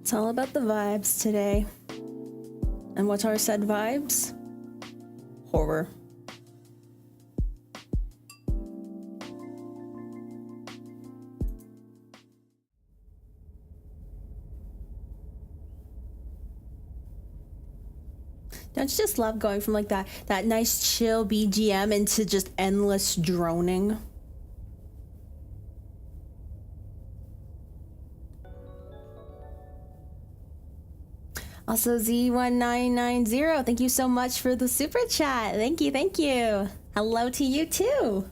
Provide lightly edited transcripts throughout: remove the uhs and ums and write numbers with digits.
It's all about the vibes today. And what are said vibes? Horror. Don't you just love going from like that nice chill BGM into just endless droning? Also, Z1990, thank you so much for the super chat. Thank you, thank you. Hello to you too.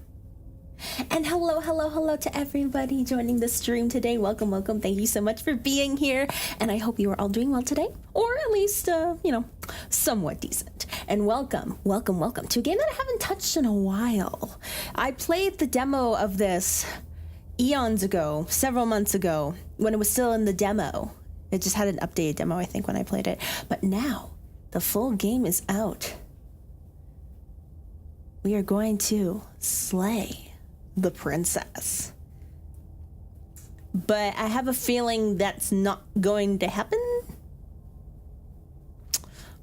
And hello to everybody joining the stream today. Welcome. Thank you so much for being here. And I hope you are all doing well today, or at least, you know, somewhat decent. And welcome to a game that I haven't touched in a while. I played the demo of this eons ago, several months ago, when it was still in the demo. It just had an updated demo, I think, when I played it. But now, the full game is out. We are going to slay the princess. But I have a feeling that's not going to happen.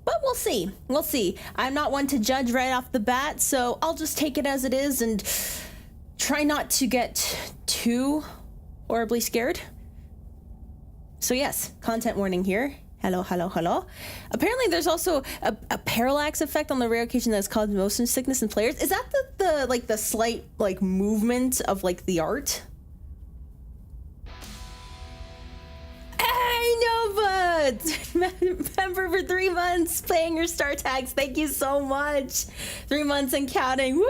But we'll see. We'll see. I'm not one to judge right off the bat, so I'll just take it as it is and try not to get too horribly scared. So yes, content warning here. Hello. Apparently there's also a parallax effect on the rare occasion that's caused motion sickness in players. Is that the slight like movement of like the art? Hey Nova! Member for 3 months playing your star tags. Thank you so much. 3 months and counting. Woo!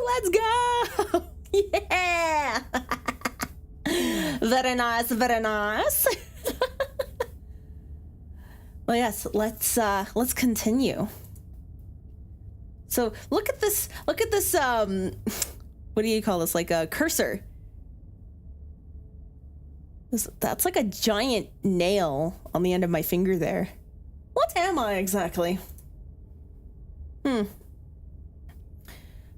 Let's go! Yeah! Very nice. Well, yes, let's continue. So look at this, what do you call this? Like a cursor. That's like a giant nail on the end of my finger there. What am I exactly?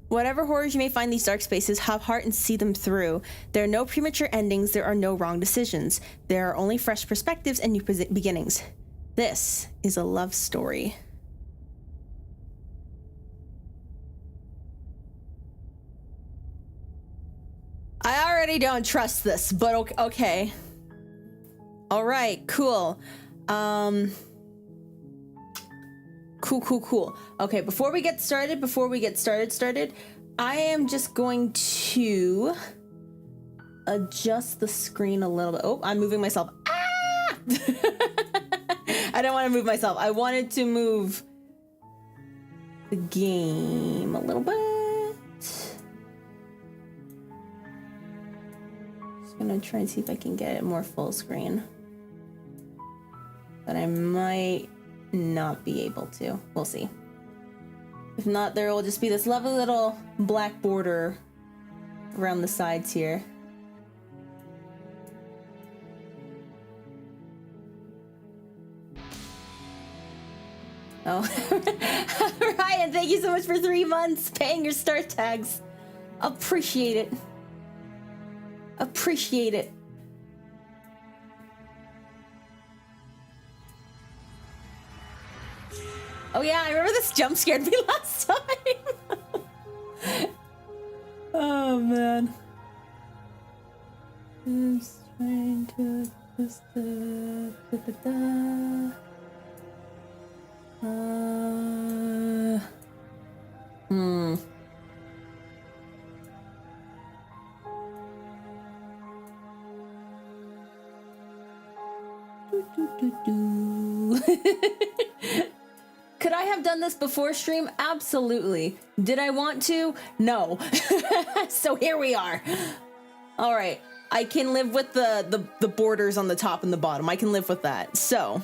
Whatever horrors you may find in these dark spaces, have heart and see them through. There are no premature endings, there are no wrong decisions. There are only fresh perspectives and new beginnings. This is a love story. I already don't trust this, but okay. All right, cool. Cool. Okay, before we get started, I am just going to adjust the screen a little bit. Oh, I'm moving myself. Ah! I don't want to move myself. I wanted to move the game a little bit. Just gonna try and see if I can get it more full screen. But I might not be able to. We'll see. If not, there will just be this lovely little black border around the sides here. Oh, Ryan, thank you so much for 3 months paying your star tags. Appreciate it. Oh yeah, I remember this jump scared me last time. Oh man. Just trying to Could I have done this before stream? Absolutely. Did I want to? No. So here we are. All right. I can live with the borders on the top and the bottom. I can live with that. So.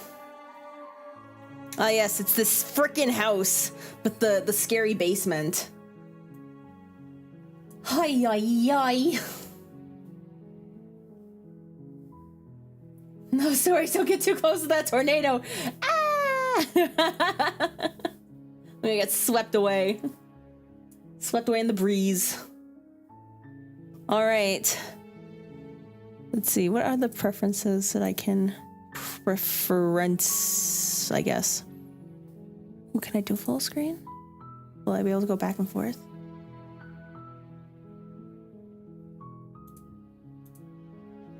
Ah, yes, it's this frickin' house with the scary basement. Hi. No, sorry, don't get too close to that tornado. Ah! I'm gonna get swept away. Swept away in the breeze. All right. Let's see, what are the preferences that I can preference, I guess. What can I do? Full screen? Will I be able to go back and forth?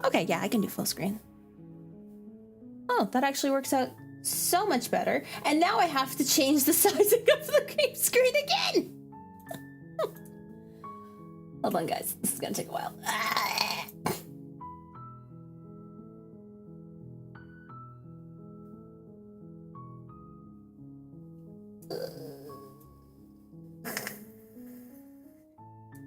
Okay, yeah, I can do full screen. Oh, that actually works out so much better. And now I have to change the sizing of the green screen again. Hold on, guys. This is gonna take a while.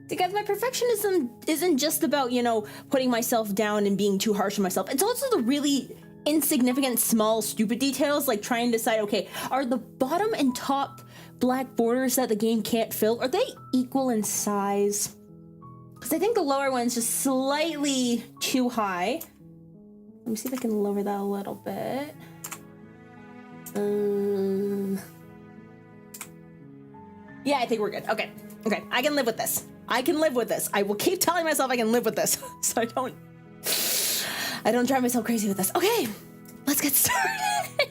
Because my perfectionism isn't just about, you know, putting myself down and being too harsh on myself. It's also the really insignificant, small, stupid details, like trying to decide, okay, are the bottom and top black borders that the game can't fill, are they equal in size? Because I think the lower one's just slightly too high. Let me see if I can lower that a little bit. Yeah, I think we're good. Okay, I can live with this. I can live with this. I will keep telling myself I can live with this, so I don't drive myself crazy with this. Okay, let's get started.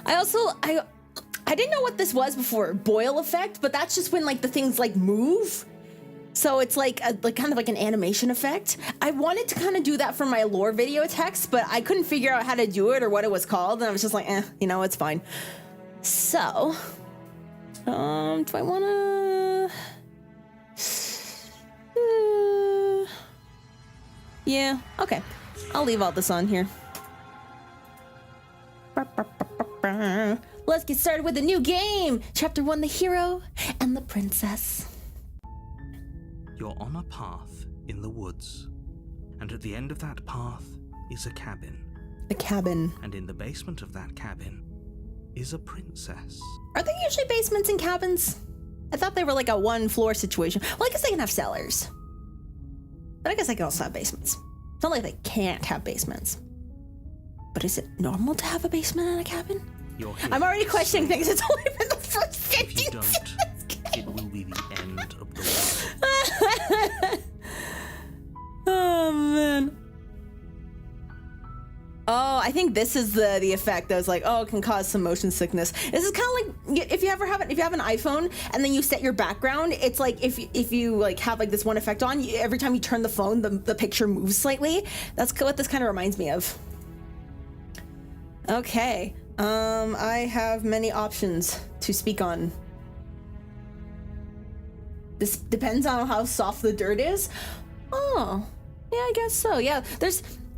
I didn't know what this was before, boil effect, but that's just when like the things like move. So it's like kind of like an animation effect. I wanted to kind of do that for my lore video text, but I couldn't figure out how to do it or what it was called, and I was just like, you know, it's fine. So, do I wanna? Yeah, okay. I'll leave all this on here. Let's get started with the new game. Chapter 1, the hero and the princess. You're on a path in the woods, and at the end of that path is a cabin. A cabin. And in the basement of that cabin is a princess. Are there usually basements in cabins? I thought they were like a one-floor situation. Well, I guess they can have cellars. But I guess they can also have basements. It's not like they can't have basements. But is it normal to have a basement in a cabin? I'm already questioning things. It's only been the first 15 If you don't, it will be the end of the world. Oh, man. Oh, I think this is the effect that was like, oh, it can cause some motion sickness. This is kind of like if you have an iPhone and then you set your background, it's like if you like have like this one effect on, every time you turn the phone, the picture moves slightly. That's what this kind of reminds me of. Okay, I have many options to speak on. This depends on how soft the dirt is. Oh, yeah, I guess so. Yeah,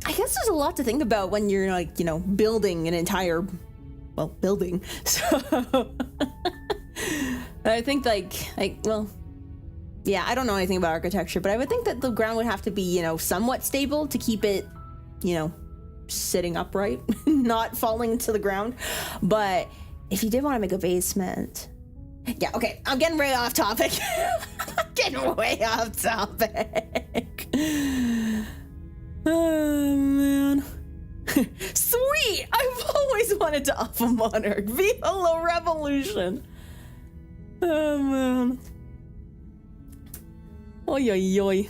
I guess there's a lot to think about when you're like, you know, building an entire, well, building. So I think well, yeah, I don't know anything about architecture, but I would think that the ground would have to be, you know, somewhat stable to keep it, you know, sitting upright, not falling to the ground. But if you did want to make a basement, yeah, okay, I'm getting way off topic. Getting way off topic. Oh, man. Sweet! I've always wanted to up a monarch. Viva la revolution! Oh, man. Oy, oy, oy.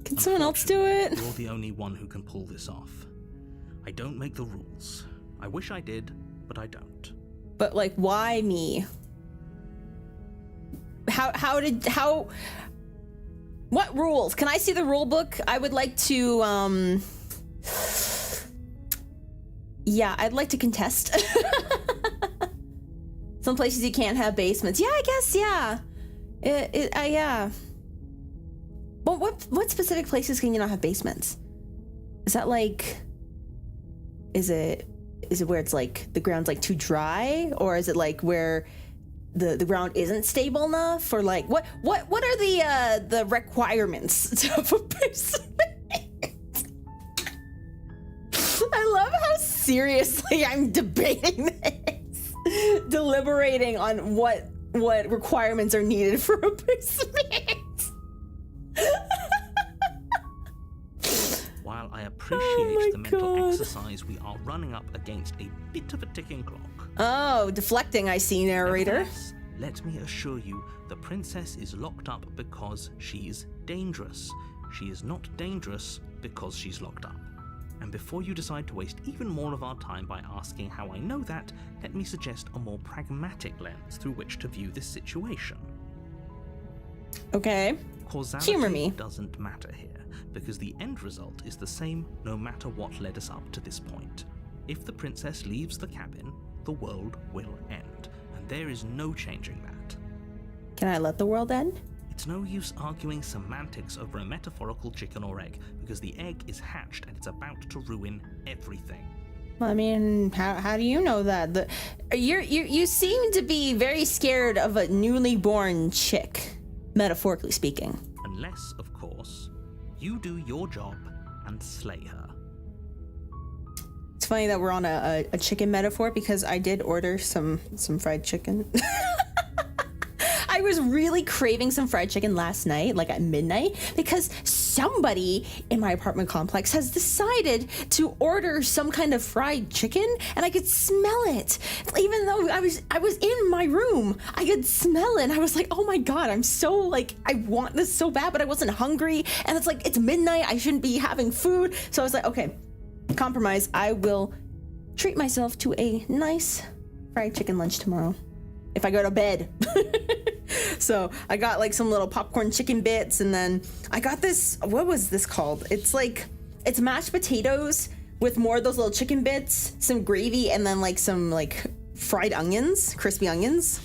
Can someone else do it? You're the only one who can pull this off. I don't make the rules. I wish I did, but I don't. But, like, why me? What rules? Can I see the rule book? I would like to, yeah, I'd like to contest. Some places you can't have basements. Yeah, I guess, yeah. Yeah. Well, what specific places can you not have basements? Is that like, is it where it's like the ground's like too dry, or is it like where the ground isn't stable enough, or like what are the requirements to have a basement? I love how seriously I'm debating this, deliberating on what requirements are needed for a basement. While I appreciate the mental exercise, we are running up against a bit of a ticking clock. Oh, deflecting, I see, narrator. Let me assure you, the princess is locked up because she's dangerous. She is not dangerous because she's locked up. And before you decide to waste even more of our time by asking how I know that, let me suggest a more pragmatic lens through which to view this situation. Okay. Causality Humor me. doesn't matter here, because the end result is the same no matter what led us up to this point. If the princess leaves the cabin, the world will end, and there is no changing that. Can I let the world end? It's no use arguing semantics over a metaphorical chicken or egg, because the egg is hatched and it's about to ruin everything. I mean, how do you know that? You seem to be very scared of a newly born chick, metaphorically speaking. Unless, of course, you do your job and slay her. It's funny that we're on a chicken metaphor because I did order some fried chicken. I was really craving some fried chicken last night, like at midnight, because somebody in my apartment complex has decided to order some kind of fried chicken, and I could smell it. Even though I was in my room, I could smell it. And I was like, oh my God, I'm so like, I want this so bad, but I wasn't hungry. And it's like, it's midnight, I shouldn't be having food. So I was like, okay, compromise. I will treat myself to a nice fried chicken lunch tomorrow if I go to bed. So I got like some little popcorn chicken bits, and then I got this, what was this called? It's like, it's mashed potatoes with more of those little chicken bits, some gravy, and then like some like fried onions, crispy onions.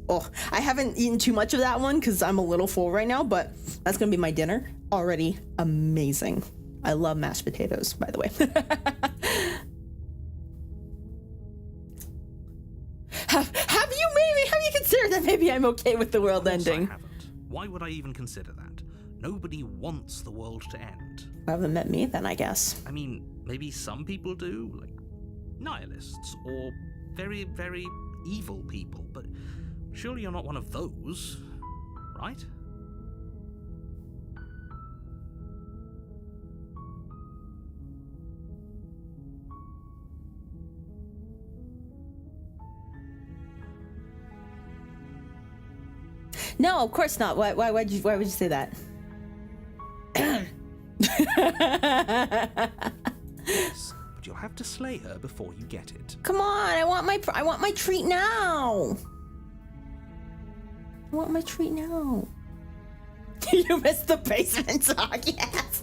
Oh, I haven't eaten too much of that one because I'm a little full right now, but that's gonna be my dinner. Already amazing. I love mashed potatoes, by the way. Have you considered that maybe I'm okay with the world ending? I haven't. Why would I even consider that? Nobody wants the world to end. You haven't met me then, I guess. I mean, maybe some people do, like nihilists or very, very evil people, but surely you're not one of those, right? No, of course not. Why would you say that? Yes, but you'll have to slay her before you get it. Come on, I want my treat now. I want my treat now. You missed the basement talk, yes.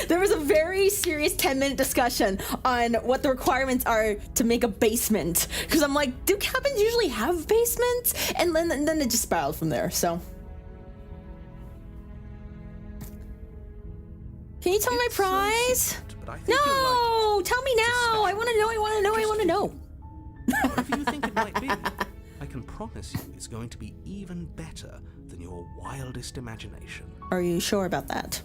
There was a very serious 10-minute discussion on what the requirements are to make a basement. Because I'm like, do cabins usually have basements? And then it just spiraled from there, so. Can you tell me my prize? But I think No, tell me now. I want to know. whatever you think it might be, I can promise you it's going to be even better than your wildest imagination. Are you sure about that?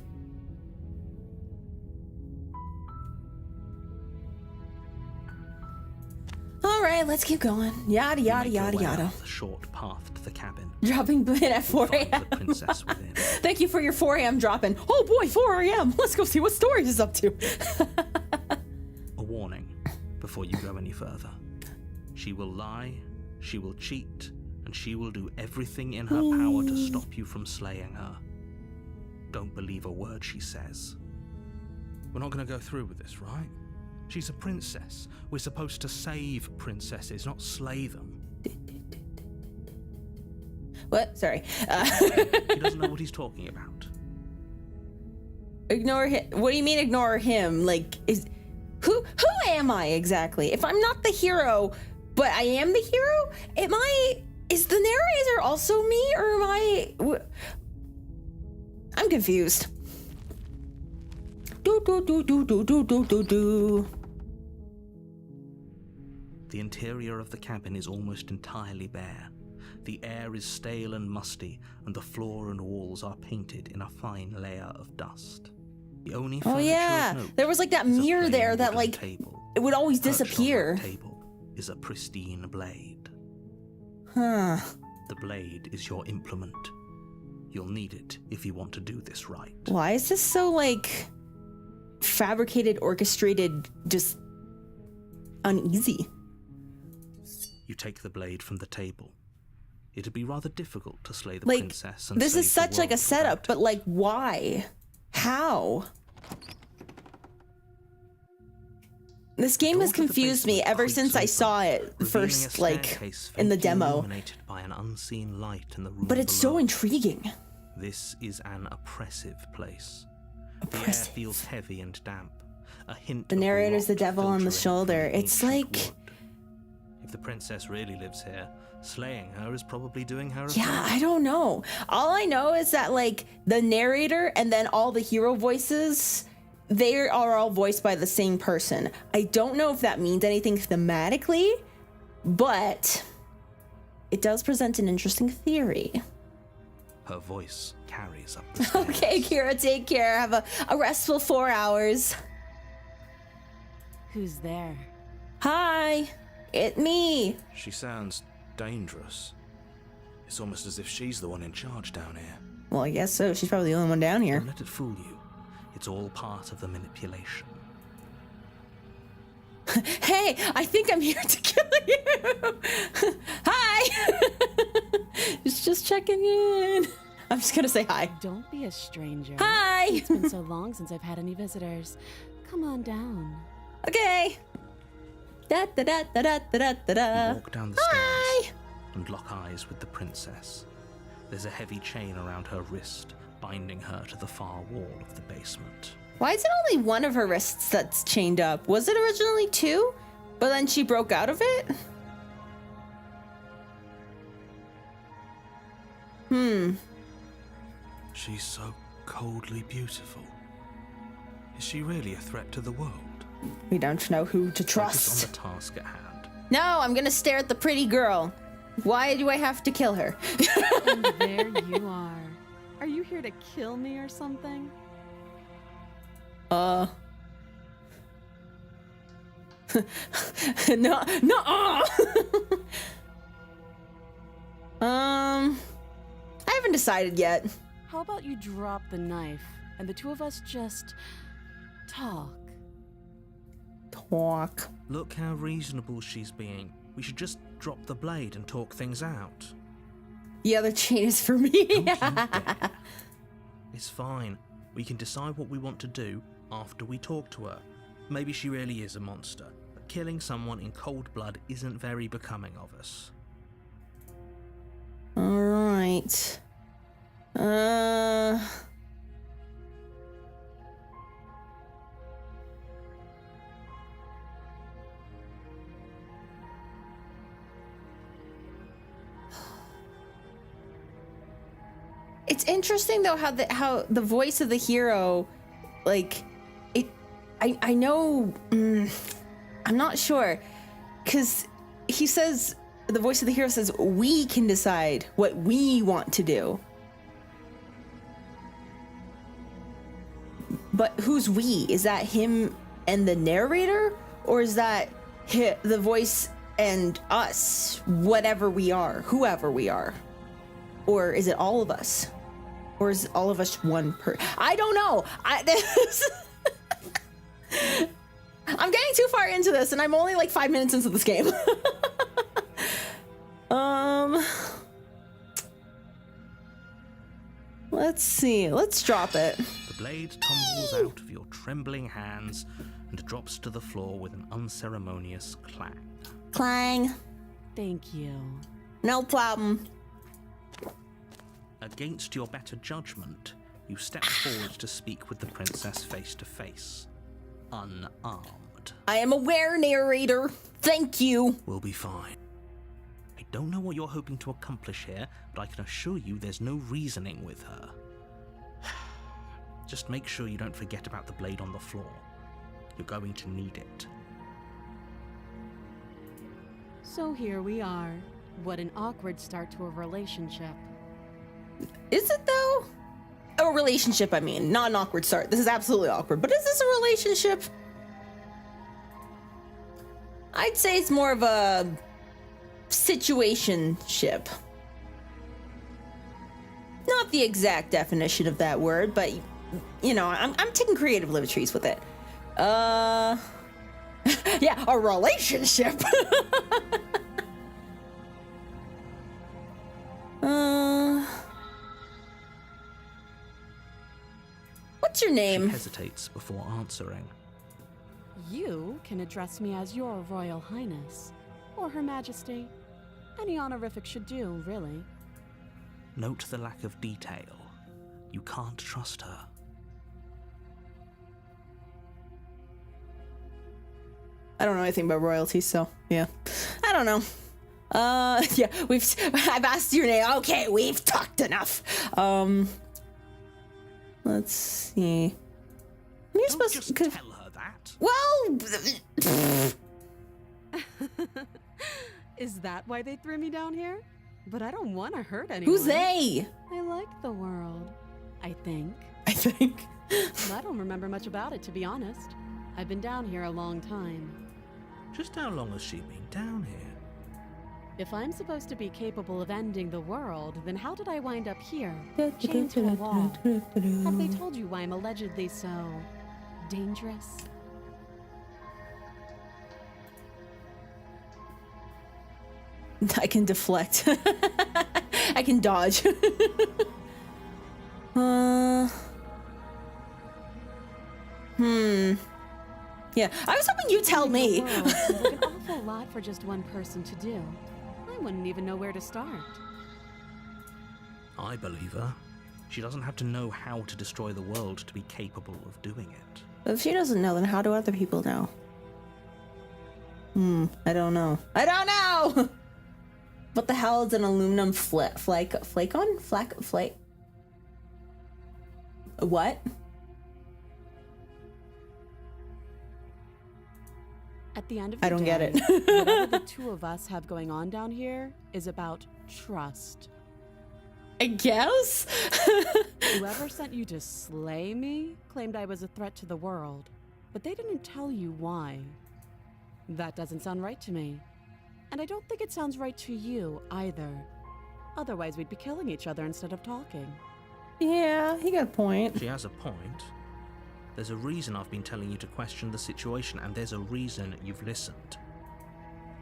All right, let's keep going. Yada, yada, Make your yada, way yada. up the short path to the cabin. Dropping blade at 4 Find a.m. the princess within. Thank you for your 4 a.m. dropping. Oh boy, 4 a.m. Let's go see what Stories is up to. A warning before you go any further. She will lie, she will cheat, and she will do everything in her power to stop you from slaying her. Don't believe a word she says. We're not going to go through with this, right? She's a princess. We're supposed to save princesses, not slay them. What? Sorry. He doesn't know what he's talking about. Ignore him. What do you mean ignore him? Like, who am I exactly? If I'm not the hero, but I am the hero, is the narrator also me, or am I? I'm confused. The interior of the cabin is almost entirely bare. The air is stale and musty, and the floor and walls are painted in a fine layer of dust. The only furniture yeah, of note there was like that is a mirror plain there that wooden like table. it would always Perched on disappear. that table is a pristine blade. Huh. The blade is your implement. You'll need it if you want to do this right. Why is this so like fabricated, orchestrated, just uneasy? You take the blade from the table. It'd be rather difficult to slay the Like, princess and this save is such the like a world setup, without but it. like, why? How? This game Door has to the confused me basement ever creaks since I open, saw it revealing a first, like, staircase in the faintly demo. illuminated by an unseen light in the room But it's so below. intriguing. This is an oppressive place. The air Oppressive. feels heavy and damp. A hint The of narrator's the rot devil on the filtering shoulder. from the It's ancient like- wood. If the princess really lives here, slaying her is probably doing her a Yeah, favor. I don't know. All I know is that, like, the narrator and then all the hero voices, they are all voiced by the same person. I don't know if that means anything thematically, but it does present an interesting theory. Her voice carries up the stairs. Okay, Kira, take care. Have a restful 4 hours. Who's there? Hi, it me. She sounds dangerous. It's almost as if she's the one in charge down here. Well, I guess so. She's probably the only one down here. Don't let it fool you. It's all part of the manipulation. Hey, I think I'm here to kill you. Hi. just checking in. I'm just gonna say hi. Don't be a stranger. Hi. It's been so long since I've had any visitors. Come on down. Okay. Da da da da da da da da. You walk down the Hi. stairs and lock eyes with the princess. There's a heavy chain around her wrist, binding her to the far wall of the basement. Why is it only one of her wrists that's chained up? Was it originally 2? But then she broke out of it? She's so coldly beautiful. Is she really a threat to the world? We don't know who to Focus trust. on the task at hand. No, I'm gonna stare at the pretty girl. Why do I have to kill her? And there you are. Are you here to kill me or something? No, no. I haven't decided yet. How about you drop the knife and the two of us just talk? Talk. Look how reasonable she's being. We should just drop the blade and talk things out. The other chain is for me. Don't you dare. It's fine. We can decide what we want to do after we talk to her. Maybe she really is a monster, but killing someone in cold blood isn't very becoming of us. All right. It's interesting though how the voice of the hero, like, it. I know. I'm not sure, because he says, the voice of the hero says, we can decide what we want to do. But who's we? Is that him and the narrator? Or is that the voice and us, whatever we are, whoever we are? Or is it all of us? Or is all of us one I don't know. I'm getting too far into this, and I'm only like 5 minutes into this game. Let's see. Let's drop it. The blade tumbles out of your trembling hands and drops to the floor with an unceremonious clang. Clang. Thank you. No problem. Against your better judgment, you step forward to speak with the princess face to face, unarmed. I am aware, narrator. Thank you. We'll be fine. I don't know what you're hoping to accomplish here, but I can assure you there's no reasoning with her. Just make sure you don't forget about the blade on the floor. You're going to need it. So here we are. What an awkward start to a relationship. Is it though? A relationship, I mean, not an awkward start. This is absolutely awkward, but is this a relationship? I'd say it's more of a situationship. Not the exact definition of that word, but you know, I'm taking creative liberties with it. Yeah, a relationship. What's your She name? hesitates before answering. You can address me as your Royal Highness, or Her Majesty. Any honorific should do, really. Note the lack of detail. You can't trust her. I don't know anything about royalty, so yeah. I don't know. Yeah, I've asked your name. Okay, we've talked enough. Let's see. You're Don't supposed just to. tell her that. Well, Is that why they threw me down here? But I don't want to hurt anyone. who's they? I like the world, I think. I think. I don't remember much about it, to be honest. I've been down here a long time. Just how long has she been down here? If I'm supposed to be capable of ending the world, then how did I wind up here, chained to a wall? Have they told you why I'm allegedly so dangerous? I can deflect. I can dodge. Yeah, I was hoping you'd tell me. The world seems like an awful lot for just one person to do. I wouldn't even know where to start. I believe her. She doesn't have to know how to destroy the world to be capable of doing it. If she doesn't know, then how do other people know? I don't know. I don't know! What the hell is an aluminum flake? What? At the end of the I don't get day, it. whatever the two of us have going on down here is about trust. I guess? Whoever sent you to slay me claimed I was a threat to the world, but they didn't tell you why. That doesn't sound right to me. And I don't think it sounds right to you either. Otherwise, we'd be killing each other instead of talking. Yeah, he got a point. She has a point. There's a reason I've been telling you to question the situation, and there's a reason you've listened.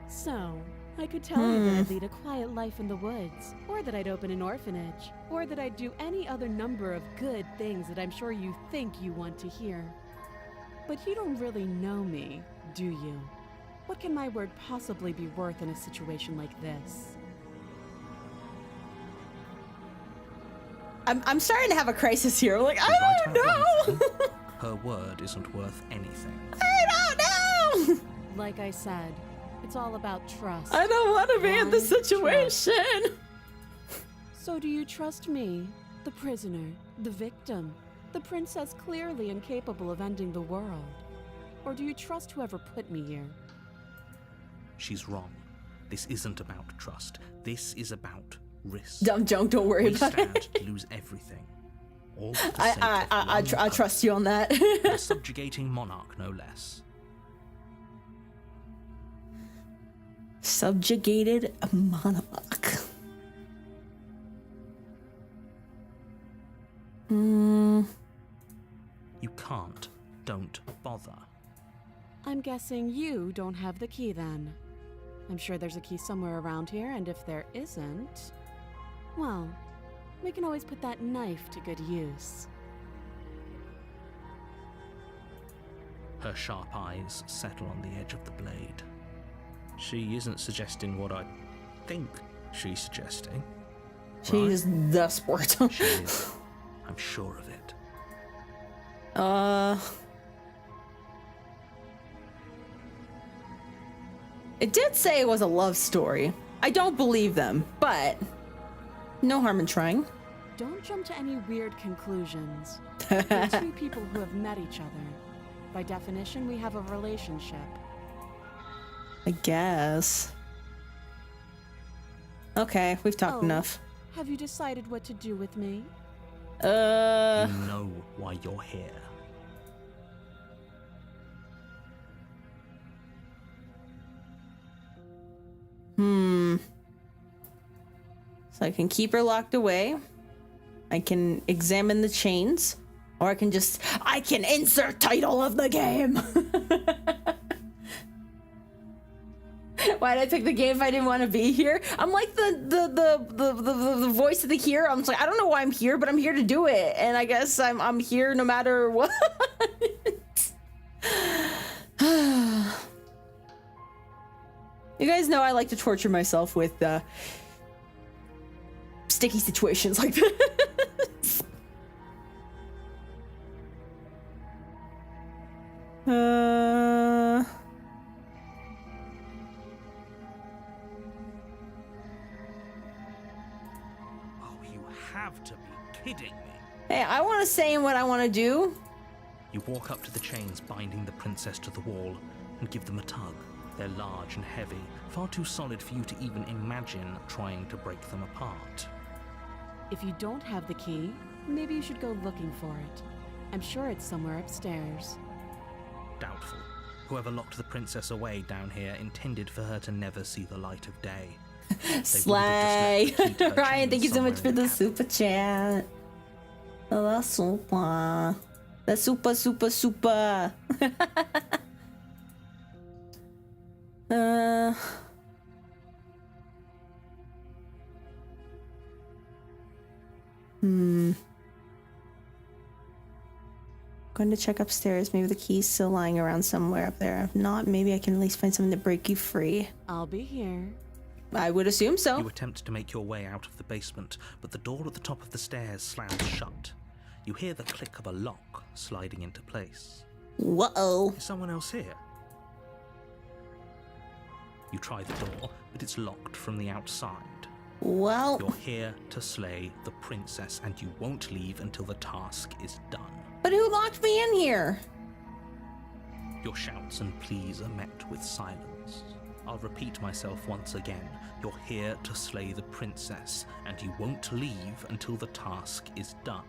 So, I could tell you that I'd lead a quiet life in the woods, or that I'd open an orphanage, or that I'd do any other number of good things that I'm sure you think you want to hear. But you don't really know me, do you? What can my word possibly be worth in a situation like this? I'm starting to have a crisis here. Like, She's I right don't know. about one thing. Her word isn't worth anything. I don't know. Like I said, it's all about trust. I don't want to be in this One situation. So do you trust me, the prisoner, the victim, the princess clearly incapable of ending the world? Or do you trust whoever put me here? She's wrong. This isn't about trust. This is about risk. Dumb joke, don't worry We about stand it. to lose everything. All for the sake of one I country, trust you on that. a subjugating monarch, no less. Subjugated monarch. You can't. Don't bother. I'm guessing you don't have the key then. I'm sure there's a key somewhere around here, and if there isn't, well, we can always put that knife to good use. Her sharp eyes settle on the edge of the blade. She isn't suggesting what I think she's suggesting. She's desperate. She is. I'm sure of it. It did say it was a love story. I don't believe them, but no harm in trying. Don't jump to any weird conclusions. We're two people who have met each other. By definition, we have a relationship. I guess. Okay, we've talked Oh, enough. Have you decided what to do with me? You know why you're here. So I can keep her locked away. I can examine the chains. Or I can insert title of the game. Why Why'd I pick the game if I didn't want to be here? I'm like the voice of the hero. I'm just like, I don't know why I'm here, but I'm here to do it. And I guess I'm here no matter what. You guys know I like to torture myself with sticky situations like this. Have to be kidding me. Hey, I want to say what I want to do. You walk up to the chains binding the princess to the wall and give them a tug. They're large and heavy, far too solid for you to even imagine trying to break them apart. If you don't have the key, maybe you should go looking for it. I'm sure it's somewhere upstairs. Doubtful. Whoever locked the princess away down here intended for her to never see the light of day. Slay. Ryan, thank you so much for the super chat. La super. The super. Going to check upstairs. Maybe the key's still lying around somewhere up there. If not, maybe I can at least find something to break you free. I'll be here. I would assume so. You attempt to make your way out of the basement, but the door at the top of the stairs slams shut. You hear the click of a lock sliding into place. Whoa. Is someone else here? You try the door, but it's locked from the outside. Well, You're here to slay the princess, and you won't leave until the task is done. but who locked me in here? Your shouts and pleas are met with silence. I'll repeat myself once again. You're here to slay the princess, and you won't leave until the task is done.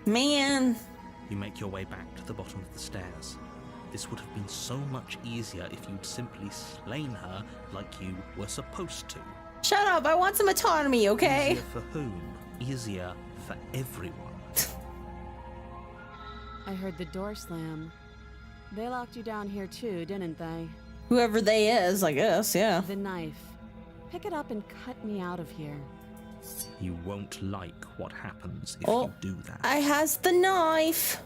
Man. You make your way back to the bottom of the stairs. This would have been so much easier if you'd simply slain her like you were supposed to. Shut up, I want some autonomy, okay? Easier for whom? Easier for everyone. I heard the door slam. They locked you down here too, didn't they? Whoever they is, I guess, yeah. The knife. Pick it up and cut me out of here. You won't like what happens if Oh, you do that. I has the knife.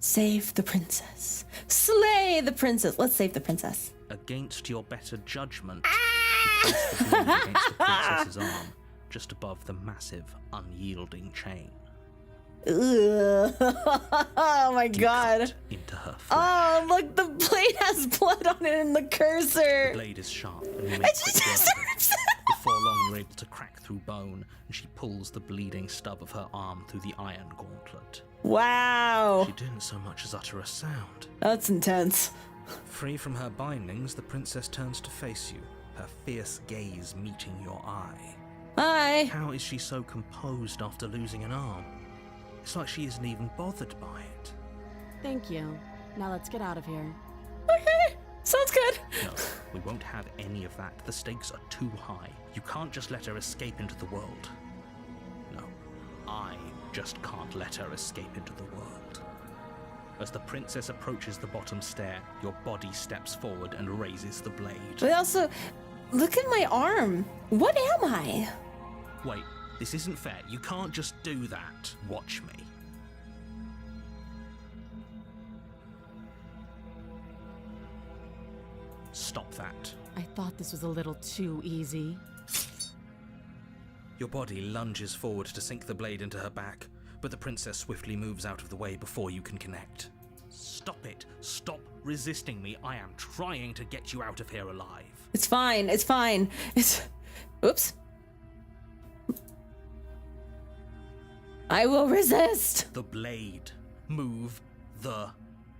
Save the princess. Slay the princess. Let's save the princess. Against your better judgment, you place the blade against the princess's arm, just above the massive, unyielding chain. Ugh. Oh my You god. cut into her flesh. Oh, look, the blade has blood on it and the cursor. The blade is sharp, and you I make just quick work of it. Before long, you're able to crack through bone, and she pulls the bleeding stub of her arm through the iron gauntlet. Wow. She didn't so much as utter a sound. That's intense. Free from her bindings, the princess turns to face you, her fierce gaze meeting your eye. Hi. How is she so composed after losing an arm? It's like she isn't even bothered by it. Thank you. Now let's get out of here. Okay. Sounds good. No, we won't have any of that. The stakes are too high. You can't just let her escape into the world. No, I just can't let her escape into the world. As the princess approaches the bottom stair, your body steps forward and raises the blade. But also, look at my arm. What am I? Wait, this isn't fair. You can't just do that. Watch me. Stop that. I thought this was a little too easy. Your body lunges forward to sink the blade into her back, but the princess swiftly moves out of the way before you can connect. Stop it. Stop resisting me. I am trying to get you out of here alive. It's fine. It's fine. It's... Oops. I will resist. The blade. Move the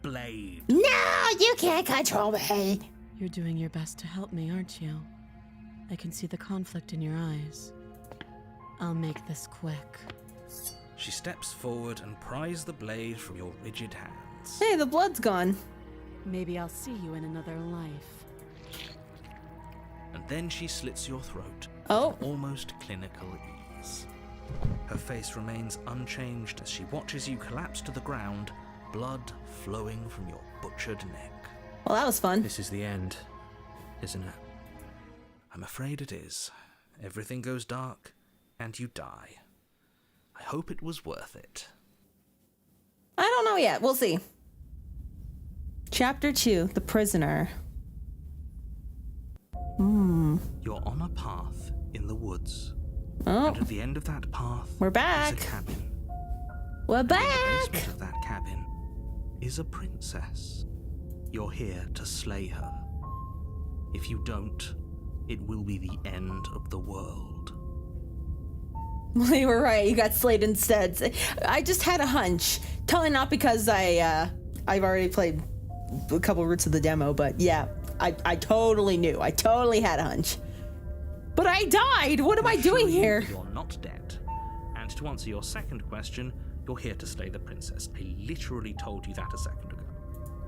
blade. No, you can't control me. You're doing your best to help me, aren't you? I can see the conflict in your eyes. I'll make this quick. She steps forward and pries the blade from your rigid hands. Hey, the blood's gone. Maybe I'll see you in another life. And then she slits your throat Oh. with almost clinical ease. Her face remains unchanged as she watches you collapse to the ground, blood flowing from your butchered neck. Well, that was fun. This is the end, isn't it? I'm afraid it is. Everything goes dark, and you die. I hope it was worth it. I don't know yet. We'll see. Chapter 2, The Prisoner. You're on a path in the woods. Oh, And at the end of that path we're back. is a cabin. We're In the back. basement of that cabin is a princess. You're here to slay her. If you don't, it will be the end of the world. Well, you were right. You got slayed instead. I just had a hunch. Totally not because I've already played a couple routes of the demo, but yeah, I totally knew. I totally had a hunch. But I died. What am I doing here? You're not dead. And to answer your second question, you're here to slay the princess. I literally told you that a second ago.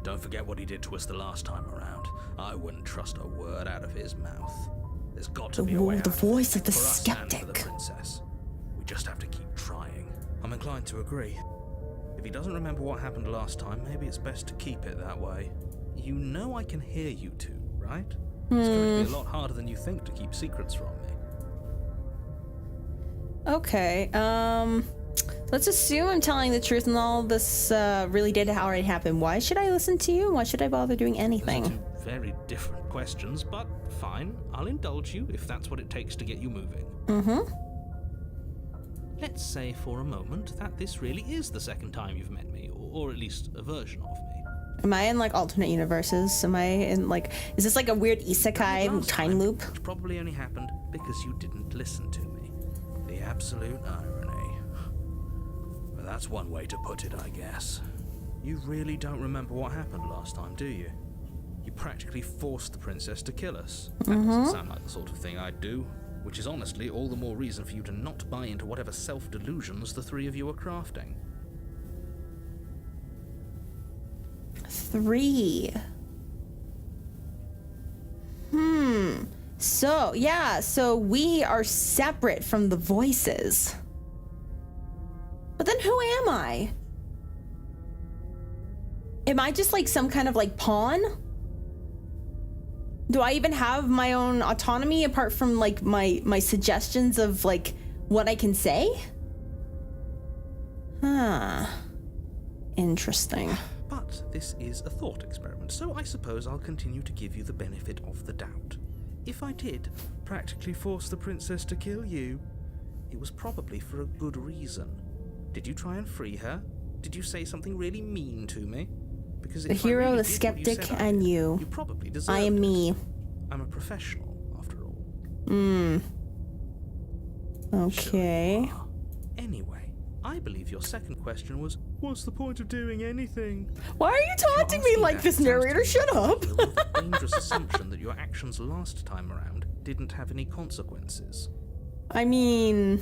Don't forget what he did to us the last time around. I wouldn't trust a word out of his mouth. There's got to be a way out. The voice of the for us and for the skeptic. princess. We just have to keep trying. I'm inclined to agree. If he doesn't remember what happened last time, maybe it's best to keep it that way. You know I can hear you two, right? It's going to be a lot harder than you think to keep secrets from me. Okay, let's assume I'm telling the truth and all this really did already happen. Why should I listen to you? Why should I bother doing Those are anything? two very different questions, but fine. I'll indulge you if that's what it takes to get you moving. Let's say for a moment that this really is the second time you've met me, or at least a version of me. Am I in like alternate universes? Am I in like, is this like a weird isekai Last time loop? Which probably only happened because you didn't listen to me. The absolute irony. But that's one way to put it, I guess. You really don't remember what happened last time, do you? You practically forced the princess to kill us. That doesn't sound like the sort of thing I'd do. Which is honestly all the more reason for you to not buy into whatever self-delusions the three of you are crafting. 3. So, yeah, so we are separate from the voices. But then who am I? Am I just like some kind of like pawn? Do I even have my own autonomy apart from like my suggestions of like what I can say? Huh. Interesting. But this is a thought experiment, so I suppose I'll continue to give you the benefit of the doubt. If I did practically force the princess to kill you, it was probably for a good reason. Did you try and free her? Did you say something really mean to me? Because The if I hero, really the did what you skeptic, said I and did, you. You probably deserved I am it. me. I'm a professional, after all. Okay. Sure you are. Anyway, I believe your second question was, what's the point of doing anything? Why are you taunting me Asking like that this, sounds to narrator? me Shut like up. a little dangerous assumption that your actions last time around didn't have any consequences. I mean,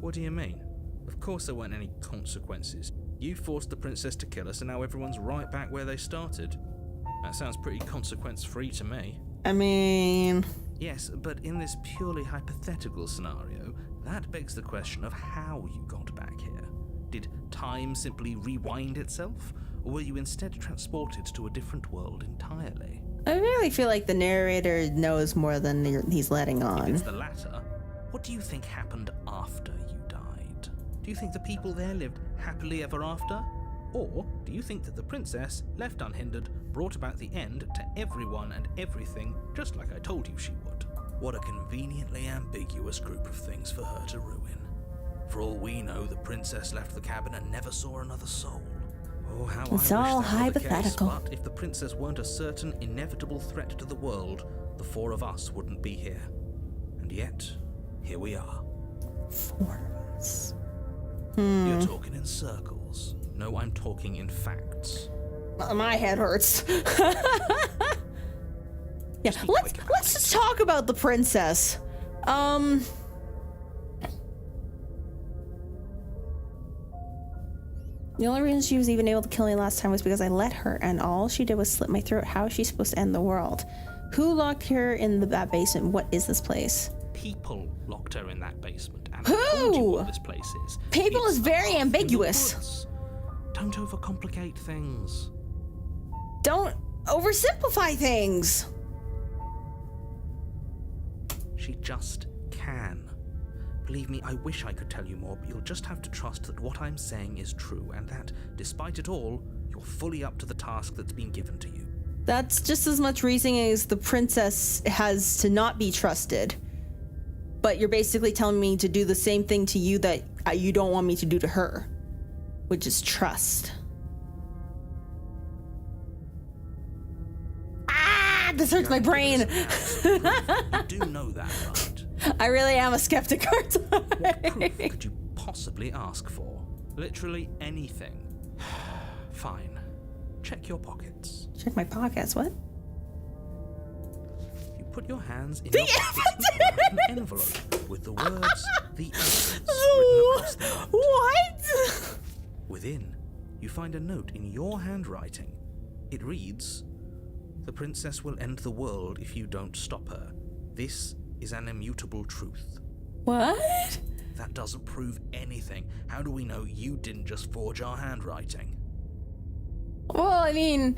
What do you mean? Of course there weren't any consequences. You forced the princess to kill us and now everyone's right back where they started. That sounds pretty consequence-free to me. Yes, but in this purely hypothetical scenario, that begs the question of how you got back here. Did time simply rewind itself? Or were you instead transported to a different world entirely? I really feel like the narrator knows more than he's letting If on. it's the latter, what do you think happened after you died? Do you think the people there lived happily ever after? Or do you think that the princess, left unhindered, brought about the end to everyone and everything, just like I told you she would? What a conveniently ambiguous group of things for her to ruin. For all we know, the princess left the cabin and never saw another soul. Oh, how It's I wish all that were the case, hypothetical. but if the princess weren't a certain, inevitable threat to the world, the four of us wouldn't be here. And yet, here we are. 4 of us. You're talking in circles. No, I'm talking in facts. My head hurts. Yeah, Just be let's quick about let's just talk about the princess. The only reason she was even able to kill me last time was because I let her, and all she did was slit my throat. How is she supposed to end the world? Who locked her in that basement? What is this place? People locked her in that basement. And Who? I told you what this place is. People It's is very up in the ambiguous. woods. Don't overcomplicate things. Don't oversimplify things. She just can. Believe me, I wish I could tell you more, but you'll just have to trust that what I'm saying is true, and that, despite it all, you're fully up to the task that's been given to you. That's just as much reasoning as the princess has to not be trusted. But you're basically telling me to do the same thing to you that you don't want me to do to her, which is trust. Ah, this hurts my brain. You do know that, right? I really am a skeptic, aren't What I? proof could you possibly ask for? Literally anything. Fine. Check your pockets. Check my pockets, what? You put your hands in your pockets and grab an envelope with the words, "The Essence," written across them. What? Within, you find a note in your handwriting. It reads, "The princess will end the world if you don't stop her. This is an immutable truth." What? That doesn't prove anything. How do we know you didn't just forge our handwriting? Well, I mean,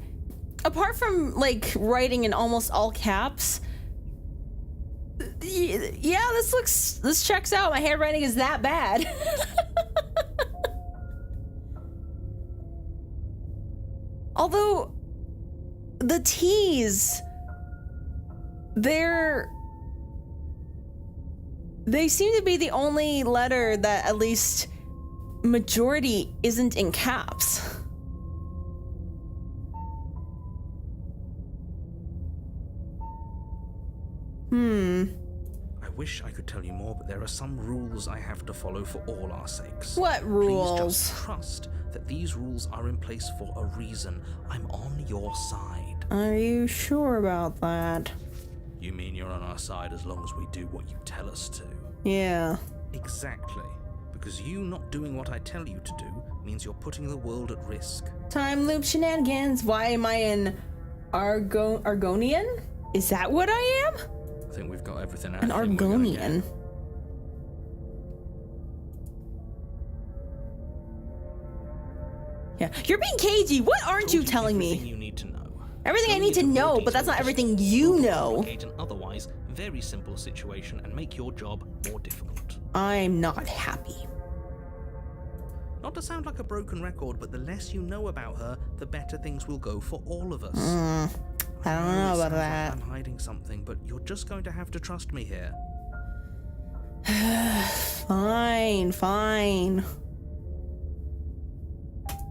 apart from, like, writing in almost all caps, yeah, this checks out. My handwriting is that bad. Although, the T's, they seem to be the only letter that at least majority isn't in caps. I wish I could tell you more, but there are some rules I have to follow for all our sakes. What rules? Please just trust that these rules are in place for a reason. I'm on your side. Are you sure about that? You mean you're on our side as long as we do what you tell us to? Yeah. Exactly. Because you not doing what I tell you to do means you're putting the world at risk. Time loop shenanigans. Why am I in Argonian? Is that what I am? I think we've got everything out An of him we're gonna Argonian. get. Yeah. You're being cagey. What aren't Told you telling everything me? you need to know. Everything I Don't need to need more know, but that's detail, not just everything you know. overcomplicate an otherwise very simple situation and make your job more difficult. I'm not happy. Not to sound like a broken record, but the less you know about her, the better things will go for all of us. I don't know it about sounds that. Like I'm hiding something, but you're just going to have to trust me here. Fine.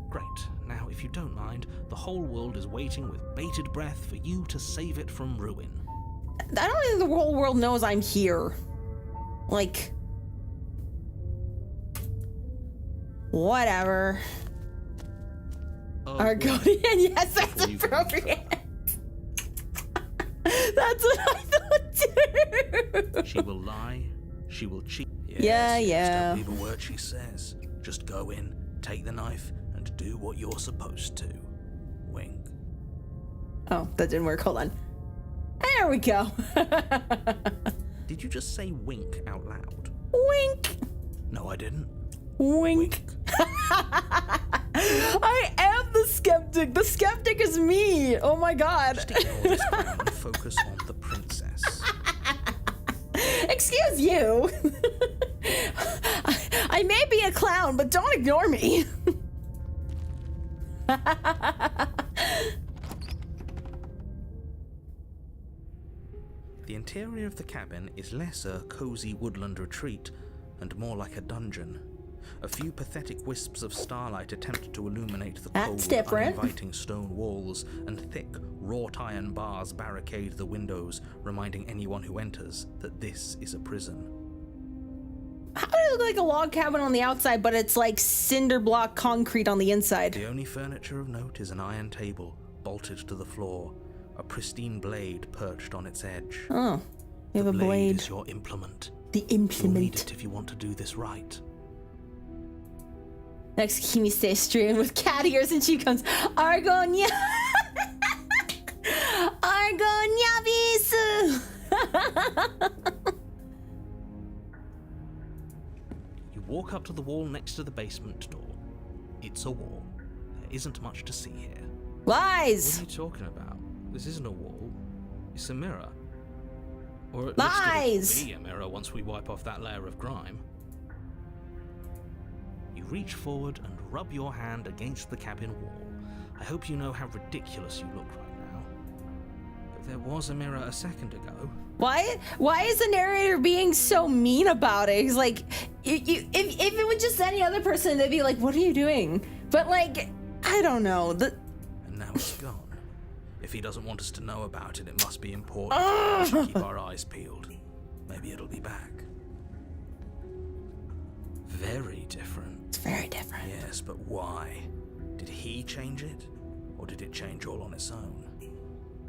Great. Now, if you don't mind, the whole world is waiting with bated breath for you to save it from ruin. I don't think the whole world knows I'm here. Like, whatever. Argonian, yes, that's Before you go appropriate. That's what I thought too. She will lie. She will cheat. Yeah. Just don't believe a word she says. Just go in, take the knife, and do what you're supposed to. Wink. Oh, that didn't work. Hold on. There we go. Did you just say wink out loud? Wink. No, I didn't. Wink. I am the skeptic. The skeptic is me. Oh my god. Just ignore this clown and focus on the princess. Excuse you. I may be a clown, but don't ignore me. The interior of the cabin is less a cozy woodland retreat and more like a dungeon. A few pathetic wisps of starlight attempt to illuminate the That's cold, different. uninviting stone walls, and thick, wrought iron bars barricade the windows, reminding anyone who enters that this is a prison. How does it look like a log cabin on the outside, but it's like cinder block concrete on the inside? The only furniture of note is an iron table, bolted to the floor, a pristine blade perched on its edge. Oh, you have The a blade. is your implement. The You'll need implement. it if you want to do this right. Next, Kimi stays streaming with cat ears, and she comes, Argonia, Argonia bisu. You walk up to the wall next to the basement door. It's a wall. There isn't much to see here. Lies. What are you talking about? This isn't a wall. It's a mirror. Or at Lies! least it'll be a mirror once we wipe off that layer of grime. You reach forward and rub your hand against the cabin wall. I hope you know how ridiculous you look right now. But there was a mirror a second ago. Why is the narrator being so mean about it? He's like, if it was just any other person, they'd be like, what are you doing? But like, I don't know. And now it's gone. If he doesn't want us to know about it, it must be important. We should keep our eyes peeled. Maybe it'll be back. Very different. It's very different. Yes, but why? Did he change it? Or did it change all on its own?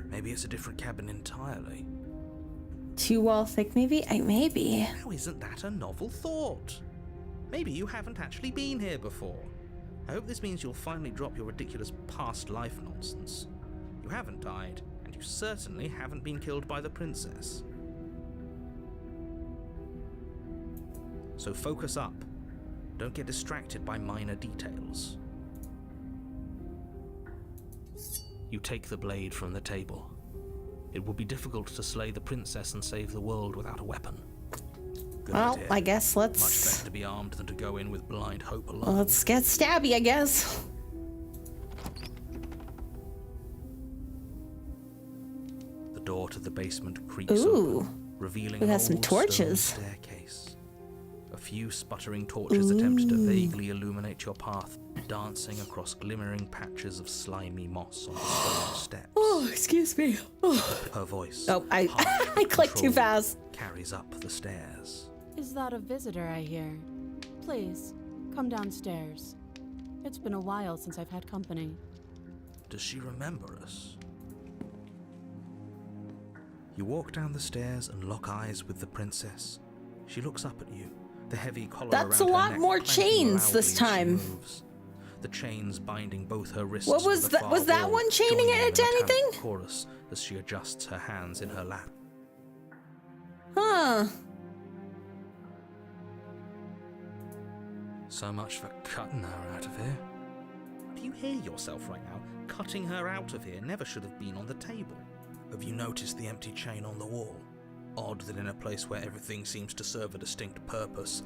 Maybe it's a different cabin entirely. 2 wall thick, maybe? Maybe. Now isn't that a novel thought? Maybe you haven't actually been here before. I hope this means you'll finally drop your ridiculous past life nonsense. You haven't died, and you certainly haven't been killed by the princess. So focus up. Don't get distracted by minor details. You take the blade from the table. It would be difficult to slay the princess and save the world without a weapon. Good Well, idea. I guess Much let's better to be armed than to go in with blind hope alone. let's get stabby, I guess. The door to the basement creaks Ooh. open, revealing We an got some old stone torches. staircase. A few sputtering torches attempt to vaguely illuminate your path, dancing across glimmering patches of slimy moss on the stone steps. Oh, excuse me. Oh, Her voice, I harsh I and clicked too controlled, fast. carries up the stairs. Is that a visitor I hear? Please, come downstairs. It's been a while since I've had company. Does she remember us? You walk down the stairs and lock eyes with the princess. She looks up at you, the heavy collar That's around a her lot neck more clanking chains this loudly as she time. moves. The chains binding both her wrists. What was to the that? Was far that wall, one chaining joining it to in a metallic anything? chorus as she adjusts her hands in her lap. Huh. So much for cutting her out of here. Do you hear yourself right now? Cutting her out of here never should have been on the table. Have you noticed the empty chain on the wall? Odd that in a place where everything seems to serve a distinct purpose.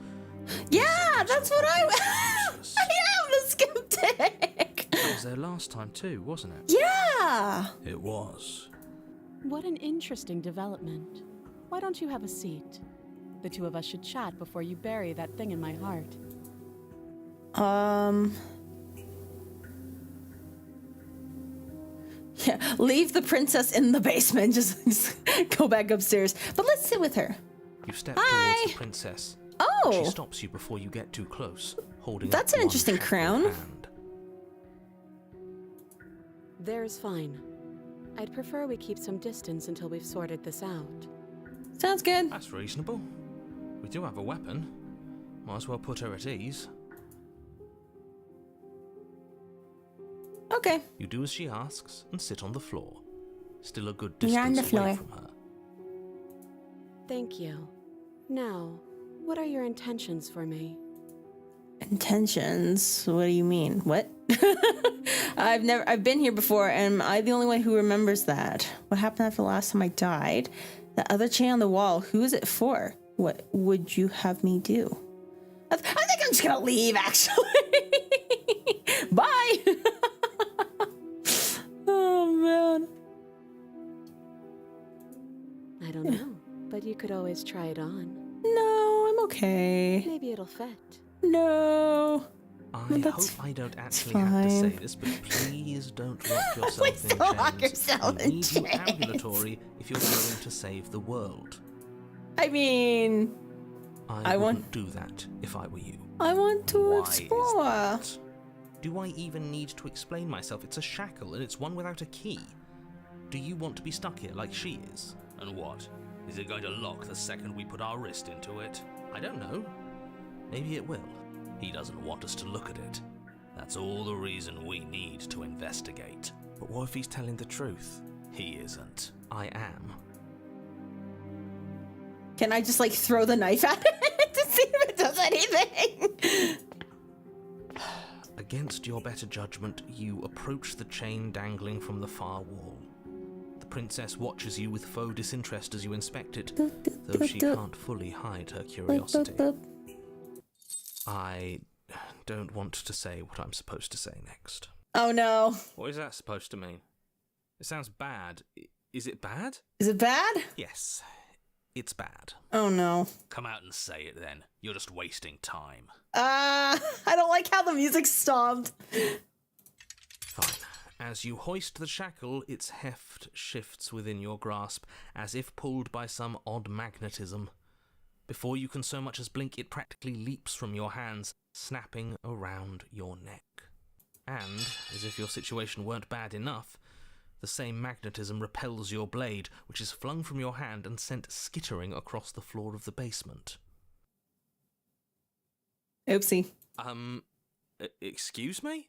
Yeah, that's what I useless. I am a skeptic. That was there last time too, wasn't it? Yeah. It was. What an interesting development. Why don't you have a seat? The two of us should chat before you bury that thing in my heart. Yeah, leave the princess in the basement. Just go back upstairs. But let's sit with her. You step Hi. towards the princess. Oh, She stops you before you get too close, holding That's up an one interesting shackled crown. hand. There's fine. I'd prefer we keep some distance until we've sorted this out. sounds good. That's reasonable. We do have a weapon. Might as well put her at ease. Okay. You do as she asks and sit on the floor, still a good You're on distance the away floor. from her. Thank you. Now, what are your intentions for me? Intentions? What do you mean? What? I've been here before, and I'm the only one who remembers that. What happened after the last time I died? The other chain on the wall, who is it for? What would you have me do? I think I'm just gonna leave, actually. Bye! Oh, man. I don't know, but you could always try it on. No, I'm okay. Maybe it'll fit. No. I No, hope that's I don't actually have to say fine. this, but please don't lock yourself Please in don't lock chains. yourself We in need you chains. ambulatory if you're going to save the world. I mean, I want- wouldn't do that if I were you. I want to Why is explore. that? Do I even need to explain myself? It's a shackle and it's one without a key. Do you want to be stuck here like she is? And what? Is it going to lock the second we put our wrist into it? I don't know. Maybe it will. He doesn't want us to look at it. That's all the reason we need to investigate. But what if he's telling the truth? He isn't. I am. Can I just like throw the knife at it to see if it does anything? Against your better judgment, you approach the chain dangling from the far wall. princess watches you with faux disinterest as you inspect it, though she can't fully hide her curiosity. I don't want to say what I'm supposed to say next. Oh no. What is that supposed to mean? It sounds bad. Is it bad? Is it bad? Yes, it's bad. Oh no. Come out and say it then. You're just wasting time. I don't like how the music stopped. Fine. As you hoist the shackle, its heft shifts within your grasp, as if pulled by some odd magnetism. Before you can so much as blink, it practically leaps from your hands, snapping around your neck. And, as if your situation weren't bad enough, the same magnetism repels your blade, which is flung from your hand and sent skittering across the floor of the basement. Oopsie. Excuse me?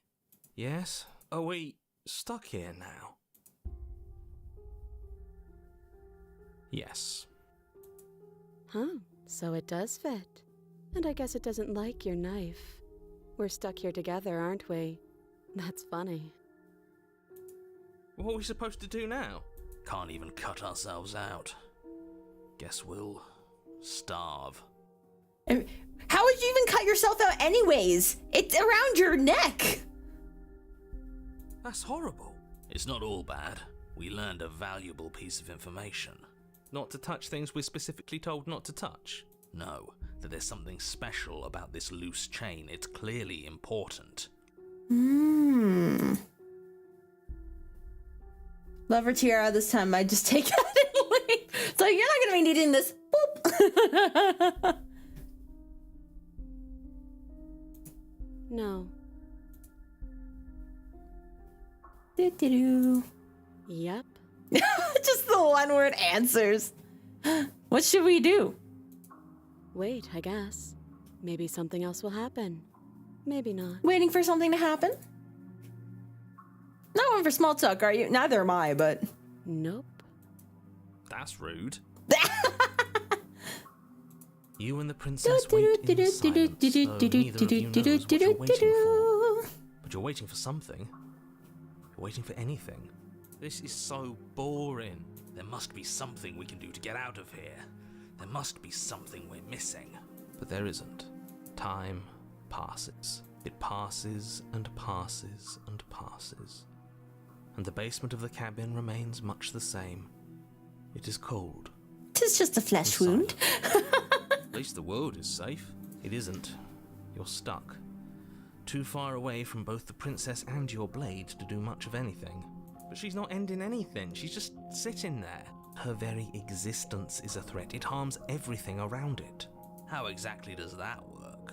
Yes? Are we stuck here now? Yes. Huh, so it does fit. And I guess it doesn't like your knife. We're stuck here together, aren't we? That's funny. What are we supposed to do now? Can't even cut ourselves out. Guess we'll starve. How would you even cut yourself out anyways? It's around your neck. That's horrible. It's not all bad. We learned a valuable piece of information. Not to touch things we're specifically told not to touch? No, that there's something special about this loose chain. It's clearly important. Lover tiara this time. I just take that and leave. So you're not gonna be needing this. Boop. No. Do-do-do. Yep. Just the one word answers. What should we do? Wait, I guess. Maybe something else will happen. Maybe not. Waiting for something to happen? Not one for small talk, are you? Neither am I, but... Nope. That's rude. You and the princess wait in silence, though neither of you knows what you're waiting for. But you're waiting for something. You're waiting for anything. This is so boring. There must be something we can do to get out of here. There must be something we're missing. But there isn't. Time passes. It passes and passes and passes. And the basement of the cabin remains much the same. It is cold. 'Tis just a flesh wound. At least the world is safe. It isn't. You're stuck. Too far away from both the princess and your blade to do much of anything. But she's not ending anything. She's just sitting there. Her very existence is a threat. It harms everything around it. How exactly does that work?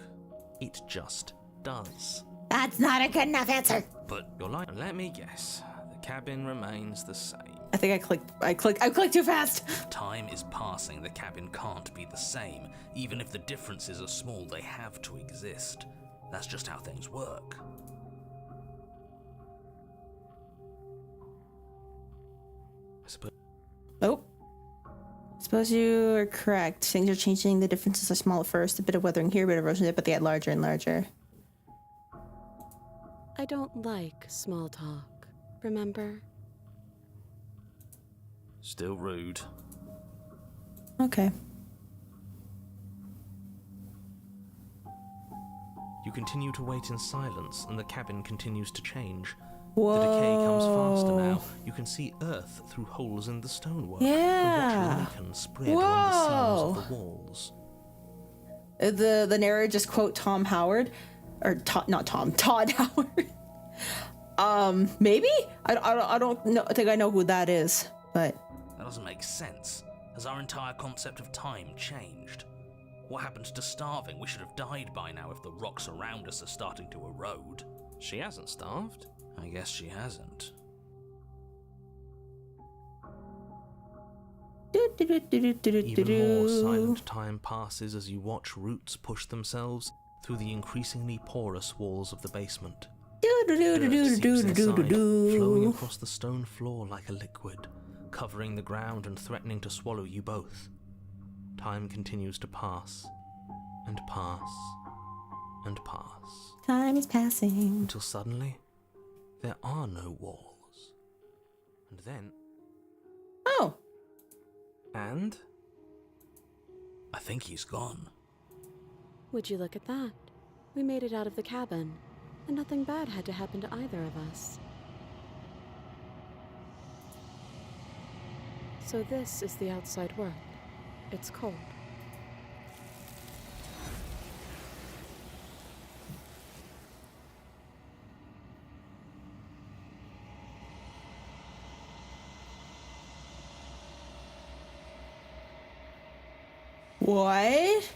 It just does. That's not a good enough answer. But you're lying. Let me guess. The cabin remains the same. I think I clicked too fast. Time is passing. The cabin can't be the same. Even if the differences are small, they have to exist. That's just how things work. I suppose. Oh. Suppose you are correct. Things are changing. The differences are small at first. A bit of weathering here, a bit of erosion there, but they get larger and larger. I don't like small talk, remember? Still rude. Okay. You continue to wait in silence, and the cabin continues to change. Whoa. The decay comes faster now. You can see earth through holes in the stonework. Yeah. And watch lichen spread along the seams of the walls. The narrator just quote Tom Howard, or not Tom, Todd Howard. Maybe I don't know. I think I know who that is, but That doesn't make sense. Has our entire concept of time changed? What happened to starving? We should have died by now if the rocks around us are starting to erode. She hasn't starved. I guess she hasn't. Even more silent time passes as you watch roots push themselves through the increasingly porous walls of the basement. Dirt seeps inside, flowing across the stone floor like a liquid, covering the ground and threatening to swallow you both. Time continues to pass, and pass, and pass. Time is passing. Until suddenly, there are no walls. And then, And? I think he's gone. Would you look at that? We made it out of the cabin, and nothing bad had to happen to either of us. So this is the outside world. It's cold. What?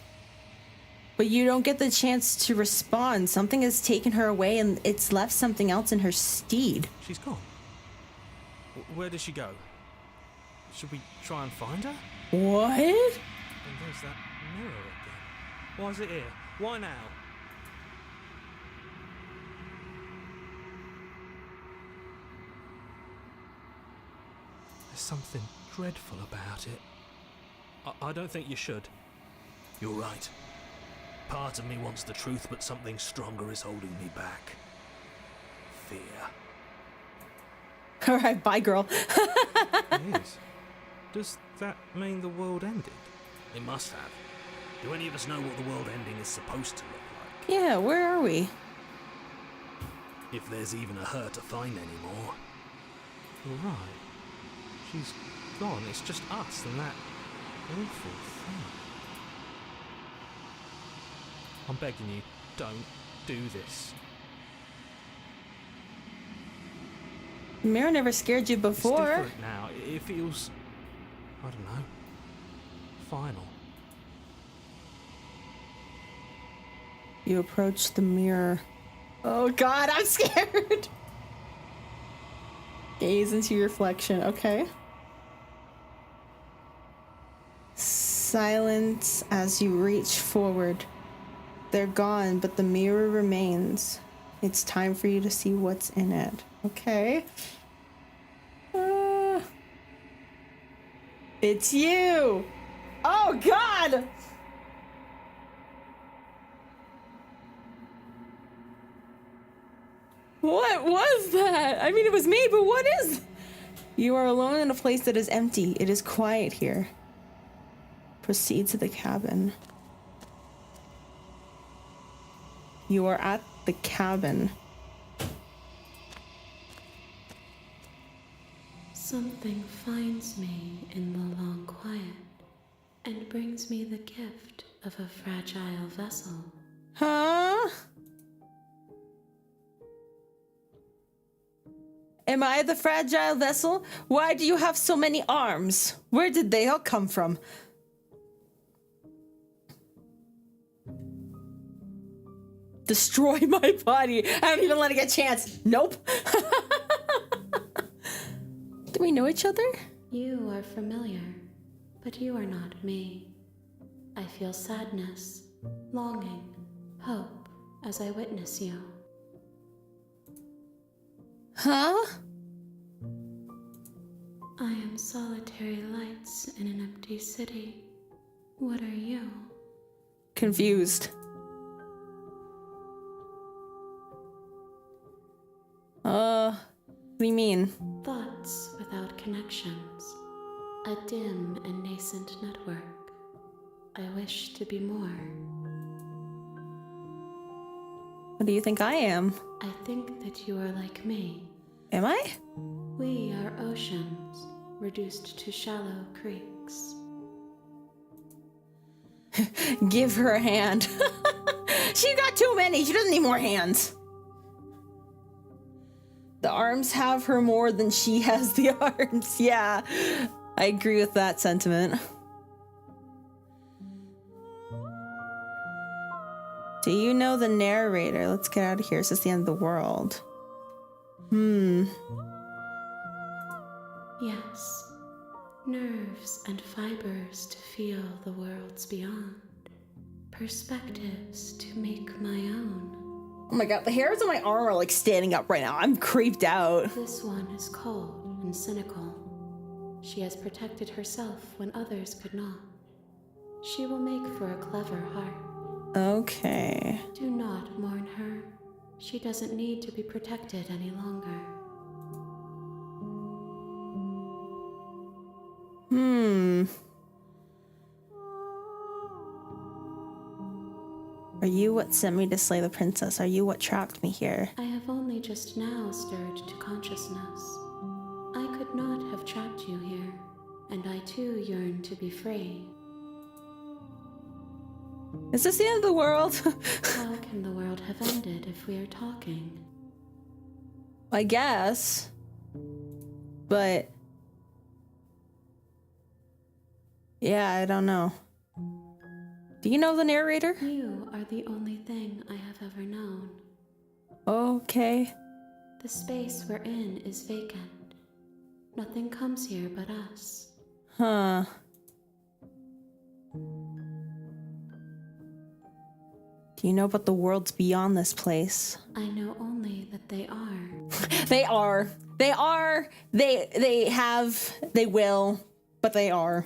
But you don't get the chance to respond. Something has taken her away and it's left something else in her stead. She's gone. Where did she go? Should we try and find her? What? And there's that mirror again. Why is it here? Why now? There's something dreadful about it. I don't think you should. You're right. Part of me wants the truth, but something stronger is holding me back. Fear. Alright, bye, girl. It is. Does that mean the world ended? It must have. Do any of us know what the world ending is supposed to look like? Yeah, where are we? If there's even a her to find anymore. You're right. She's gone. It's just us and that awful thing. I'm begging you, don't do this. Mirror never scared you It's before. different now. It feels, I don't know, final. You approach the mirror. Oh god, I'm scared. Gaze into your reflection. Okay. Silence as you reach forward. They're gone, but the mirror remains. It's time for you to see what's in it. Okay. It's you. Oh god. What was that? I mean, it was me, but what is? You are alone in a place that is empty. It is quiet here. Proceed to the cabin. You are at the cabin. Something finds me in the long quiet and brings me the gift of a fragile vessel. Huh? Am I the fragile vessel? Why do you have so many arms? Where did they all come from? Destroy my body. I don't even let it get a chance. Nope. Do we know each other? You are familiar, but you are not me. I feel sadness, longing, hope as I witness you. Huh? I am solitary lights in an empty city. What are you? Confused. What do you mean? Thoughts without connections. A dim and nascent network. I wish to be more. What do you think I am? I think that you are like me. Am I? We are oceans, reduced to shallow creeks. Give her a hand. She got too many. She doesn't need more hands. The arms have her more than she has the arms. Yeah, I agree with that sentiment. Do you know the narrator? Let's get out of here. Is this the end of the world? Yes. Nerves and fibers to feel the worlds beyond. Perspectives to make my own. Oh my god, the hairs on my arm are like standing up right now. I'm creeped out. This one is cold and cynical. She has protected herself when others could not. She will make for a clever heart. Okay. Do not mourn her. She doesn't need to be protected any longer. Are you what sent me to slay the princess? Are you what trapped me here? I have only just now stirred to consciousness. I could not have trapped you here, and I too yearn to be free. Is this the end of the world? How can the world have ended if we are talking? I guess. But... yeah, I don't know. Do you know the narrator? You are the only thing I have ever known. Okay. The space we're in is vacant. Nothing comes here but us. Huh. Do you know about the worlds beyond this place? I know only that they are. They are. They are. They have. They will. But they are.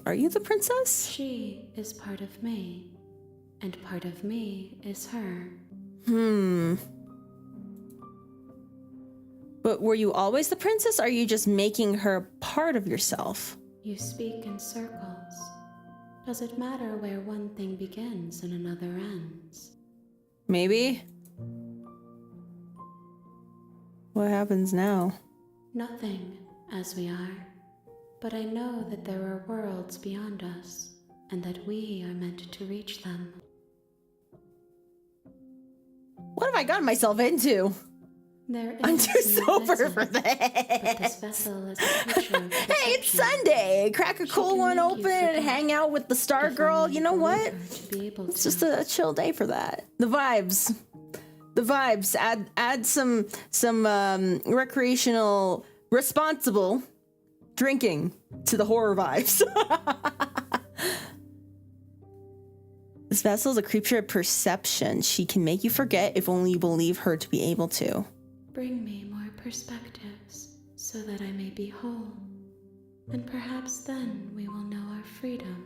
Are you the princess? She is part of me, and part of me is her. But were you always the princess, or are you just making her part of yourself? You speak in circles. Does it matter where one thing begins and another ends? Maybe. What happens now? Nothing, as we are. But I know that there are worlds beyond us, and that we are meant to reach them. What have I gotten myself into? There I'm is too no sober vessel, for but this. this vessel is a picture of Hey, it's deception. Sunday. Crack a She cool can one make you open and forget. hang out with the star If girl. only You know believe what? her to be able It's to. just a chill day for that. The vibes. The vibes. Add some recreational, responsible drinking to the horror vibes. This vessel is a creature of perception. She can make you forget if only you believe her to be able to. Bring me more perspectives, so that I may be whole. And perhaps then we will know our freedom.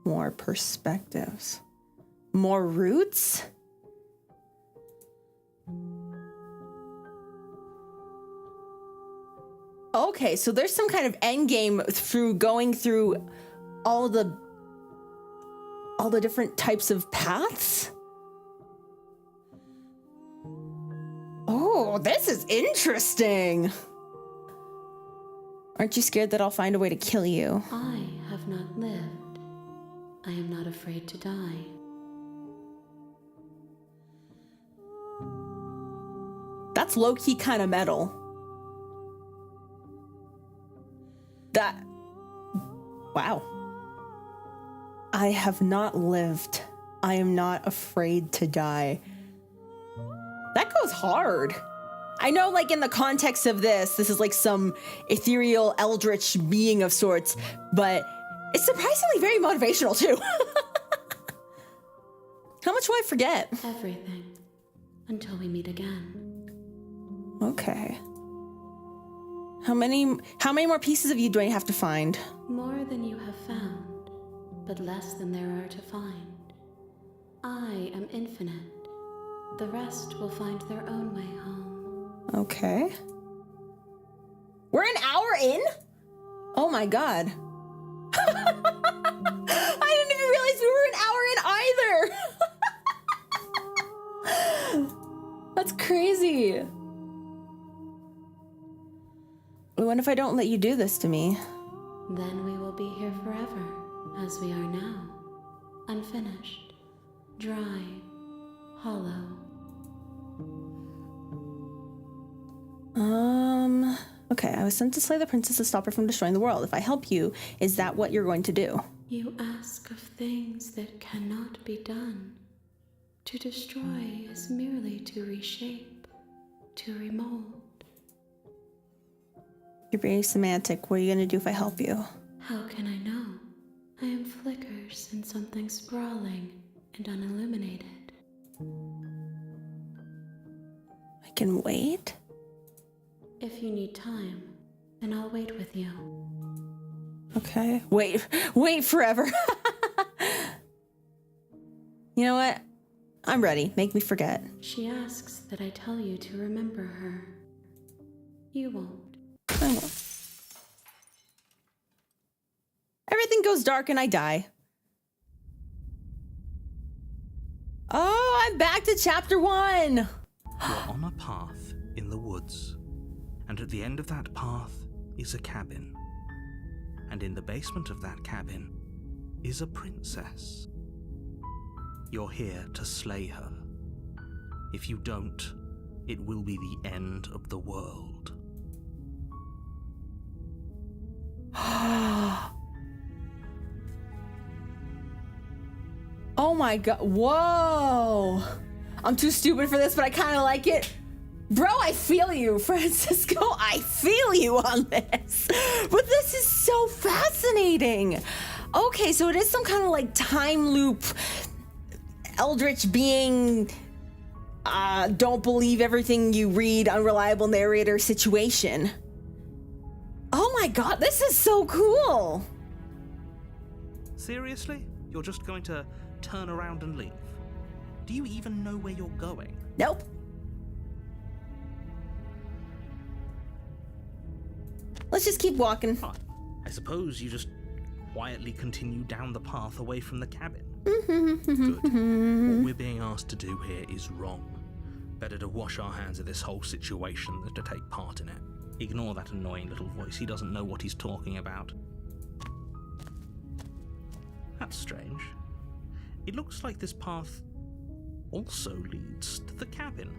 More perspectives. More roots? Okay, so there's some kind of end game through going through all the different types of paths? Oh, this is interesting. Aren't you scared that I'll find a way to kill you? I have not lived. I am not afraid to die. That's low-key kind of metal. Wow. I have not lived. I am not afraid to die. That goes hard. I know, like, in the context of this is like some ethereal, eldritch being of sorts, but it's surprisingly very motivational, too. How much will I forget? Everything. Until we meet again. Okay. How many more pieces of you do I have to find? More than you have found, but less than there are to find. I am infinite. The rest will find their own way home. Okay. We're an hour in? Oh my god. I didn't even realize we were an hour in either. That's crazy. What if I don't let you do this to me? Then we will be here forever, as we are now. Unfinished, dry, hollow. Okay, I was sent to slay the princess to stop her from destroying the world. If I help you, is that what you're going to do? You ask of things that cannot be done. To destroy is merely to reshape, to remold. You're very semantic. What are you going to do if I help you? How can I know? I am flickers in something sprawling and unilluminated. I can wait? If you need time, then I'll wait with you. Okay. Wait forever. You know what? I'm ready. Make me forget. She asks that I tell you to remember her. You won't. I won't. goes dark and I die. Oh, I'm back to chapter 1. You're on a path in the woods, and at the end of that path is a cabin. And in the basement of that cabin is a princess. You're here to slay her. If you don't, it will be the end of the world. Oh my god. Whoa. I'm too stupid for this, but I kind of like it. Bro, I feel you, Francisco. I feel you on this. But this is so fascinating. Okay, so it is some kind of like time loop, eldritch being, don't believe everything you read, unreliable narrator situation. Oh my god, this is so cool. Seriously? You're just going to turn around and leave? Do you even know where you're going? Nope. Let's just keep walking. Fine. I suppose you just quietly continue down the path away from the cabin. Good. What we're being asked to do here is wrong. Better to wash our hands of this whole situation than to take part in it. Ignore that annoying little voice. He doesn't know what he's talking about. That's strange. It looks like this path also leads to the cabin.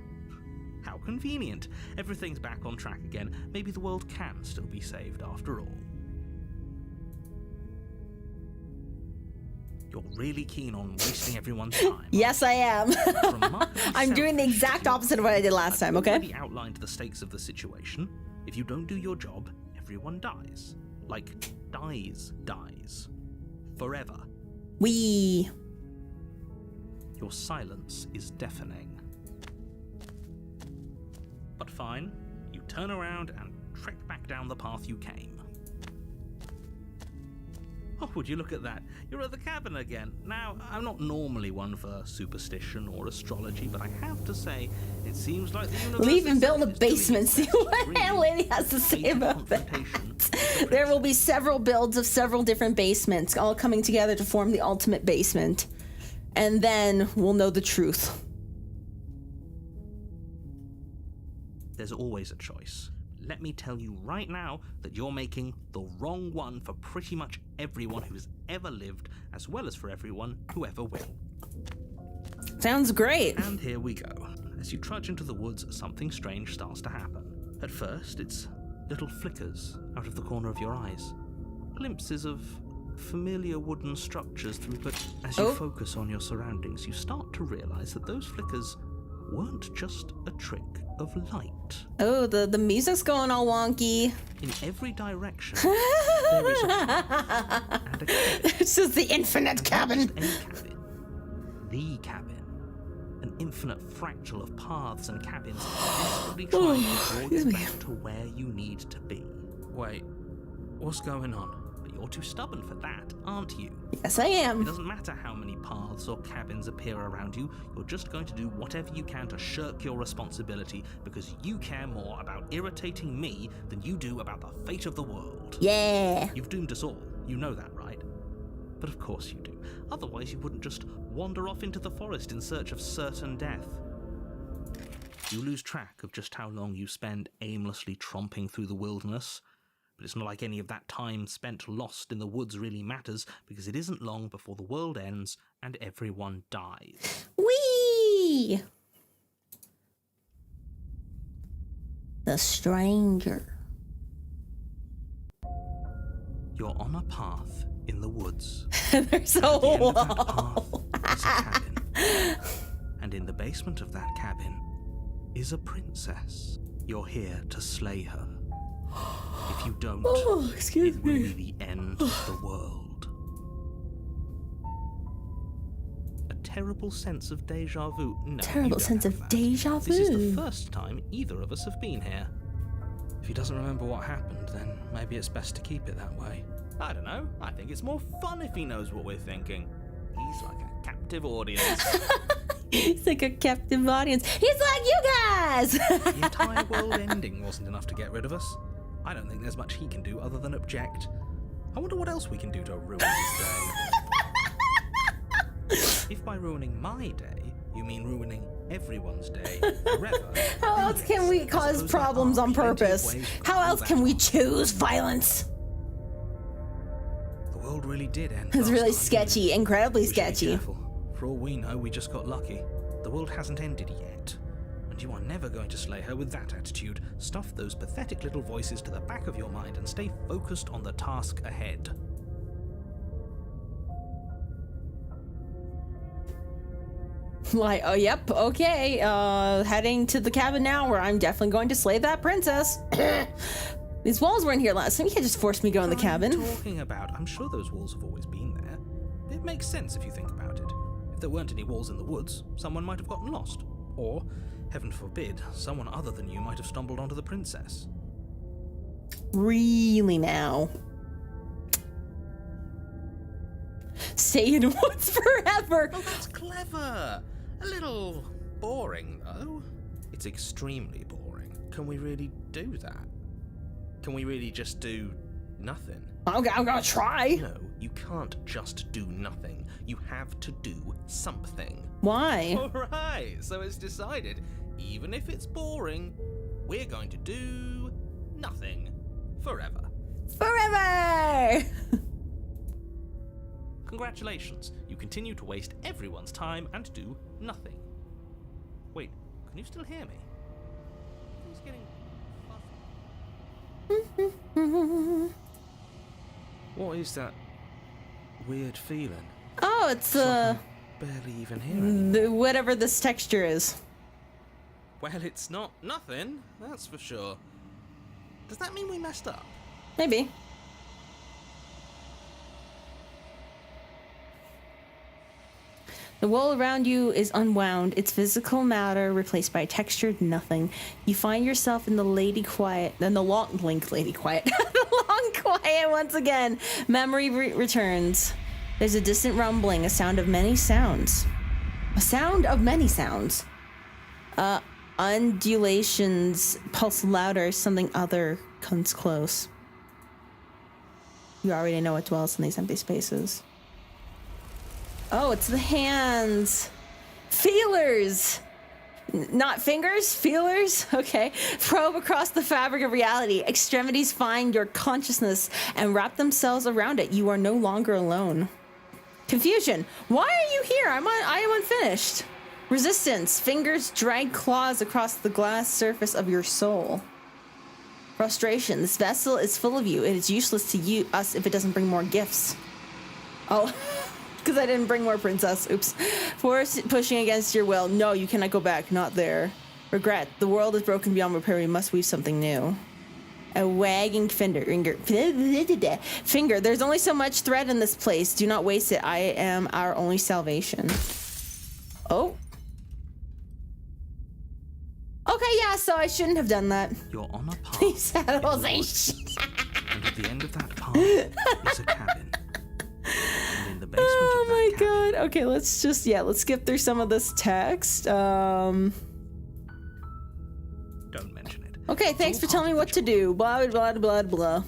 How convenient. Everything's back on track again. Maybe the world can still be saved after all. You're really keen on wasting everyone's time. Yes, I am. Remarkably I'm doing the selfish, exact too. opposite of what I did last time, okay? I've already outlined the stakes of the situation. If you don't do your job, everyone dies. Like, dies. Forever. Wee. Your silence is deafening. But fine, you turn around and trek back down the path you came. Oh, would you look at that? You're at the cabin again. Now, I'm not normally one for superstition or astrology, but I have to say, it seems like the universe... Leave and build a itself is doing basement. its See best to what bring that lady has to say fated about that. confrontation with the There will be princess. several builds of several different basements, all coming together to form the ultimate basement. And then we'll know the truth. There's always a choice. Let me tell you right now that you're making the wrong one for pretty much everyone who's ever lived, as well as for everyone who ever will. Sounds great. And here we go. As you trudge into the woods, something strange starts to happen. At first, it's little flickers out of the corner of your eyes. Glimpses of familiar wooden structures, but as you focus on your surroundings, you start to realize that those flickers weren't just a trick of light. Oh, the music's going all wonky. In every direction, there is a path and a cabin. It's just the infinite cabin. Not just a cabin. The cabin. An infinite fractal of paths and cabins desperately trying to draw you back to where you need to be. Wait, what's going on? But you're too stubborn for that, aren't you? Yes, I It am. doesn't matter how many paths or cabins appear around you, you're just going to do whatever you can to shirk your responsibility because you care more about irritating me than you do about the fate of the world. Yeah. You've doomed us all, you know that, right? But of course you do. Otherwise you wouldn't just wander off into the forest in search of certain death. You lose track of just how long you spend aimlessly tromping through the wilderness. But it's not like any of that time spent lost in the woods really matters, because it isn't long before the world ends and everyone dies. Whee! The stranger. You're on a path in the woods. There's a At the end of that wall. path is a cabin. And in the basement of that cabin is a princess. You're here to slay her. If you don't, Oh, excuse it will me. be the end of the world. A terrible sense of deja vu. No, Terrible you don't sense have of that. deja This is the vu. first time either of us have been here. If he doesn't remember what happened, then maybe it's best to keep it that way. I don't know. I think it's more fun if he knows what we're thinking. He's like a captive audience. He's like a captive audience. He's like you guys. The entire world ending wasn't enough to get rid of us. I don't think there's much he can do other than object. I wonder what else we can do to ruin this day. If by ruining my day, you mean ruining everyone's day forever. How else can we cause problems on purpose? How else can we choose violence? The world really did end. It's last really time, sketchy, didn't it? incredibly We should be sketchy. careful. For all we know, we just got lucky. The world hasn't ended yet. And you are never going to slay her with that attitude. Stuff those pathetic little voices to the back of your mind and stay focused on the task ahead. Like, oh, yep, okay, heading to the cabin now where I'm definitely going to slay that princess. These walls weren't here last time. You can't just force me to go in the cabin. What are you talking about? I'm sure those walls have always been there. It makes sense if you think about it. If there weren't any walls in the woods, someone might have gotten lost. Or, heaven forbid, someone other than you might have stumbled onto the princess. Really now? Stay in the woods forever. Oh, that's clever. A little boring, though. It's extremely boring. Can we really do that? Can we really just do nothing? I'm gonna try. No, you can't just do nothing. You have to do something. Why? All right, so it's decided. Even if it's boring, we're going to do nothing forever. Forever! Congratulations, you continue to waste everyone's time and do nothing. Wait, can you still hear me? He's getting fuzzy. What is that weird feeling? Oh, it's Barely even hear anymore. whatever this texture is. Well, it's not nothing, that's for sure. Does that mean we messed up? Maybe. The wall around you is unwound, its physical matter replaced by textured nothing. You find yourself in the Lady Quiet, then the long Lady Quiet, the long quiet once again. Memory returns. There's a distant rumbling, a sound of many sounds. A sound of many sounds. Undulations pulse louder, something other comes close. You already know what dwells in these empty spaces. Oh, it's the hands. Feelers. Not fingers, feelers? Okay. Probe across the fabric of reality. Extremities find your consciousness and wrap themselves around it. You are no longer alone. Confusion. Why are you here? I am unfinished. Resistance. Fingers drag claws across the glass surface of your soul. Frustration. This vessel is full of you. It is useless to us if it doesn't bring more gifts. Oh. Because I didn't bring more princess. Oops. Force pushing against your will. No, you cannot go back. Not there. Regret. The world is broken beyond repair. We must weave something new. A wagging finger. Finger. There's only so much thread in this place. Do not waste it. I am our only salvation. Oh. Okay, yeah, so I shouldn't have done that. You're on a path. These saddles ain't shit. And at the end of that path is a cabin. And in the basement Oh of my that cabin, god. Okay, let's skip through some of this text. don't mention it. Okay, thanks for telling me what to do. Blah, blah, blah, blah.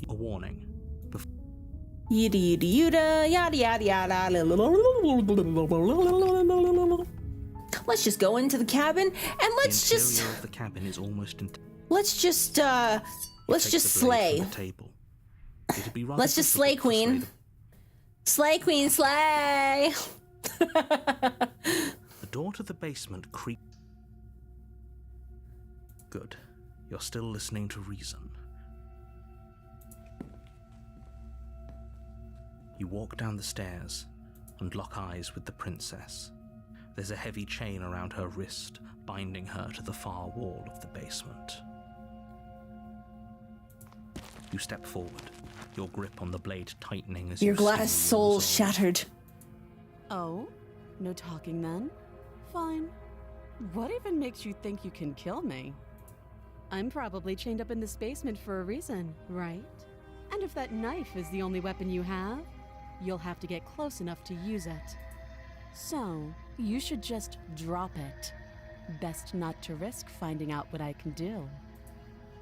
A warning. Yada, yada, yada, yada, yada, yada. Let's just go into the cabin and let's the just interior of the cabin is almost let's just slay. It'd be rather Let's just slay, difficult to queen. Slay, queen, slay. The door to the basement creaks. Good. You're still listening to reason. You walk down the stairs and lock eyes with the princess. There's a heavy chain around her wrist, binding her to the far wall of the basement. You step forward, your grip on the blade tightening as Your you glass steal soul yours on. shattered. Oh? No talking then? Fine. What even makes you think you can kill me? I'm probably chained up in this basement for a reason, right? And if that knife is the only weapon you have, you'll have to get close enough to use it. So, you should just drop it. Best not to risk finding out what I can do.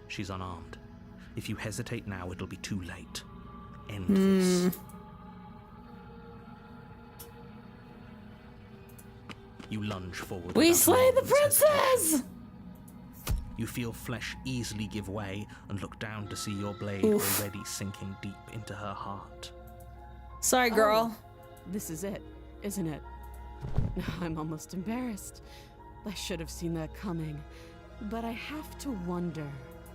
She's unarmed. If you hesitate now, it'll be too late. end this. You lunge forward. We without slay the a moment's hesitation. princess! You feel flesh easily give way and look down to see your blade Oof. already sinking deep into her heart. Sorry, girl. This is it, isn't it? I'm almost embarrassed. I should have seen that coming. But I have to wonder,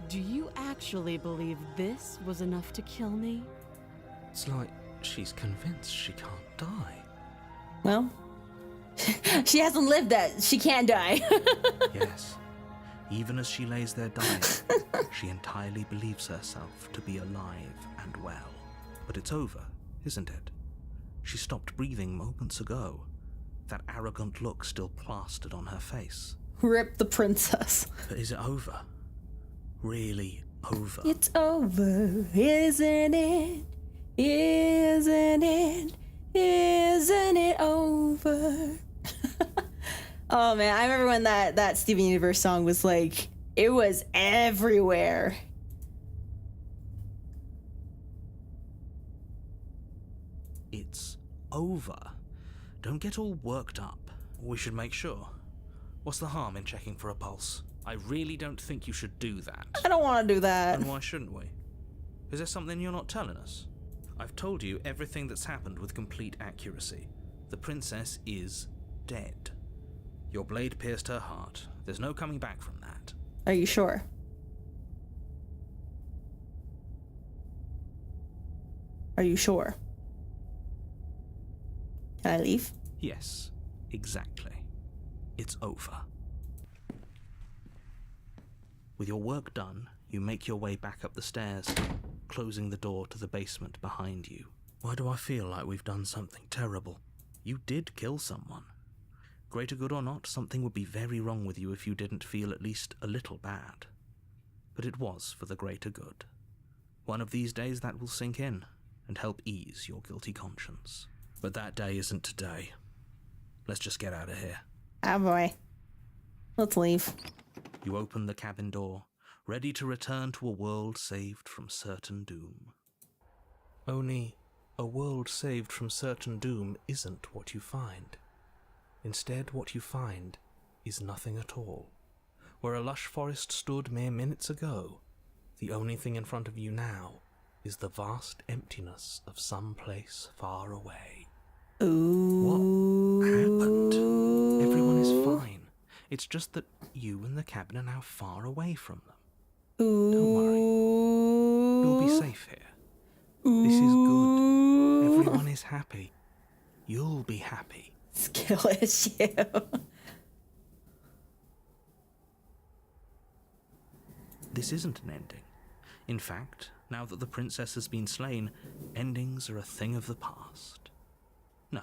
do you actually believe this was enough to kill me? It's like she's convinced she can't die. Well, she hasn't lived that. She can't die. Yes. Even as she lays there dying, she entirely believes herself to be alive and well. But it's over, isn't it? She stopped breathing moments ago. That arrogant look still plastered on her face. Rip the princess. But is it over? Really over? It's over, isn't it? Isn't it? Isn't it over? Oh man, I remember when that Steven Universe song was like, it was everywhere. It's over. Don't get all worked up. We should make sure. What's the harm in checking for a pulse? I really don't think you should do that. I don't want to do that. And why shouldn't we? Is there something you're not telling us? I've told you everything that's happened with complete accuracy. The princess is dead. Your blade pierced her heart. There's no coming back from that. Are you sure? Are you sure? Can I leave? Yes, exactly. It's over. With your work done, you make your way back up the stairs, closing the door to the basement behind you. Why do I feel like we've done something terrible? You did kill someone. Greater good or not, something would be very wrong with you if you didn't feel at least a little bad. But it was for the greater good. One of these days that will sink in and help ease your guilty conscience. But that day isn't today. Let's just get out of here. Ah, boy. Let's leave. You open the cabin door, ready to return to a world saved from certain doom. Only, a world saved from certain doom isn't what you find. Instead, what you find is nothing at all. Where a lush forest stood mere minutes ago, the only thing in front of you now is the vast emptiness of some place far away. Ooh. What happened? Everyone is fine. It's just that you and the cabin are now far away from them. Ooh. Don't worry. You'll be safe here. This is good. Everyone is happy. You'll be happy. Skill issue. This isn't an ending. In fact, now that the princess has been slain, endings are a thing of the past. No.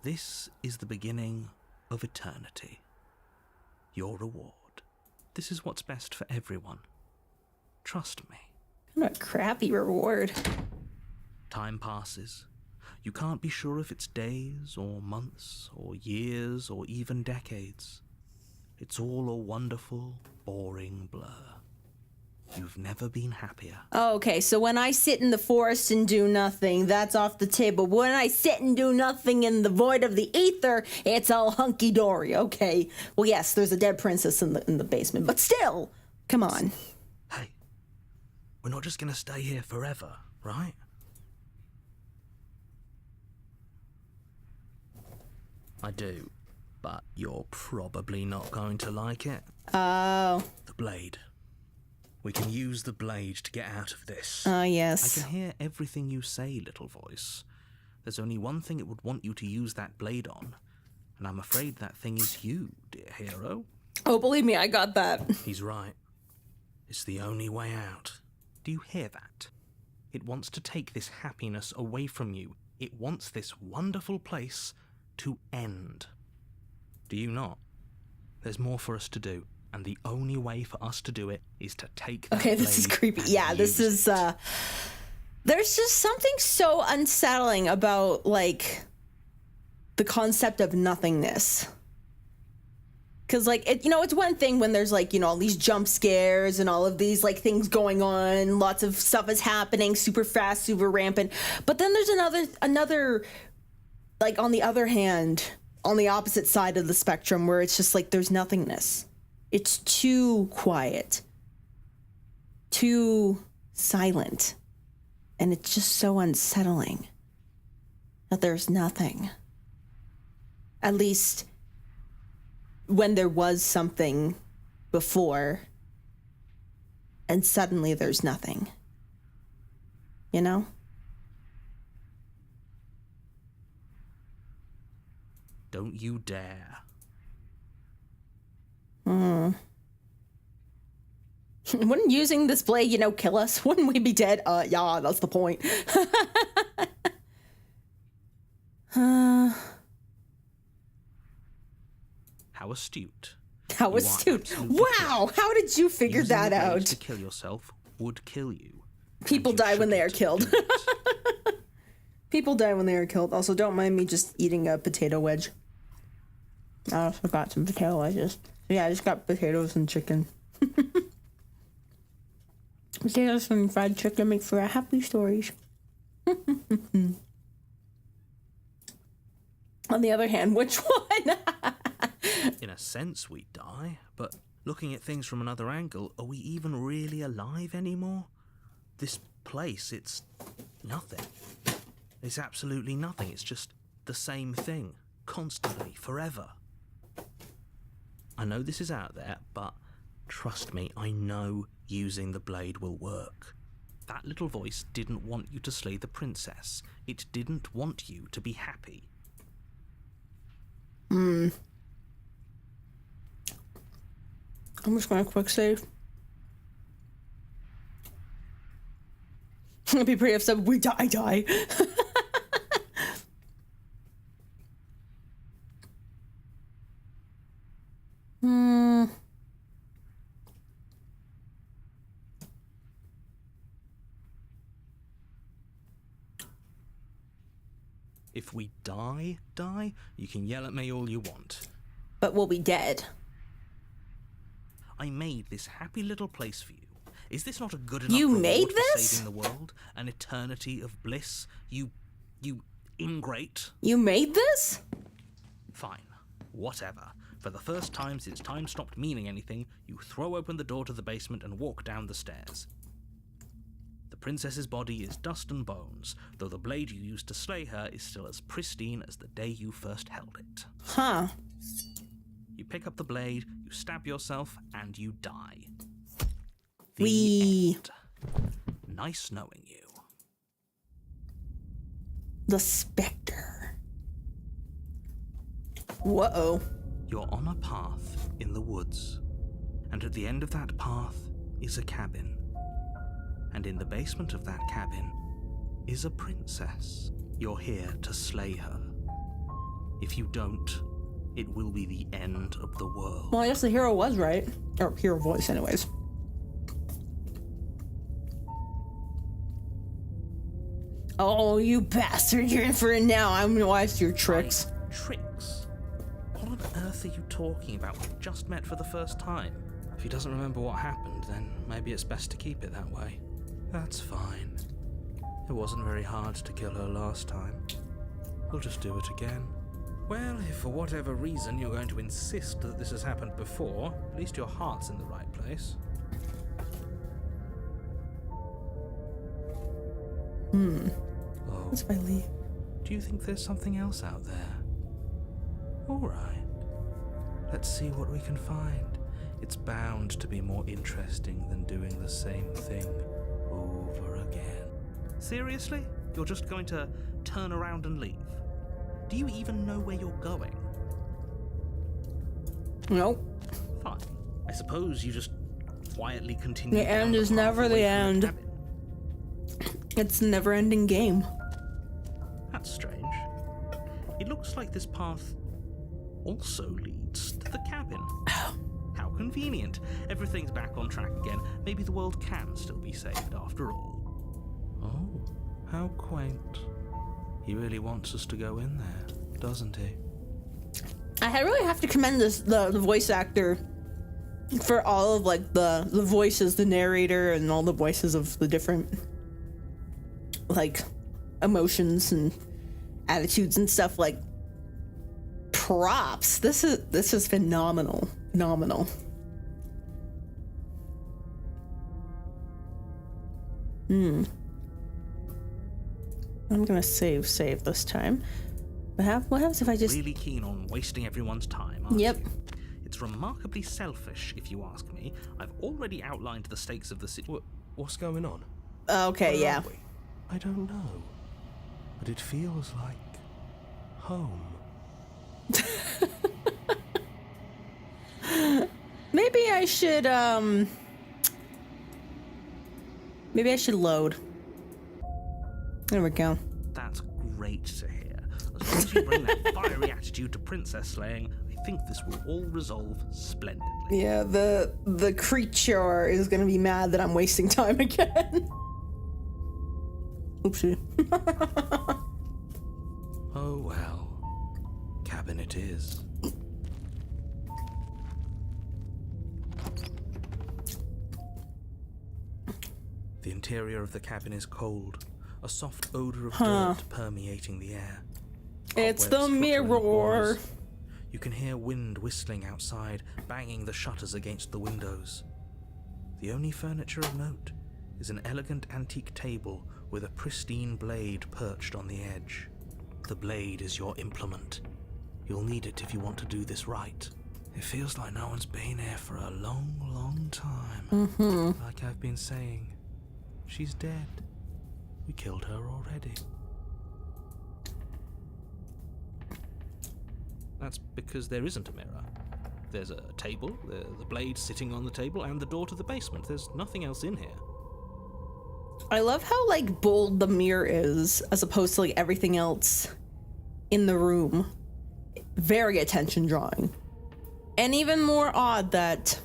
This is the beginning of eternity. Your reward. This is what's best for everyone. Trust me. What a crappy reward. Time passes. You can't be sure if it's days or months or years or even decades. It's all a wonderful, boring blur. You've never been happier. Oh, okay, so when I sit in the forest and do nothing, that's off the table. When I sit and do nothing in the void of the ether, it's all hunky-dory. Okay. Well, yes, there's a dead princess in the basement, but still, come on. Hey, we're not just gonna stay here forever, right? I do, but you're probably not going to like it. Oh. The blade. We can use the blade to get out of this. Yes. I can hear everything you say, little voice. There's only one thing it would want you to use that blade on, and I'm afraid that thing is you, dear hero. Oh, believe me, I got that. He's right. It's the only way out. Do you hear that? It wants to take this happiness away from you. It wants this wonderful place to end. Do you not? There's more for us to do, and the only way for us to do it is to take that Okay, this is blade creepy. and Yeah, this use is, there's just something so unsettling about, like, the concept of nothingness. Because, like, it's one thing when there's, like, all these jump scares and all of these, like, things going on. Lots of stuff is happening super fast, super rampant. But then there's another, like, on the other hand, on the opposite side of the spectrum where it's just, like, there's nothingness. It's too quiet. Too silent. And it's just so unsettling that there's nothing. At least when there was something before and suddenly there's nothing. You know? Don't you dare. Wouldn't using this blade, kill us? Wouldn't we be dead? Yeah, that's the point. How astute. How You are astute. absolutely Wow, correct. how did you figure Using that the blade out? to kill yourself would kill you. People And you die when they are shouldn't killed. do it. People die when they are killed. Also, don't mind me just eating a potato wedge. I also got some potato wedges. Yeah, I just got potatoes and chicken. Potatoes and fried chicken make for happy stories. On the other hand, which one? In a sense, we die, but looking at things from another angle, are we even really alive anymore? This place, it's nothing. It's absolutely nothing. It's just the same thing, constantly, forever. I know this is out there, but trust me, I know using the blade will work. That little voice didn't want you to slay the princess. It didn't want you to be happy. I'm just gonna quick save. I'd be pretty upset if we die. If we die, you can yell at me all you want. But we'll be dead. I made this happy little place for you. Is this not a good enough You reward made for this? saving the world? An eternity of bliss? You ingrate? You made this? Fine. Whatever. For the first time since time stopped meaning anything, you throw open the door to the basement and walk down the stairs. The princess's body is dust and bones, though the blade you used to slay her is still as pristine as the day you first held it. Huh. You pick up the blade, you stab yourself, and you die. The We. end. Nice knowing you. The Spectre. Whoa. You're on a path in the woods, and at the end of that path is a cabin. And in the basement of that cabin is a princess. You're here to slay her. If you don't, it will be the end of the world. Well, I guess the hero was right. Or hero voice, anyways. Oh, you bastard. You're in for it now. I'm gonna watch your tricks. Tricks? What on earth are you talking about? We've just met for the first time. If he doesn't remember what happened, then maybe it's best to keep it that way. That's fine. It wasn't very hard to kill her last time. We'll just do it again. Well, if for whatever reason you're going to insist that this has happened before, at least your heart's in the right place. Oh, What's if I leave? do you think there's something else out there? All right. Let's see what we can find. It's bound to be more interesting than doing the same thing over again. Seriously? You're just going to turn around and leave? Do you even know where you're going? Nope. Fine. I suppose you just quietly continue. The down end is path never the away from end. cabin. It's a never-ending game. That's strange. It looks like this path also leads to the cabin. How convenient. Everything's back on track again. Maybe the world can still be saved after all. Oh, how quaint. He really wants us to go in there, doesn't he? I really have to commend the voice actor for all of like the voices, the narrator, and all the voices of the different like emotions and attitudes and stuff. Like, props. This is phenomenal. Phenomenal. I'm gonna save this time. What happens if I just... Really keen on wasting everyone's time, aren't Yep. you? It's remarkably selfish, if you ask me. I've already outlined the stakes of the situation. What's going on? Okay, Where yeah. are we? I don't know. But it feels like home. Maybe I should load. There we go. That's great to hear. As long as you bring that fiery attitude to princess slaying, I think this will all resolve splendidly. Yeah, the creature is gonna be mad that I'm wasting time again. Oopsie. Oh well. Cabin it is. The interior of the cabin is cold, a soft odor of dirt permeating the air. It's Cobwebs the flutter in mirror. corners. You can hear wind whistling outside, banging the shutters against the windows. The only furniture of note is an elegant antique table with a pristine blade perched on the edge. The blade is your implement. You'll need it if you want to do this right. It feels like no one's been here for a long, long time. Like I've been saying, she's dead. We killed her already. That's because there isn't a mirror. There's a table, the blade sitting on the table, and the door to the basement. There's nothing else in here. I love how like bold the mirror is as opposed to like everything else in the room. Very attention drawing. And even more odd that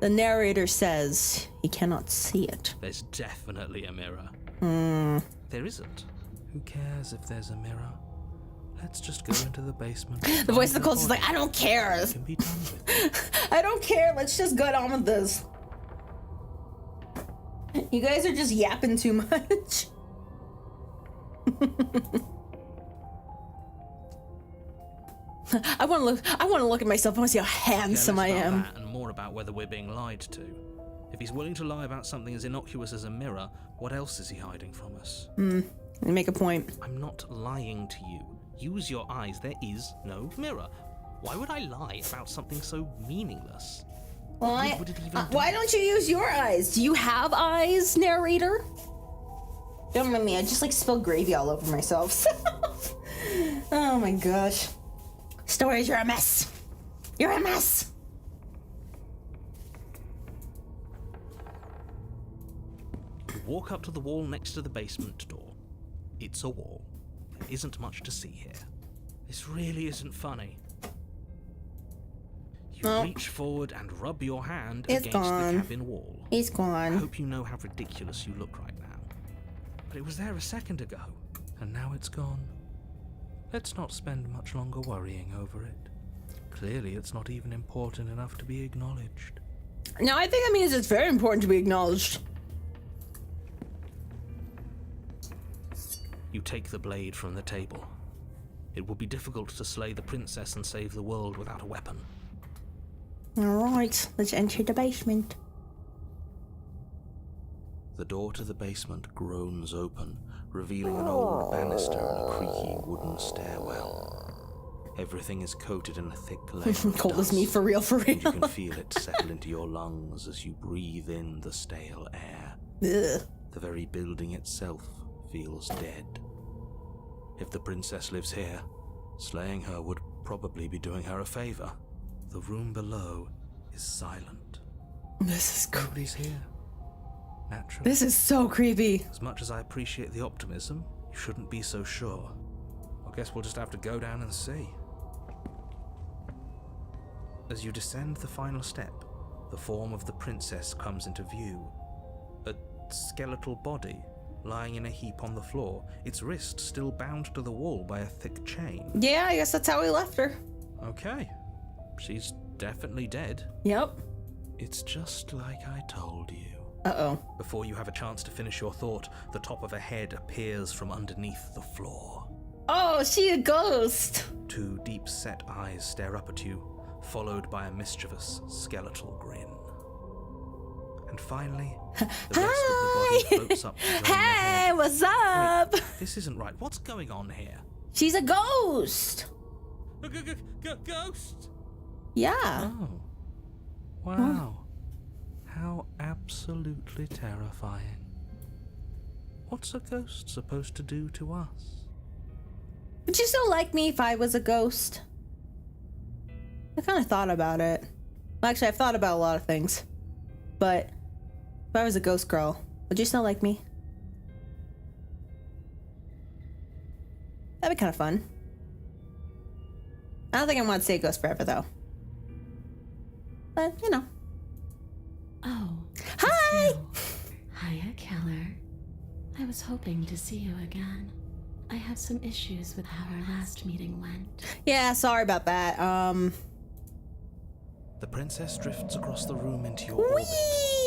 the narrator says he cannot see it. There's definitely a mirror. There isn't. Who cares if there's a mirror? Let's just go into the basement. The voice of the coast is like, I don't care. It can be done with. I don't care. Let's just get on with this. You guys are just yapping too much. I want to look at myself. I want to see how handsome I Less about am. that and more about whether we're being lied to. If he's willing to lie about something as innocuous as a mirror, what else is he hiding from us? You make a point. I'm not lying to you. Use your eyes. There is no mirror. Why would I lie about something so meaningless? Why? Would it even do? Why don't you use your eyes? Do you have eyes, narrator? Don't mind me. I just like spilled gravy all over myself. Oh my gosh. Stories, you're a mess. You're a mess. You walk up to the wall next to the basement door. It's a wall. There isn't much to see here. This really isn't funny. You reach forward and rub your hand It's against gone. the cabin wall. He's I gone. hope you know how ridiculous you look right now. But it was there a second ago, and now it's gone. Let's not spend much longer worrying over it. Clearly, it's not even important enough to be acknowledged. No, I think that means it's very important to be acknowledged. You take the blade from the table. It will be difficult to slay the princess and save the world without a weapon. Alright, let's enter the basement. The door to the basement groans open, revealing an old banister and a creaky wooden stairwell. Everything is coated in a thick layer of Cold as dust, me, for real, for and you real. can feel it settle into your lungs as you breathe in the stale air. Ugh. The very building itself feels dead. If the princess lives here, slaying her would probably be doing her a favor. The room below is silent. This is creepy. Nobody's here. Naturally. This is so creepy. As much as I appreciate the optimism, you shouldn't be so sure. I guess we'll just have to go down and see. As you descend the final step, the form of the princess comes into view. A skeletal body, lying in a heap on the floor, its wrist still bound to the wall by a thick chain. Yeah, I guess that's how we left her. Okay. She's definitely dead. Yep. It's just like I told you. Uh-oh. Before you have a chance to finish your thought, the top of a head appears from underneath the floor. Oh, she a ghost. 2 deep-set eyes stare up at you, followed by a mischievous, skeletal grin. And finally, the rest of the body floats up to join the Hey, head. what's up? Wait, this isn't right. What's going on here? She's a ghost. Ghost? Yeah. Oh. Wow. How absolutely terrifying. What's a ghost supposed to do to us? Would you still like me if I was a ghost? I kind of thought about it. Well, actually, I've thought about a lot of things. But if I was a ghost girl, would you still like me? That'd be kind of fun. I don't think I want to stay a ghost forever, though. But, you know. Oh. Hi! Hiya, Keller. I was hoping to see you again. I have some issues with how our last meeting went. Yeah, sorry about that. The princess drifts across the room into your orbit,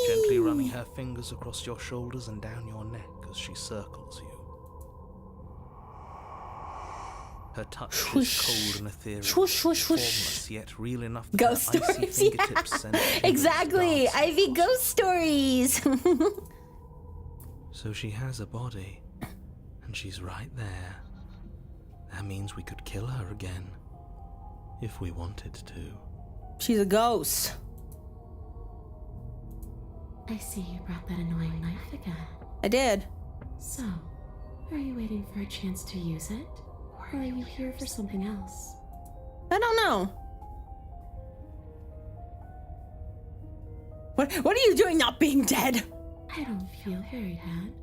gently running her fingers across your shoulders and down your neck as she circles you. Her touch is cold and ethereal, Swoosh, swoosh, swoosh. formless yet real enough that Ghost her icy stories, fingertips yeah. send shivers Exactly, dancing Ivy across ghost stories. So she has a body, and she's right there. That means we could kill her again, if we wanted to. She's a ghost. I see you brought that annoying knife again. I did. So, are you waiting for a chance to use it? Or are you here for something else? I don't know. What are you doing not being dead? I don't feel very dead.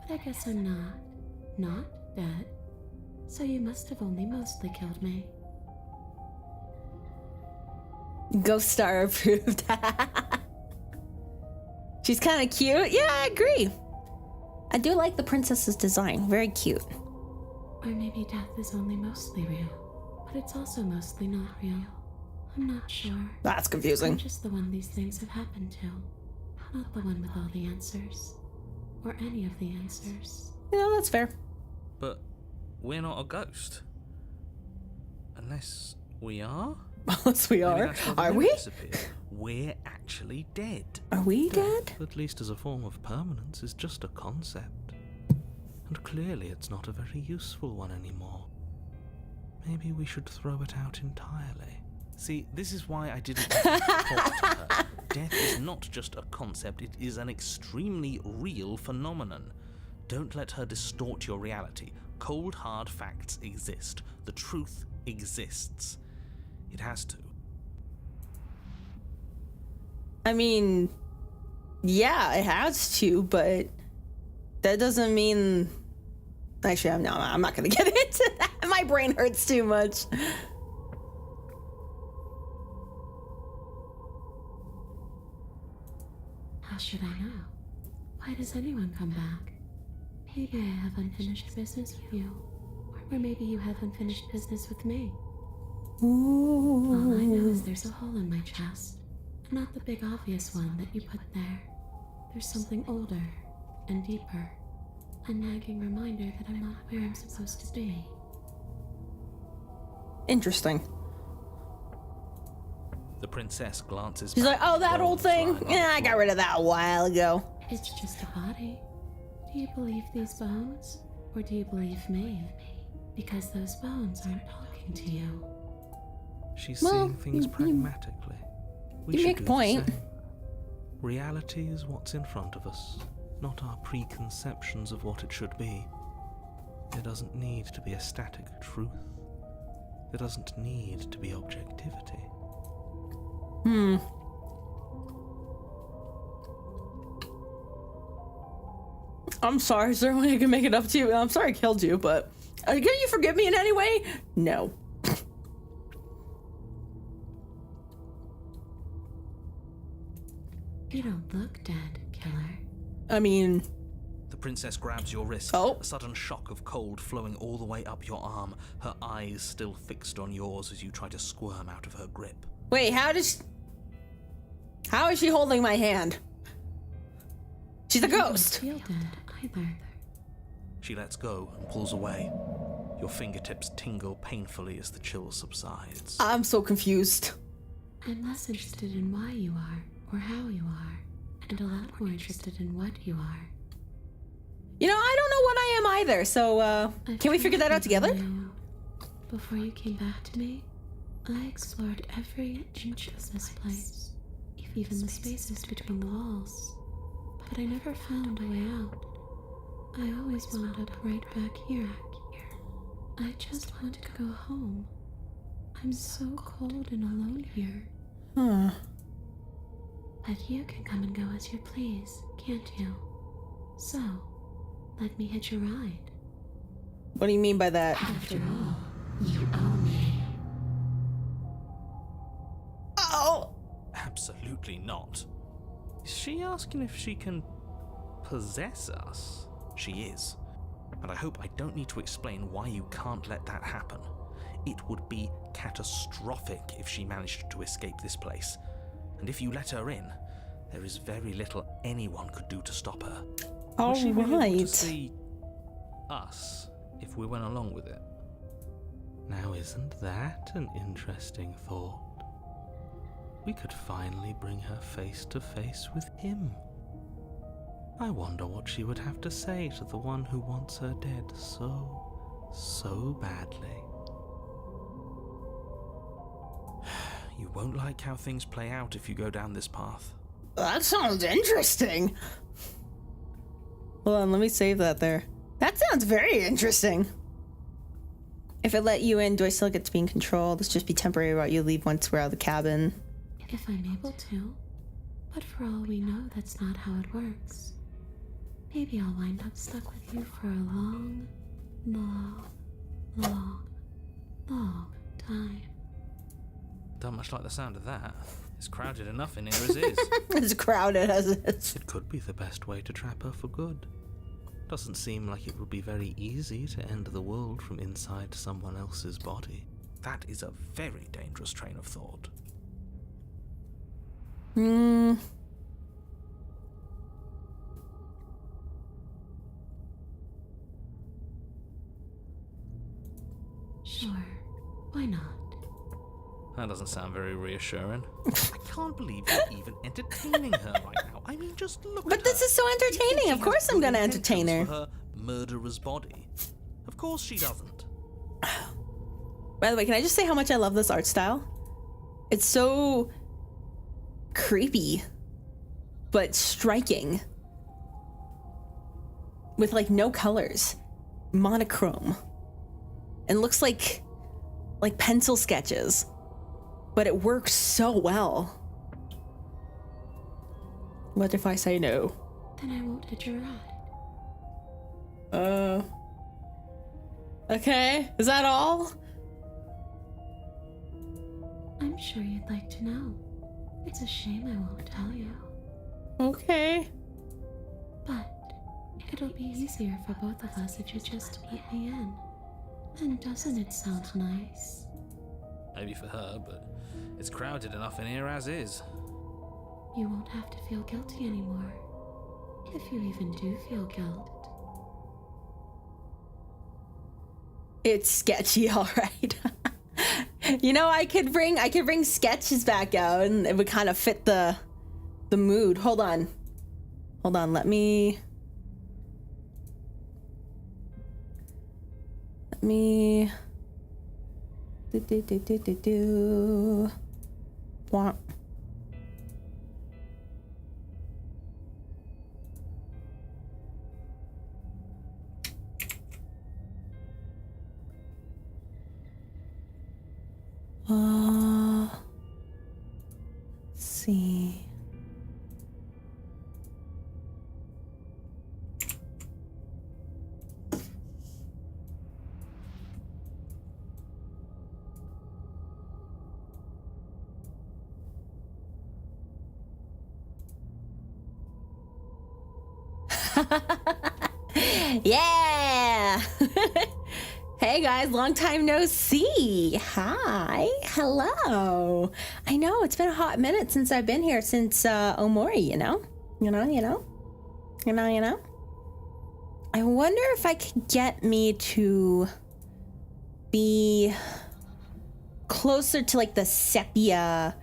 But I guess I'm not dead. So you must have only mostly killed me. Ghost Star approved. She's kind of cute. Yeah, I agree. I do like the princess's design. Very cute. Or maybe death is only mostly real, but it's also mostly not real. I'm not sure. That's I'm confusing. just the one these things have happened to. Not the one with all the answers. Or any of the answers. Yeah, that's fair. But we're not a ghost. Unless we are? Unless we Maybe are. that's why the Are note we? disappeared. We're actually dead. Are we dead? At least as a form of permanence, is just a concept. And clearly it's not a very useful one anymore. Maybe we should throw it out entirely. See, this is why I didn't want to talk to her. Death is not just a concept, it is an extremely real phenomenon. Don't let her distort your reality. Cold, hard facts exist. The truth exists. It has to. I mean, yeah, it has to, but that doesn't mean... Actually, I'm not going to get into that. My brain hurts too much. How should I know? Why does anyone come back? Maybe I have unfinished business with you. Or maybe you have unfinished business with me. All I know is there's a hole in my chest. Not the big obvious one that you put there. There's something older and deeper. A nagging reminder that I'm not where I'm supposed to be. Interesting. The princess glances She's like, back oh, at that the old bones thing? lying on Yeah, the I got floor. rid of that a while ago. It's just a body. Do you believe these bones? Or do you believe me? Because those bones aren't talking to you. She's Well, seeing things pragmatically. We you should make a do the point. same. Reality is what's in front of us, not our preconceptions of what it should be. There doesn't need to be a static truth. There doesn't need to be objectivity. I'm sorry, certainly I can make it up to you. I'm sorry I killed you, but can you forgive me in any way? No. You don't look dead, killer. I mean, The princess grabs your wrist, Oh. a sudden shock of cold flowing all the way up your arm, her eyes still fixed on yours as you try to squirm out of her grip. Wait, how is she holding my hand? She's a ghost. I don't feel dead either. She lets go and pulls away. Your fingertips tingle painfully as the chill subsides. I'm so confused. I'm less interested in why you are, or how you are, and a lot more interested in what you are. You know, I don't know what I am either, so, can we figure that out together? Before you came back to me, I explored every inch of this place, even the spaces between the walls. But I never found a way out. I always wound up right back here. I just want to go home. I'm so cold and alone here. Huh. But you can come and go as you please, can't you? So, let me hitch a ride. What do you mean by that? After all, you own me. Oh! Absolutely not. Is she asking if she can possess us? She is. And I hope I don't need to explain why you can't let that happen. It would be catastrophic if she managed to escape this place. And if you let her in, there is very little anyone could do to stop her. All Would she be able to right. see us if we went along with it? Now, isn't that an interesting thought? We could finally bring her face to face with him. I wonder what she would have to say to the one who wants her dead so badly. You won't like how things play out if you go down this path. That sounds interesting. Hold on, let me save that there. That sounds very interesting. If I let you in, do I still get to be in control? This just be temporary while you leave once we're out of the cabin. If I'm able to. But for all we know, that's not how it works. Maybe I'll wind up stuck with you for a long time. Don't much like the sound of that. It's crowded enough in here as is. As crowded as it is. It could be the best way to trap her for good. Doesn't seem like it would be very easy to end the world from inside someone else's body. That is a very dangerous train of thought. Sure, why not? That doesn't sound very reassuring. I can't believe you're even entertaining her right now. I mean, just look at But this her. is so You think entertaining. she Of has course I'm good gonna entertain intentions her. for her murderer's body. Of course she doesn't. By the way, can I just say how much I love this art style? It's so creepy, but striking. With like no colors, monochrome, and looks like pencil sketches, but it works so well. What if I say no? Then I won't hitch a ride. Okay, is that all? I'm sure you'd like to know. It's a shame I won't tell you. Okay. But it'll be easier for both of us if you just let me in. And doesn't it sound nice? Maybe for her, but it's crowded enough in here as is. You won't have to feel guilty anymore. If you even do feel guilt. It's sketchy, all right. You know, I could bring sketches back out, and it would kind of fit the mood. Hold on, let me do. Wah. Let's see. Yeah! Hey guys, long time no see. Hi, hello. I know, it's been a hot minute since I've been here since Omori, you know? You know? I wonder if I could get me to be closer to like the sepia-esque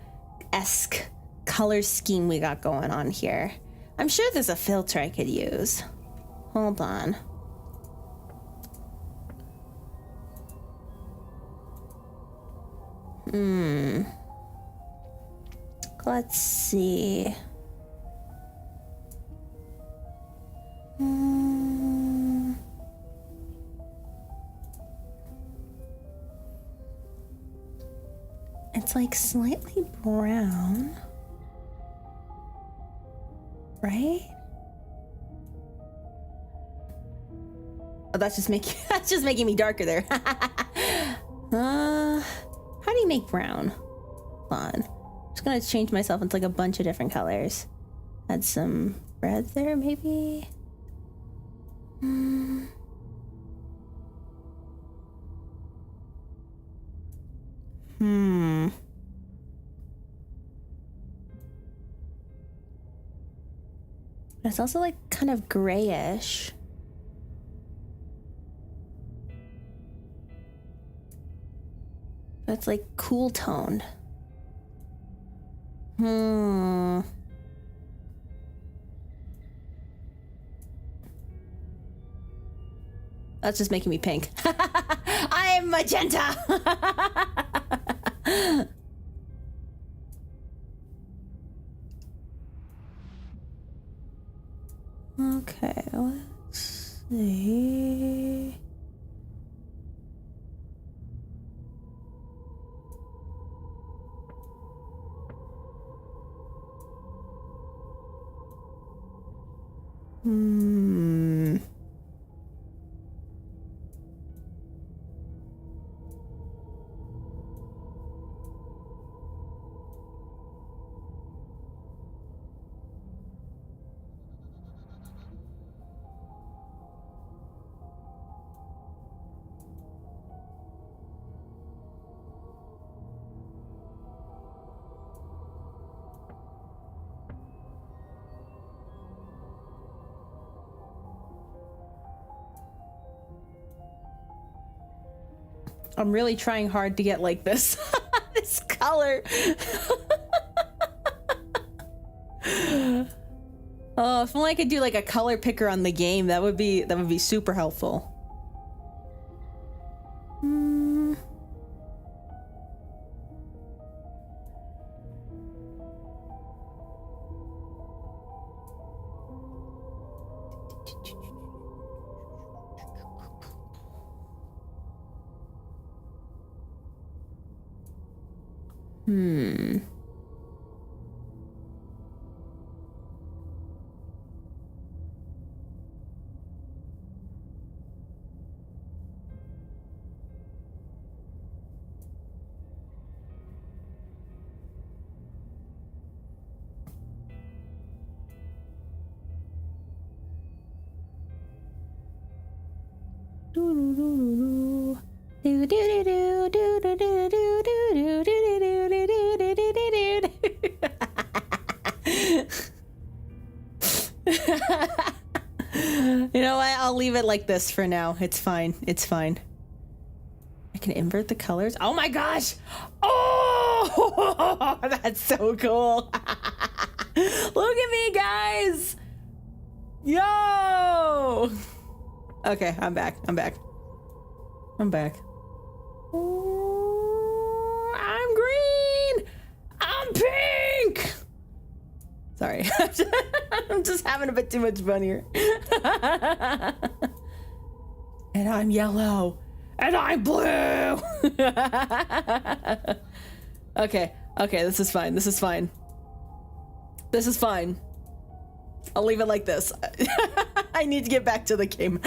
color scheme we got going on here. I'm sure there's a filter I could use. Hold on. Let's see. It's like slightly brown, right? Oh, that's just making me darker there. How do you make brown? Hold on. I'm just gonna change myself into like a bunch of different colors. Add some red there, maybe. It's also like kind of grayish. It's like cool toned. That's just making me pink. I'm magenta. Okay, let's see. I'm really trying hard to get like this this color. Oh, if only I could do like a color picker on the game, that would be super helpful. You know what? I'll leave it like this for now. It's fine. It's fine. I can invert the colors. Oh my gosh! Oh, that's so cool. Look at me, guys. Yo. Okay, I'm back. I'm back. I'm green. I'm pink. Sorry. I'm just having a bit too much fun here. And I'm yellow. And I'm blue. Okay, this is fine. This is fine. I'll leave it like this. I need to get back to the game.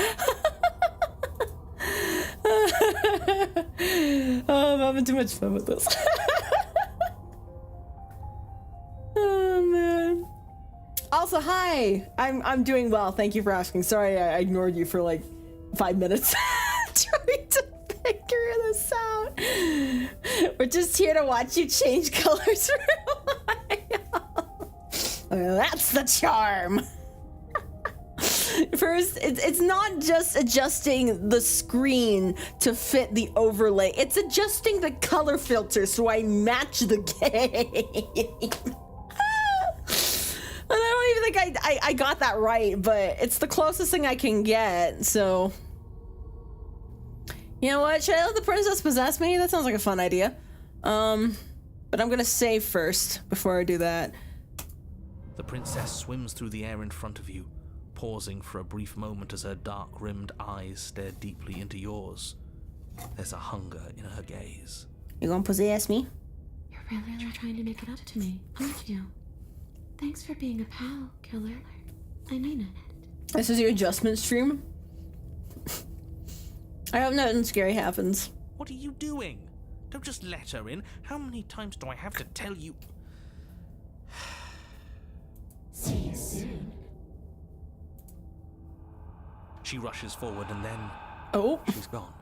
Oh, I'm having too much fun with this. Oh man. I'll Also, hi. I'm doing well. Thank you for asking. Sorry, I ignored you for like 5 minutes trying to figure this out. We're just here to watch you change colors for a while. That's the charm. First, it's not just adjusting the screen to fit the overlay. It's adjusting the color filter so I match the game. And I don't even think I got that right, but it's the closest thing I can get, so... You know what? Should I let the princess possess me? That sounds like a fun idea. But I'm gonna save first before I do that. The princess swims through the air in front of you, pausing for a brief moment as her dark-rimmed eyes stare deeply into yours. There's a hunger in her gaze. You gonna possess me? You're really trying to make it up to me, aren't you? Thanks for being a pal, killer. I mean it. This is your adjustment stream? I hope nothing scary happens. What are you doing? Don't just let her in. How many times do I have to tell you? See you soon. She rushes forward and then Oh. she's gone.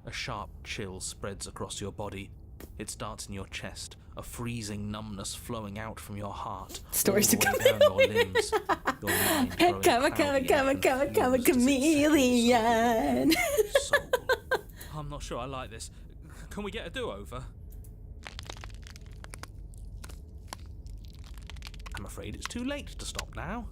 A sharp chill spreads across your body. It starts in your chest, a freezing numbness flowing out from your heart. Stories all the way down your limbs. Your mind growing Come a chameleon. Soul. I'm not sure I like this. Can we get a do-over? I'm afraid it's too late to stop now.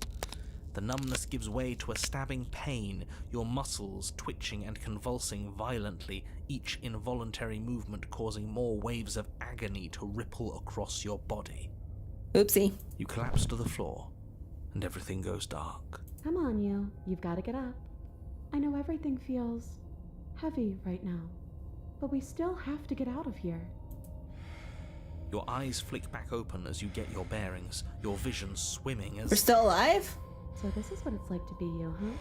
The numbness gives way to a stabbing pain, your muscles twitching and convulsing violently, each involuntary movement causing more waves of agony to ripple across your body. Oopsie. You collapse to the floor, and everything goes dark. Come on, you. You've got to get up. I know everything feels heavy right now, but we still have to get out of here. Your eyes flick back open as you get your bearings, your vision swimming as... We're still alive? So this is what it's like to be you, huh?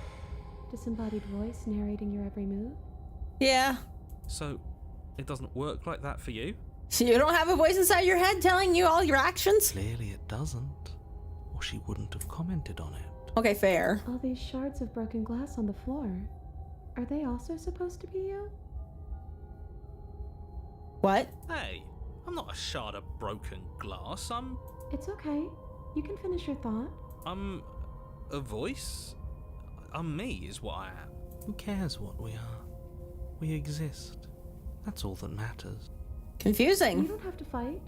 Disembodied voice narrating your every move? Yeah. So, it doesn't work like that for you? You don't have a voice inside your head telling you all your actions? Clearly it doesn't, or she wouldn't have commented on it. Okay, fair. All these shards of broken glass on the floor. Are they also supposed to be you? What? Hey, I'm not a shard of broken glass. It's okay. You can finish your thought. I'm a voice? I'm me is what I am. Who cares what we are? We exist. That's all that matters. You Confusing. don't have to fight.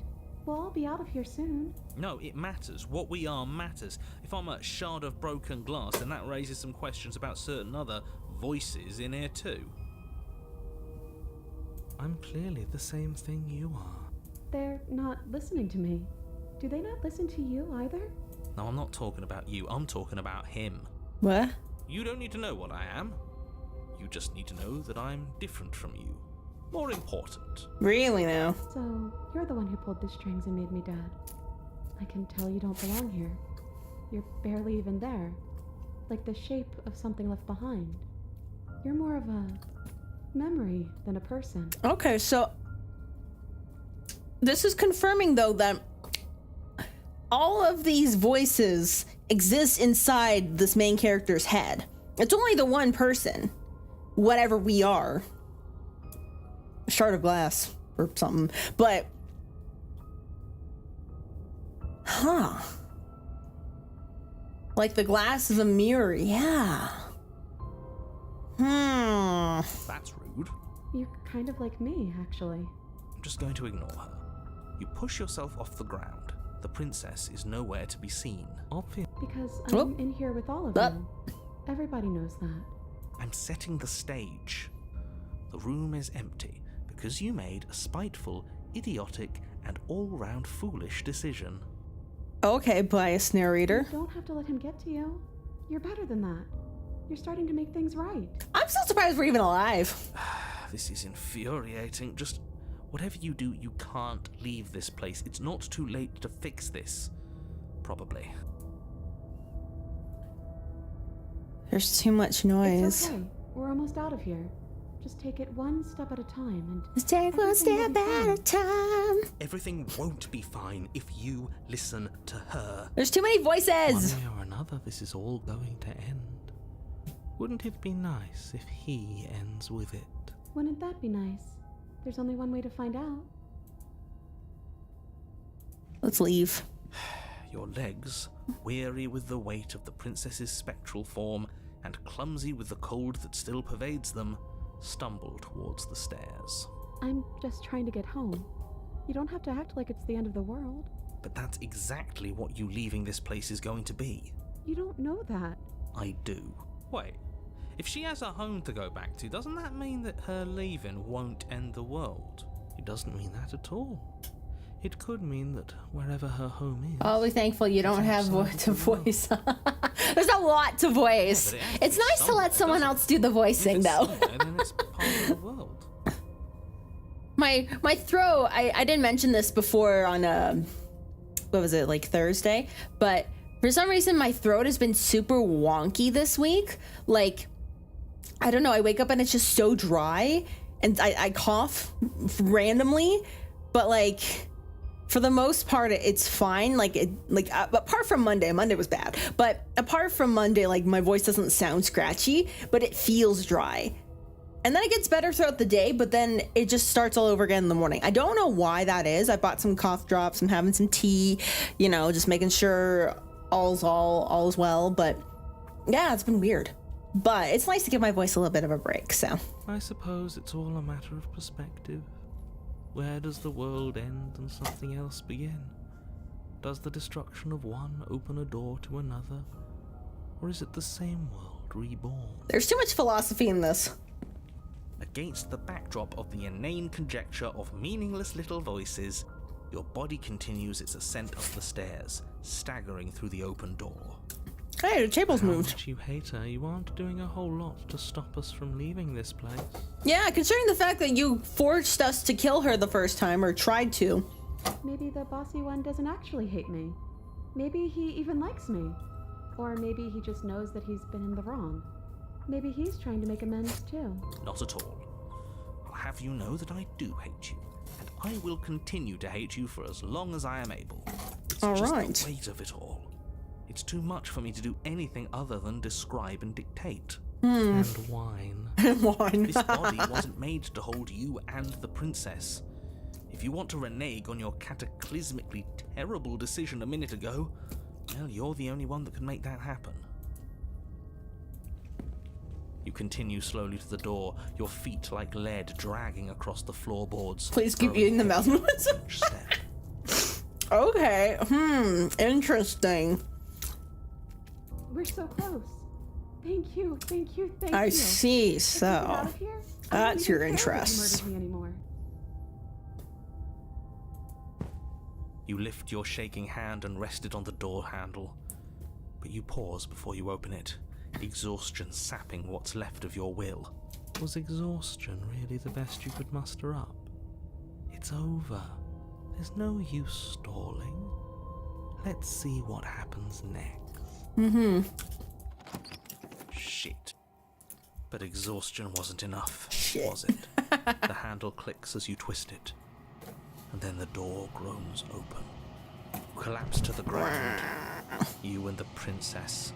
We'll all be out of here soon. No, it matters. What we are matters. If I'm a shard of broken glass, then that raises some questions about certain other voices in here too. I'm clearly the same thing you are. They're not listening to me. Do they not listen to you either? No, I'm not talking about you. I'm talking about him. What? You don't need to know what I am. You just need to know that I'm different from you. More important. Really now? So, you're the one who pulled the strings and made me dead. I can tell you don't belong here. You're barely even there. Like the shape of something left behind. You're more of a memory than a person. Okay, so this is confirming though that all of these voices exist inside this main character's head. It's only the one person, whatever we are. A shard of glass or something, but like the glass is a mirror. Yeah. That's rude. You're kind of like me, actually. I'm just going to ignore her. You push yourself off the ground. The princess is nowhere to be seen. Obvious. Because Oh. I'm in here with all of Ah. you. Everybody knows that. I'm setting the stage. The room is empty because you made a spiteful, idiotic, and all-round foolish decision. Okay, biased narrator. You don't have to let him get to you. You're better than that. You're starting to make things right. I'm still surprised we're even alive. This is infuriating. Just whatever you do, you can't leave this place. It's not too late to fix this. Probably. There's too much noise. It's okay. We're almost out of here. Just take it one step at a time and Let's take one everything will step be at a fine. time. Everything won't be fine if you listen to her. There's too many voices. One way or another, this is all going to end. Wouldn't it be nice if he ends with it? Wouldn't that be nice? There's only one way to find out. Let's leave. Your legs, weary with the weight of the princess's spectral form and clumsy with the cold that still pervades them, stumble towards the stairs. I'm just trying to get home. You don't have to act like it's the end of the world. But that's exactly what you leaving this place is going to be. You don't know that. I do. Wait, if she has a home to go back to, doesn't that mean that her leaving won't end the world? It doesn't mean that at all. It could mean that wherever her home is... Oh, we're thankful you don't have to voice. There's a lot to voice. Yeah, but It's nice to let someone else do the voicing, though. then it's part of the world. My throat, I didn't mention this before on, what was it, like Thursday? But for some reason, my throat has been super wonky this week. Like, I don't know, I wake up and it's just so dry, and I cough randomly, but like... For the most part, it's fine. Like, apart from Monday was bad. But apart from Monday, like, my voice doesn't sound scratchy, but it feels dry. And then it gets better throughout the day, but then it just starts all over again in the morning. I don't know why that is. I bought some cough drops. I'm having some tea, you know, just making sure all's well. But yeah, it's been weird. But it's nice to give my voice a little bit of a break, so. I suppose it's all a matter of perspective. Where does the world end and something else begin? Does the destruction of one open a door to another? Or is it the same world reborn? There's too much philosophy in this. Against the backdrop of the inane conjecture of meaningless little voices, your body continues its ascent up the stairs, staggering through the open door. Hey, the table's How moved. much you hate her, you aren't doing a whole lot to stop us from leaving this place. Yeah, considering the fact that you forced us to kill her the first time, or tried to. Maybe the bossy one doesn't actually hate me. Maybe he even likes me. Or maybe he just knows that he's been in the wrong. Maybe he's trying to make amends too. Not at all. I'll have you know that I do hate you, and I will continue to hate you for as long as I am able. It's All just right. the weight of it all. It's too much for me to do anything other than describe and dictate. And whine. Wine. This body wasn't made to hold you and the princess. If you want to renege on your cataclysmically terrible decision a minute ago, well, you're the only one that can make that happen. You continue slowly to the door, your feet like lead dragging across the floorboards. Please keep throwing eating the heavy mouthwash. each step. Okay, interesting. We're so close. Thank you. I see, Let's get out so. of here. I don't That's even your care that you interest. murdered me anymore. You lift your shaking hand and rest it on the door handle, but you pause before you open it, exhaustion sapping what's left of your will. Was exhaustion really the best you could muster up? It's over. There's no use stalling. Let's see what happens next. Shit. But exhaustion wasn't enough, Shit. was it? The handle clicks as you twist it, and then the door groans open. You collapse to the ground, you and the princess,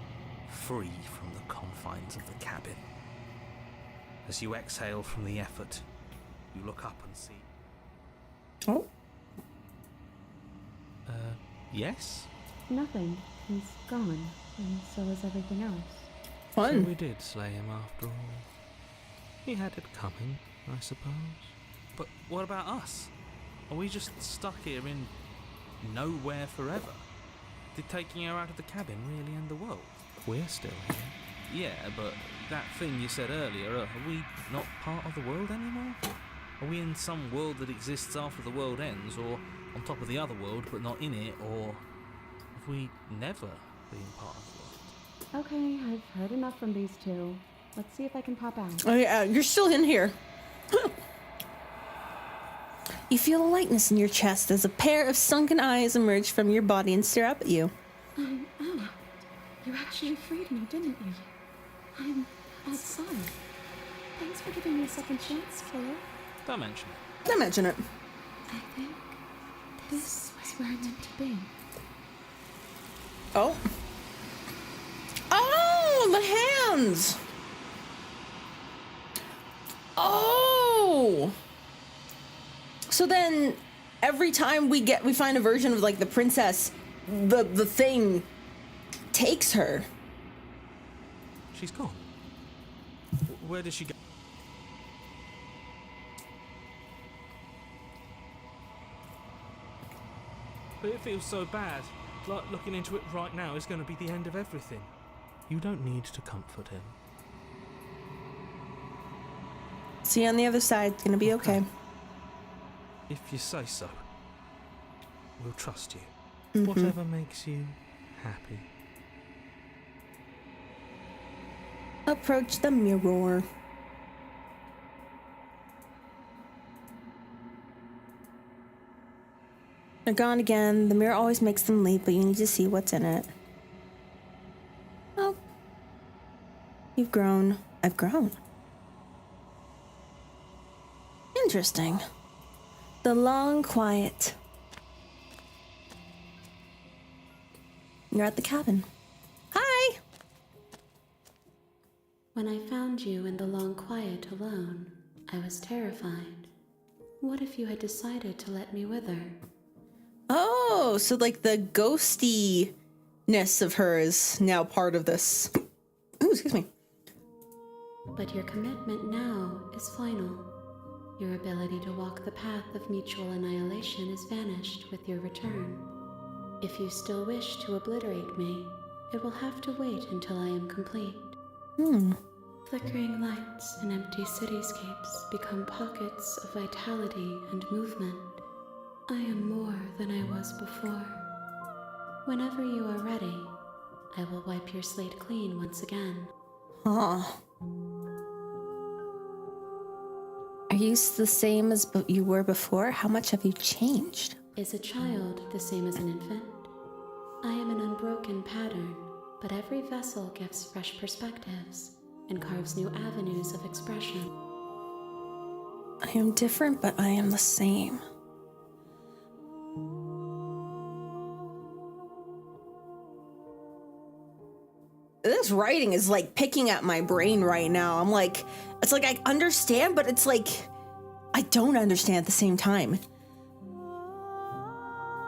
free from the confines of the cabin. As you exhale from the effort, you look up and see... Oh, Yes? Nothing. He's gone, and so is everything else. So fun. we did slay him after all. He had it coming, I suppose. But what about us? Are we just stuck here in nowhere forever? Did taking her out of the cabin really end the world? We're still here. Yeah, but that thing you said earlier, are we not part of the world anymore? Are we in some world that exists after the world ends, or on top of the other world but not in it, or have we never been part of the world? Okay, I've heard enough from these two. Let's see if I can pop out. Oh yeah, you're still in here. You feel a lightness in your chest as a pair of sunken eyes emerge from your body and stare up at you. I'm out. You actually freed me, didn't you? I'm outside. Thanks for giving me a second chance, Philip. Don't mention it. Don't mention it. I think this is where I'm meant to be. Oh. Oh, the hands. Oh. So then every time we find a version of like the princess, the thing takes her. She's gone. Where did she go? But it feels so bad. Like looking into it right now is going to be the end of everything. You don't need to comfort him. See you on the other side. It's gonna be okay. If you say so, we'll trust you. Whatever makes you happy. Approach the mirror. They're gone again. The mirror always makes them leave, but you need to see what's in it. Oh. You've grown. I've grown. Interesting. The long quiet. You're at the cabin. Hi! When I found you in the long quiet alone, I was terrified. What if you had decided to let me wither? Oh, so like the ghostiness of her is now part of this. Ooh, excuse me. But your commitment now is final. Your ability to walk the path of mutual annihilation is vanished with your return. If you still wish to obliterate me, it will have to wait until I am complete. Flickering lights and empty cityscapes become pockets of vitality and movement. I am more than I was before. Whenever you are ready, I will wipe your slate clean once again. Huh. Are you the same as you were before? How much have you changed? Is a child the same as an infant? I am an unbroken pattern, but every vessel gives fresh perspectives and carves new avenues of expression. I am different, but I am the same. This writing is like picking at my brain right now. I'm like, it's like I understand, but it's like I don't understand at the same time.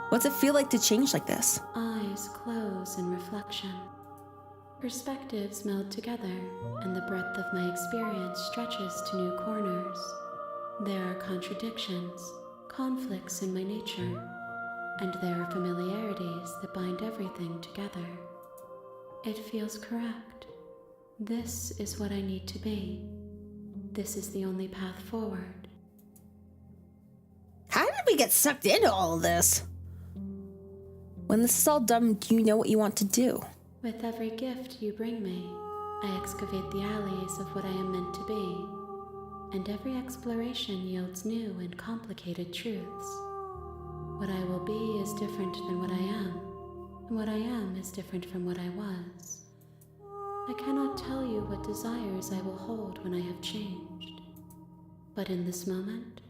What's it feel like to change like this? Eyes close in reflection. Perspectives meld together, and the breadth of my experience stretches to new corners. There are contradictions, conflicts in my nature, and there are familiarities that bind everything together. It feels correct. This is what I need to be. This is the only path forward. How did we get sucked into all of this? When this is all done, do you know what you want to do? With every gift you bring me, I excavate the alleys of what I am meant to be, and every exploration yields new and complicated truths. What I will be is different than what I am, and what I am is different from what I was. I cannot tell you what desires I will hold when I have changed, but in this moment,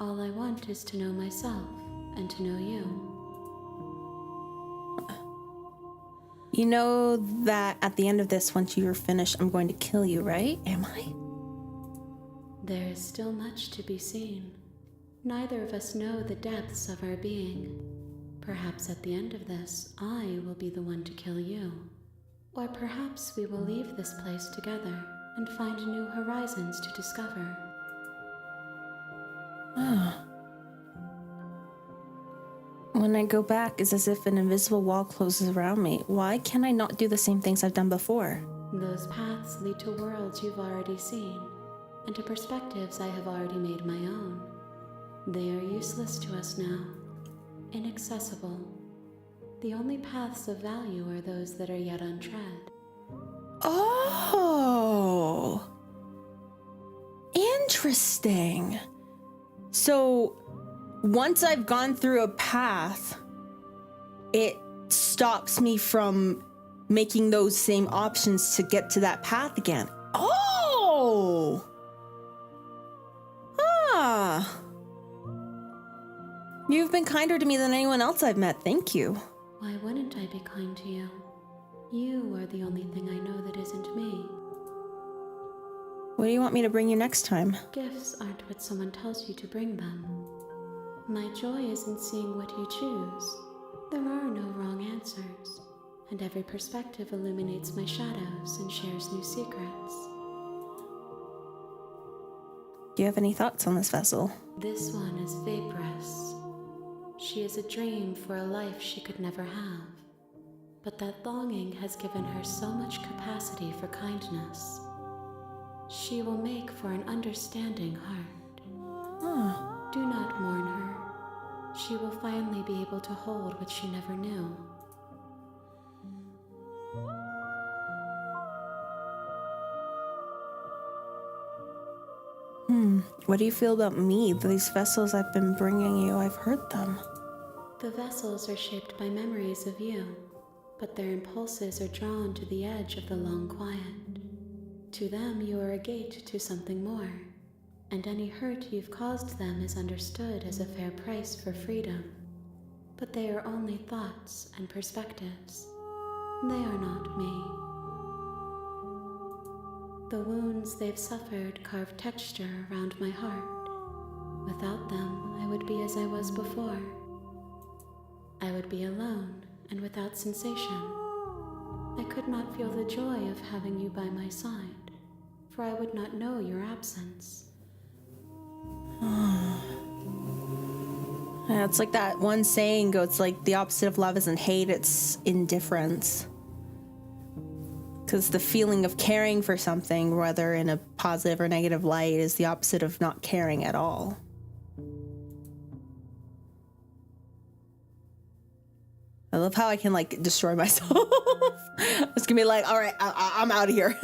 all I want is to know myself and to know you. You know that at the end of this, once you're finished, I'm going to kill you, right? Am I? There is still much to be seen. Neither of us know the depths of our being. Perhaps at the end of this, I will be the one to kill you. Or perhaps we will leave this place together and find new horizons to discover. When I go back, it's as if an invisible wall closes around me. Why can I not do the same things I've done before? Those paths lead to worlds you've already seen, and to perspectives I have already made my own. They are useless to us now, inaccessible. The only paths of value are those that are yet untread. Oh! Interesting. So, once I've gone through a path, it stops me from making those same options to get to that path again. Oh! You've been kinder to me than anyone else I've met. Thank you. Why wouldn't I be kind to you? You are the only thing I know that isn't me. What do you want me to bring you next time? Gifts aren't what someone tells you to bring them. My joy is in seeing what you choose. There are no wrong answers, and every perspective illuminates my shadows and shares new secrets. Do you have any thoughts on this vessel? This one is vaporous. She is a dream for a life she could never have. But that longing has given her so much capacity for kindness. She will make for an understanding heart. Do not mourn her. She will finally be able to hold what she never knew. What do you feel about me? These vessels I've been bringing you, I've heard them. The vessels are shaped by memories of you, but their impulses are drawn to the edge of the long quiet. To them, you are a gate to something more, and any hurt you've caused them is understood as a fair price for freedom. But they are only thoughts and perspectives. They are not me. The wounds they've suffered carve texture around my heart. Without them, I would be as I was before. I would be alone and without sensation. I could not feel the joy of having you by my side, for I would not know your absence. Yeah, it's like that one saying goes, it's like the opposite of love isn't hate, it's indifference. Because the feeling of caring for something, whether in a positive or negative light, is the opposite of not caring at all. I love how I can, like, destroy myself. It's gonna be like, all right, I'm out of here.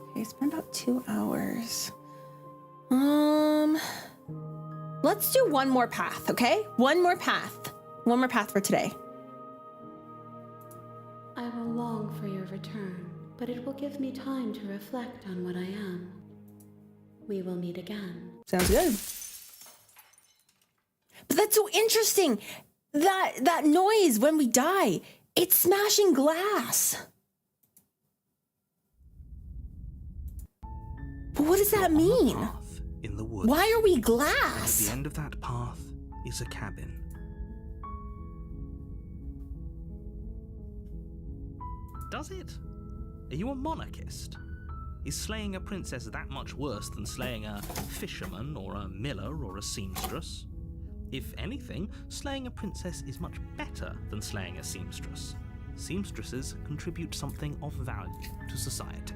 Okay, it's been about 2 hours. Let's do one more path, okay? One more path. One more path for today. I will long for your return, but it will give me time to reflect on what I am. We will meet again. Sounds good. But that's so interesting. That noise when we die, it's smashing glass. But what does that mean? Path in the woods. Why are we At glass? the end of that path is a cabin. Does it? Are you a monarchist? Is slaying a princess that much worse than slaying a fisherman or a miller or a seamstress? If anything, slaying a princess is much better than slaying a seamstress. Seamstresses contribute something of value to society.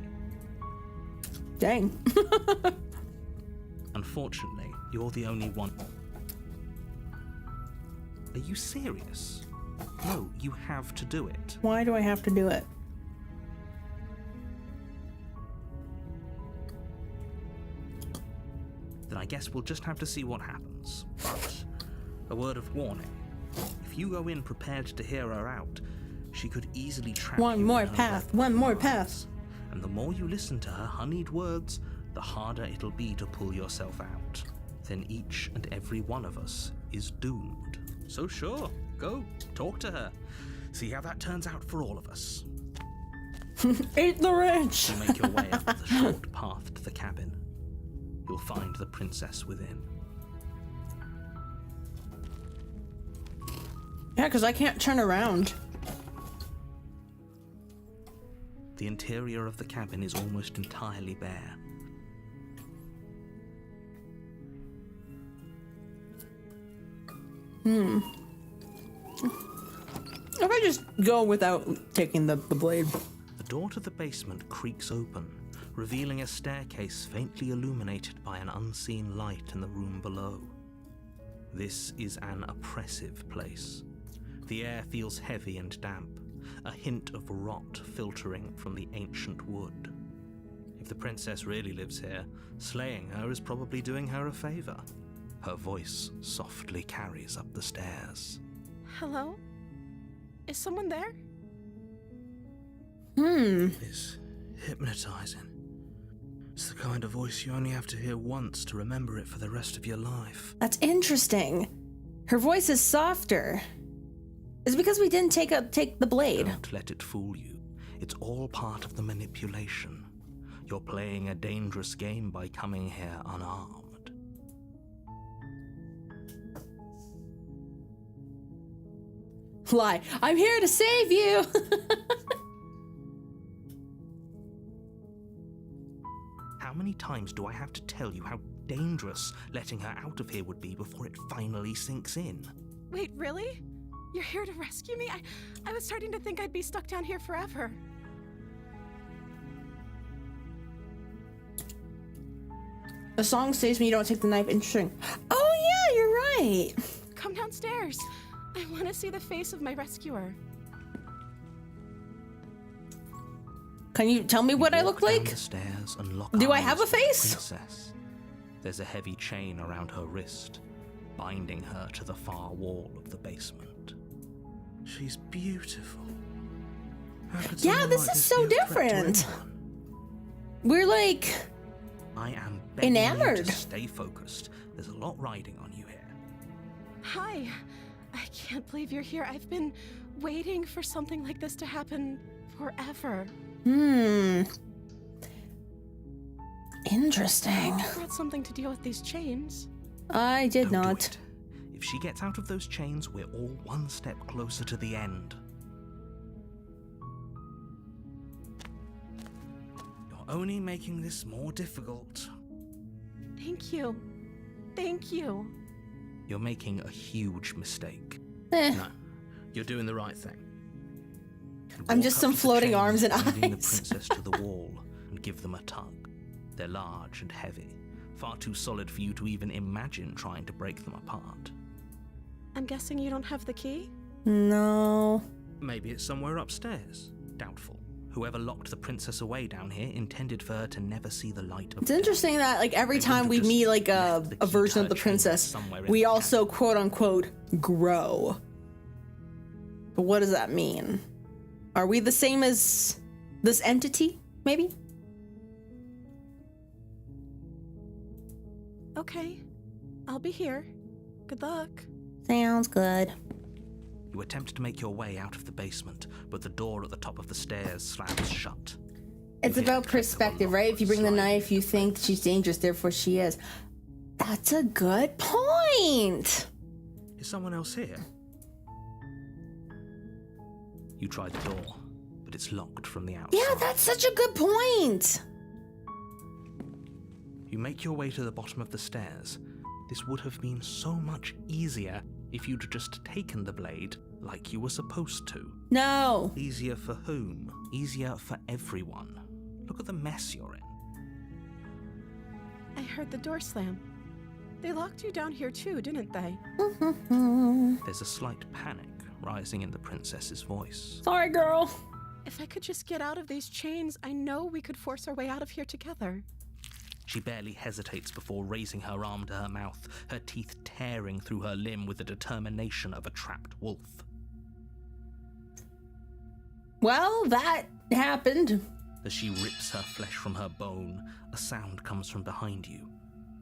Dang. Unfortunately, you're the only one. Are you serious? No, you have to do it. Why do I have to do it? Then I guess we'll just have to see what happens. But a word of warning. If you go in prepared to hear her out, she could easily trap One you more in her path, web one of more lies. path. And the more you listen to her honeyed words, the harder it'll be to pull yourself out. Then each and every one of us is doomed. So sure, go, talk to her. See how that turns out for all of us. Eat the rich. You make your way up the short path to the cabin. You'll find the princess within. Yeah, because I can't turn around. The interior of the cabin is almost entirely bare. If I just go without taking the blade. The door to the basement creaks open, revealing a staircase faintly illuminated by an unseen light in the room below. This is an oppressive place. The air feels heavy and damp, a hint of rot filtering from the ancient wood. If the princess really lives here, slaying her is probably doing her a favor. Her voice softly carries up the stairs. Hello? Is someone there? It's hypnotizing. It's the kind of voice you only have to hear once to remember it for the rest of your life. That's interesting. Her voice is softer. Is it because we didn't take the blade? Don't let it fool you. It's all part of the manipulation. You're playing a dangerous game by coming here unarmed. Lie. I'm here to save you. How many times do I have to tell you how dangerous letting her out of here would be before it finally sinks in? Wait, really? You're here to rescue me? I was starting to think I'd be stuck down here forever. The song saves me, you don't take the knife. Interesting. Oh yeah, you're right. Come downstairs. I want to see the face of my rescuer. Can you tell me what I look Walk down like? the stairs and lock Do I eyes have a with the face? princess. There's a heavy chain around her wrist, binding her to the far wall of the basement. She's beautiful. How could Yeah, someone this like is so be a threat to different. anyone? We're like I am begging enamored. you to stay focused. There's a lot riding on you here. Hi. I can't believe you're here. I've been waiting for something like this to happen forever. Interesting. I brought something to deal with these chains. I did Don't do not. it. If she gets out of those chains, we're all one step closer to the end. You're only making this more difficult. Thank you. Thank you. You're making a huge mistake. No, you're doing the right thing. I'm Walk just up some to the floating chains arms and binding the eyes. princess to the wall and give them a tug. They're large and heavy, far too solid for you to even imagine trying to break them apart. I'm guessing you don't have the key? No. Maybe it's somewhere upstairs. Doubtful. Whoever locked the princess away down here intended for her to never see the light of It's day. interesting that like every They time wouldn't we have meet just like a left the key version to of the her chamber princess, somewhere in we the also cabinet. quote unquote grow. But what does that mean? Are we the same as this entity, maybe? Okay. I'll be here. Good luck. Sounds good. You attempt to make your way out of the basement, but the door at the top of the stairs slams shut. It's You hear about the click of a perspective, lock right? If you bring the sliding knife, you think she's dangerous, therefore she is. That's a good point. Is someone else here? You try the door, but it's locked from the outside. Yeah, that's such a good point. You make your way to the bottom of the stairs. This would have been so much easier if you'd just taken the blade like you were supposed to. No. Easier for whom? Easier for everyone. Look at the mess you're in. I heard the door slam. They locked you down here too, didn't they? There's a slight panic rising in the princess's voice. Sorry, girl. If I could just get out of these chains, I know we could force our way out of here together. She barely hesitates before raising her arm to her mouth, her teeth tearing through her limb with the determination of a trapped wolf. Well, that happened. As she rips her flesh from her bone, a sound comes from behind you,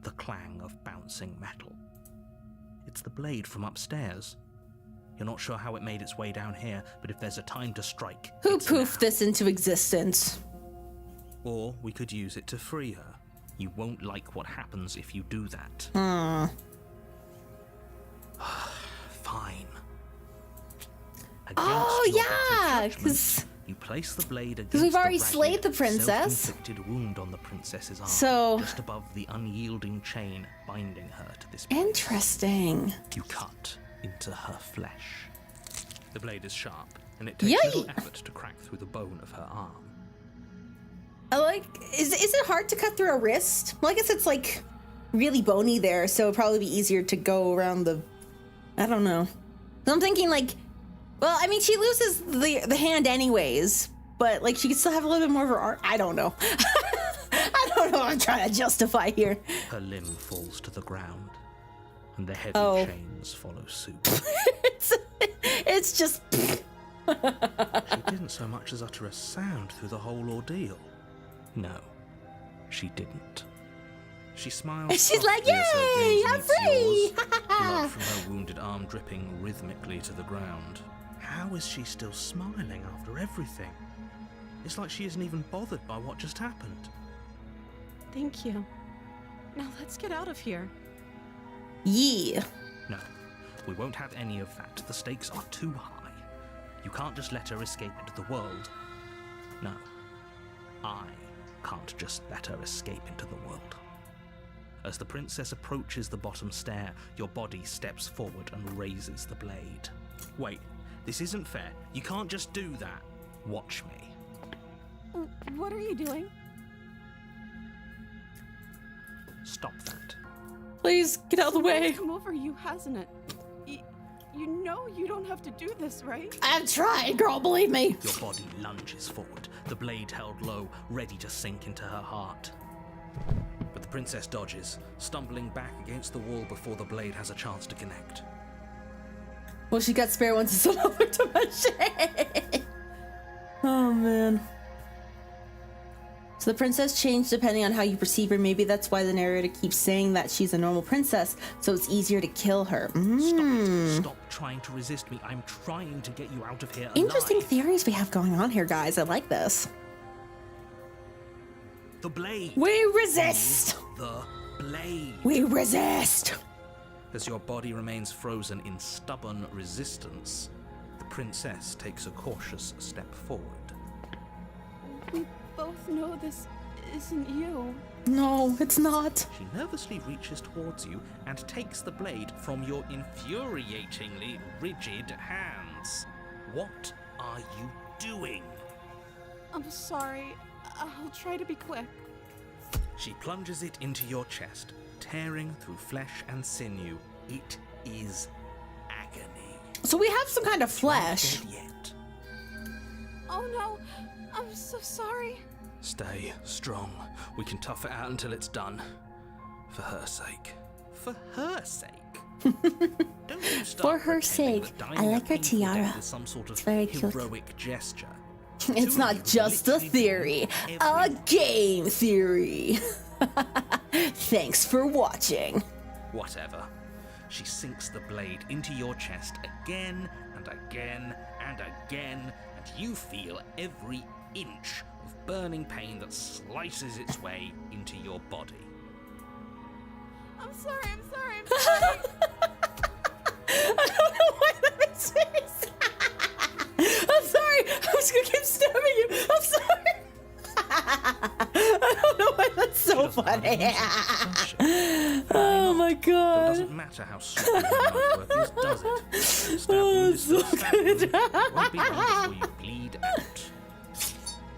the clang of bouncing metal. It's the blade from upstairs. You're not sure how it made its way down here, but if there's a time to strike, Who it's poofed now. this into existence? Or we could use it to free her. You won't like what happens if you do that. Fine. Oh, Against your yeah, better judgment, 'cause you place the blade against we've already the slayed the ragged, princess. self-inflicted wound on the princess's arm, So- just above the unyielding chain binding her to this. Interesting. You cut into her flesh. The blade is sharp, and it takes Yay! little effort to crack through the bone of her arm. I like, is it hard to cut through a wrist? Well, I guess it's like really bony there, so it'd probably be easier to go around the, I don't know. So I'm thinking like, well, I mean, she loses the hand anyways, but like she could still have a little bit more of her arm. I don't know. I don't know what I'm trying to justify here. Her limb falls to the ground, and the heavy Oh. chains follow suit. It's just, She didn't so much as utter a sound through the whole ordeal. No, she didn't. She smiled. And she's like, softly as her "Yay, gaze I'm meets yours, free!" blood from her wounded arm dripping rhythmically to the ground. How is she still smiling after everything? It's like she isn't even bothered by what just happened. Thank you. Now let's get out of here. Yeah. No, we won't have any of that. The stakes are too high. You can't just let her escape into the world. No, I can't just let her escape into the world. As the princess approaches the bottom stair, your body steps forward and raises the blade. Wait, this isn't fair. You can't just do that. Watch me. What are you doing? Stop that. Please get out of the way. It's come over you, hasn't it? You know you don't have to do this, right? I'm trying, girl, believe me. Your body lunges forward, the blade held low, ready to sink into her heart. But the princess dodges, stumbling back against the wall before the blade has a chance to connect. Well, she got spare ones in some other dimension. Oh, man. So the princess changed depending on how you perceive her. Maybe that's why the narrator keeps saying that she's a normal princess, so it's easier to kill her. Stop trying to resist me. I'm trying to get you out of here alive. Interesting theories we have going on here, guys. I like this. The blade. We resist. The blade. We resist. As your body remains frozen in stubborn resistance, the princess takes a cautious step forward. We both know this isn't you. No, it's not. She nervously reaches towards you and takes the blade from your infuriatingly rigid hands. What are you doing? I'm sorry. I'll try to be quick. She plunges it into your chest, tearing through flesh and sinew. It is agony. So we have some kind of flesh. Not dead yet. Oh no, I'm so sorry. Stay strong. We can tough it out until it's done. For her sake. For her sake? Don't you start For her pretending sake. that I dying like a her painful death tiara. is some sort of It's very cute. heroic gesture. It's not just a theory, a game theory. Thanks for watching. Whatever. She sinks the blade into your chest again and again and again, and you feel every inch of burning pain that slices its way into your body. I'm sorry. I don't know why that makes me I'm sorry. I'm just gonna keep stabbing you. I'm sorry. I don't know why that's so funny. Oh my It god. doesn't matter how strong your knife work is, does it? Stab wound is so still stab wound. good. It won't be long before you bleed out.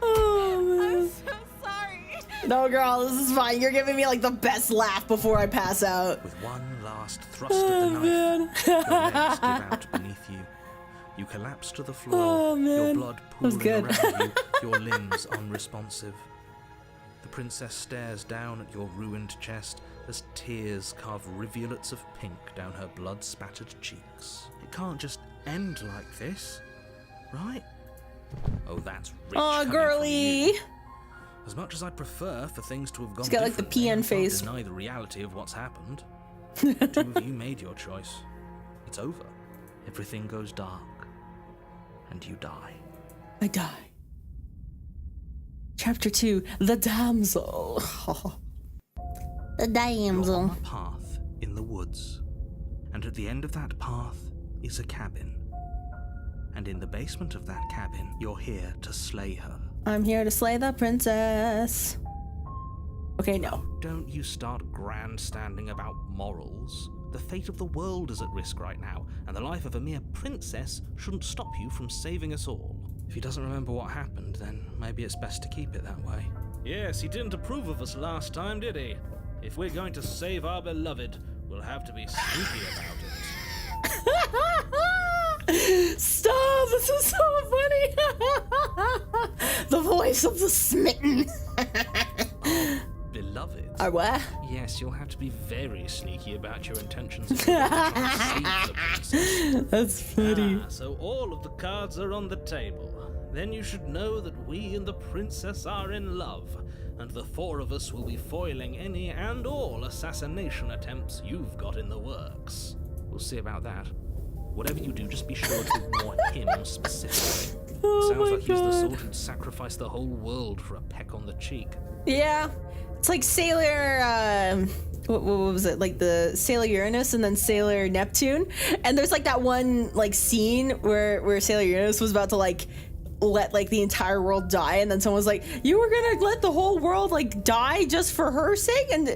Oh man. I'm so sorry. No, girl, this is fine. You're giving me like the best laugh before I pass out. With one last thrust of Oh the knife, man. your legs give out beneath you. You collapse to the floor, Oh, man. your blood was pooling good. around you, your limbs unresponsive. The princess stares down at your ruined chest as tears carve rivulets of pink down her blood-spattered cheeks. It can't just end like this, right? Oh, that's rich Aw, coming from girly. you. As much as I prefer for things to have gone She's got, like, the differently, I PN can't face. deny the reality of what's happened. The two of you made your choice. It's over. Everything goes dark. And you die. I die. Chapter 2, The Damsel. The You're Damsel. on a path in the woods. And at the end of that path is a cabin. And in the basement of that cabin, you're here to slay her. I'm here to slay the princess. Okay, no. Don't you start grandstanding about morals. The fate of the world is at risk right now, and the life of a mere princess shouldn't stop you from saving us all. If he doesn't remember what happened, then maybe it's best to keep it that way. Yes, he didn't approve of us last time, did he? If we're going to save our beloved, we'll have to be sneaky about it. Stop! This is so funny. The voice of the smitten. Beloved? Or what? Yes, you'll have to be very sneaky about your intentions if you're going to save the princess. That's funny. So all of the cards are on the table. then you should know that we and the princess are in love, and the four of us will be foiling any and all assassination attempts you've got in the works. We'll see about that. Whatever you do, just be sure to ignore him specifically. Sounds like he's the sort who'd sacrifice the whole world for a peck on the cheek. Yeah, it's like Sailor, what was it? Like the Sailor Uranus and then Sailor Neptune. And there's like that one like scene where Sailor Uranus was about to like let like the entire world die, and then someone was like, you were gonna let the whole world like die just for her sake, and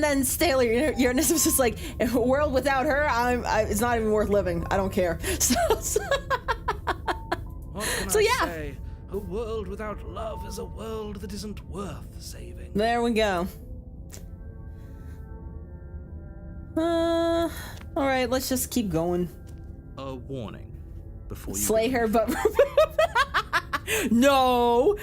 then Sailor Uranus was just like, a world without her, it's not even worth living. I don't care. What can So I yeah. say? A world without love is a world that isn't worth saving. There we go. All right, let's just keep going. A warning before you Slay go her, but no.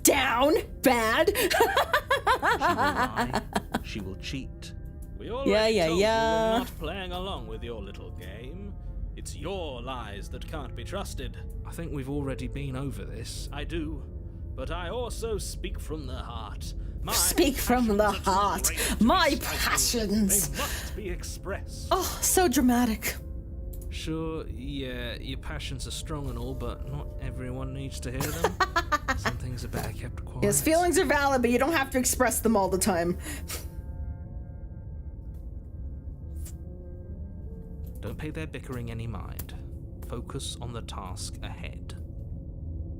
Down, bad. She will lie. She will cheat. We already told you we're not playing along with your little game. It's your lies that can't be trusted. I think we've already been over this. I do, but I also speak from the heart. Speak from the heart. My passions. They must be expressed. Oh, so dramatic. Sure, yeah, your passions are strong and all, but not everyone needs to hear them. Some things are better kept quiet. Yes, feelings are valid, but you don't have to express them all the time. Don't pay their bickering any mind. Focus on the task ahead.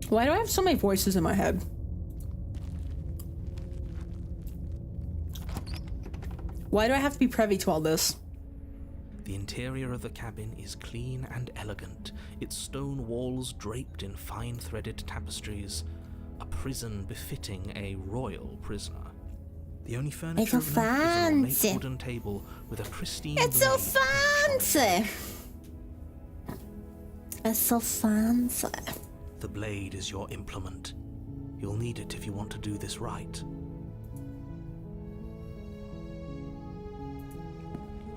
Why do I have so many voices in my head? Why do I have to be privy to all this? The interior of the cabin is clean and elegant, its stone walls draped in fine-threaded tapestries, a prison befitting a royal prisoner. The only furniture It's so of note is an ornate fancy. wooden table with a pristine It's so blade of fancy. It's so fancy. The blade is your implement. You'll need it if you want to do this right.